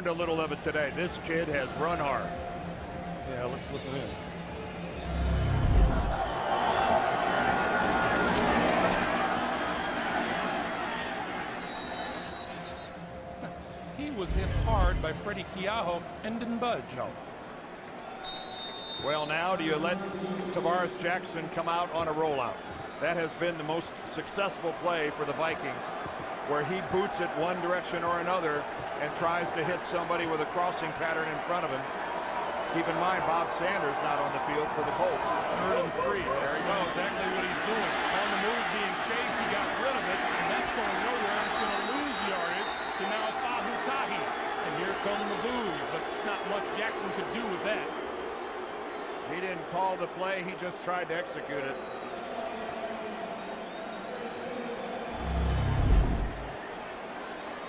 S3: a little of it today. This kid has run hard.
S1: Yeah, let's listen in. He was hit hard by Freddie Keaho and didn't budge.
S3: No. Well, now do you let Tavares Jackson come out on a rollout? That has been the most successful play for the Vikings, where he boots it one direction or another and tries to hit somebody with a crossing pattern in front of him. Keep in mind, Bob Sanders not on the field for the Colts.
S1: 3rd and 3. There you go. Exactly what he's doing. On the move, being chased, he got rid of it, and that's going nowhere. It's going to lose yardage to now Fahu Tahi. And here come the boos, but not much Jackson could do with that.
S3: He didn't call the play. He just tried to execute it.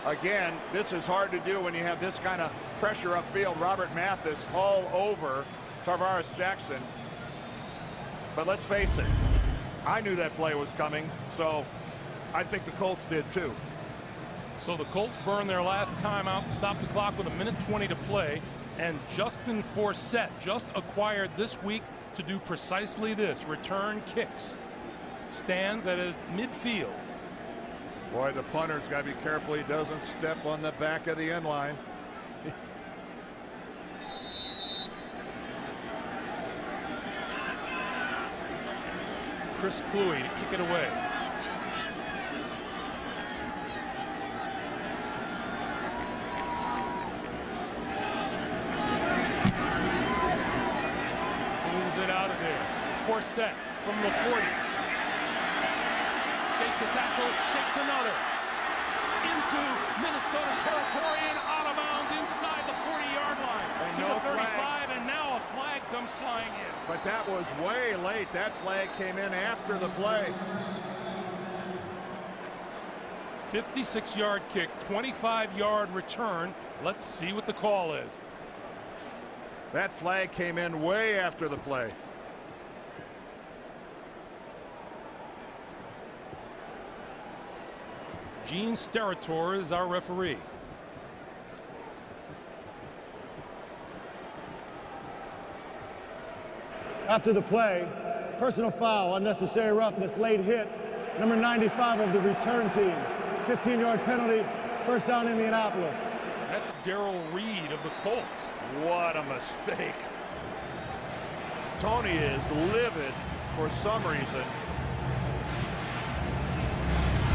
S3: Again, this is hard to do when you have this kind of pressure upfield. Robert Mathis all over Tavares Jackson. But let's face it, I knew that play was coming, so I think the Colts did too.
S1: So the Colts burn their last timeout, stop the clock with 1:20 to play, and Justin Forsett, just acquired this week to do precisely this, return kicks. Stands at a midfield.
S3: Boy, the punter's got to be careful he doesn't step on the back of the end line.
S1: Chris Kluwe to kick it away. Moves it out of there. Forsett from the 40. Shakes a tackle, shakes another. Into Minnesota territory and out of bounds inside the 40-yard line.
S3: And
S1: to
S3: no
S1: the 35,
S3: flags.
S1: and now a flag comes flying in.
S3: But that was way late. That flag came in after the play.
S1: 56-yard kick, 25-yard return. Let's see what the call is.
S3: That flag came in way after the play.
S1: Gene Steratore is our referee.
S4: After the play, personal foul, unnecessary roughness, late hit, number 95 of the return team. 15-yard penalty, first down Indianapolis.
S1: That's Darrell Reed of the Colts.
S3: What a mistake. Tony is livid for some reason.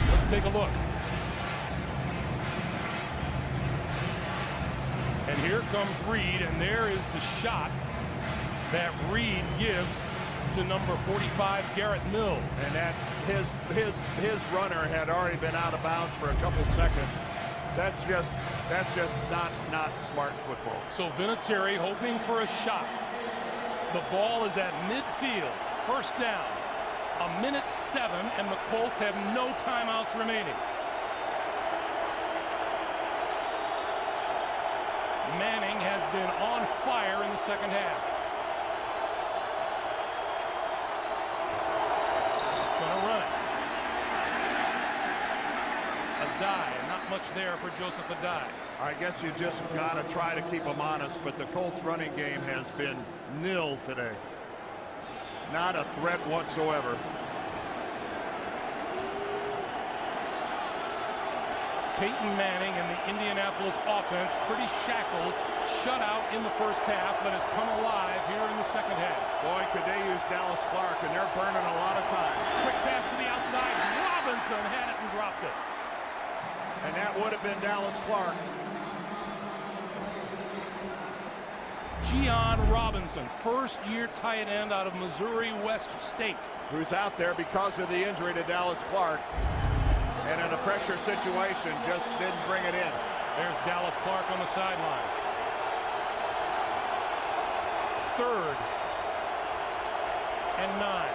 S1: Let's take a look. And here comes Reed, and there is the shot that Reed gives to number 45, Garrett Mills.
S3: And that his runner had already been out of bounds for a couple seconds. That's just not smart football.
S1: So Vinatieri hoping for a shot. The ball is at midfield, first down. 1:07, and the Colts have no timeouts remaining. Manning has been on fire in the second half. Gonna run it. Adai, not much there for Joseph Adai.
S3: I guess you just got to try to keep them honest, but the Colts running game has been nil today. Not a threat whatsoever.
S1: Peyton Manning and the Indianapolis offense pretty shackled, shut out in the first half, but has come alive here in the second half.
S3: Boy, could they use Dallas Clark, and they're burning a lot of time.
S1: Quick pass to the outside. Robinson had it and dropped it.
S3: And that would have been Dallas Clark.
S1: Gian Robinson, first-year tight end out of Missouri West State.
S3: Who's out there because of the injury to Dallas Clark. And in a pressure situation, just didn't bring it in.
S1: There's Dallas Clark on the sideline. 3rd and 9.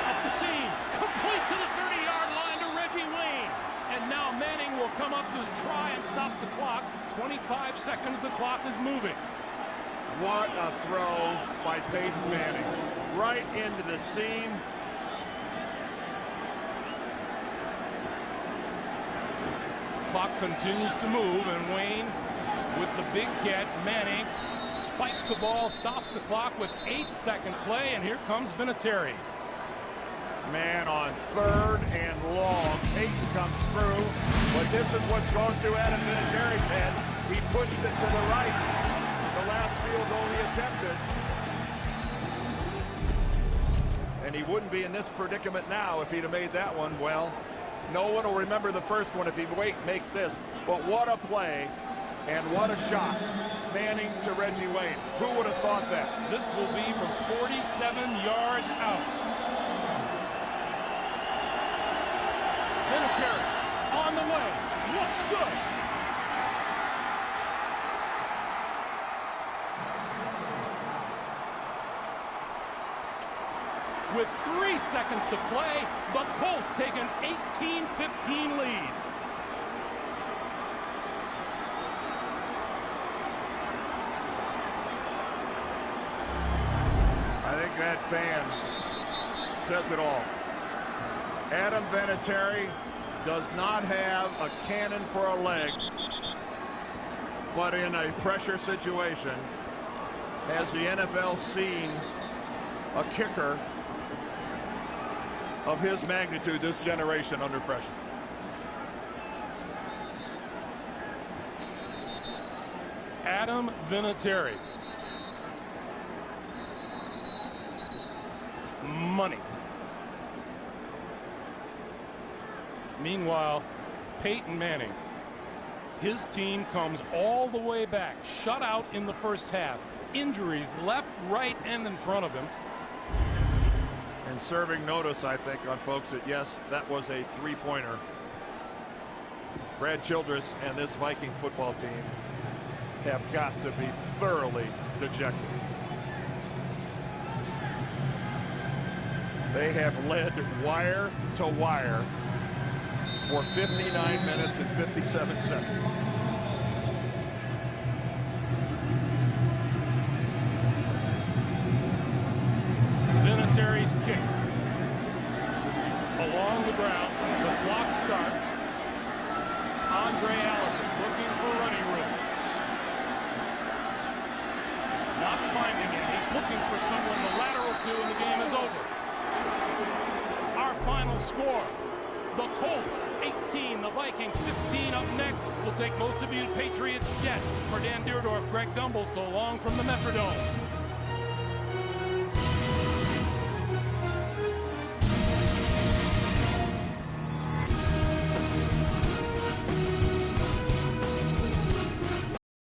S1: Up the seam, complete to the 30-yard line to Reggie Wayne. And now Manning will come up to try and stop the clock. 25 seconds, the clock is moving.
S3: What a throw by Peyton Manning. Right into the seam.
S1: Clock continues to move, and Wayne with the big catch. Manning spikes the ball, stops the clock with 8-second play, and here comes Vinatieri.
S3: Man on 3rd and long. Peyton comes through, but this is what's going through Adam Vinatieri's head. He pushed it to the right. The last field goal he attempted. And he wouldn't be in this predicament now if he'd have made that one. Well, no one will remember the first one if he makes this. But what a play and what a shot. Manning to Reggie Wayne. Who would have thought that?
S1: This will be from 47 yards out. Vinatieri on the way. Looks good. With 3 seconds to play, the Colts take an 18-15 lead.
S3: I think that fan says it all. Adam Vinatieri does not have a cannon for a leg, but in a pressure situation, has the NFL seen a kicker of his magnitude this generation under pressure?
S1: Adam Vinatieri. Money. Meanwhile, Peyton Manning, his team comes all the way back, shut out in the first half. Injuries left, right, and in front of him.
S3: And serving notice, I think, on folks that yes, that was a three-pointer. Brad Childress and this Viking football team have got to be thoroughly dejected. They have led wire to wire for 59 minutes and 57 seconds.
S1: Vinatieri's kick. Along the ground, the clock starts. Andre Allison looking for running room. Not finding any, looking for someone to lateral to, and the game is over. Our final score. The Colts 18, the Vikings 15. Up next, we'll take most of you Patriots Jets. For Dan Deerdorf, Greg Gumbel, so long from the Metrodome.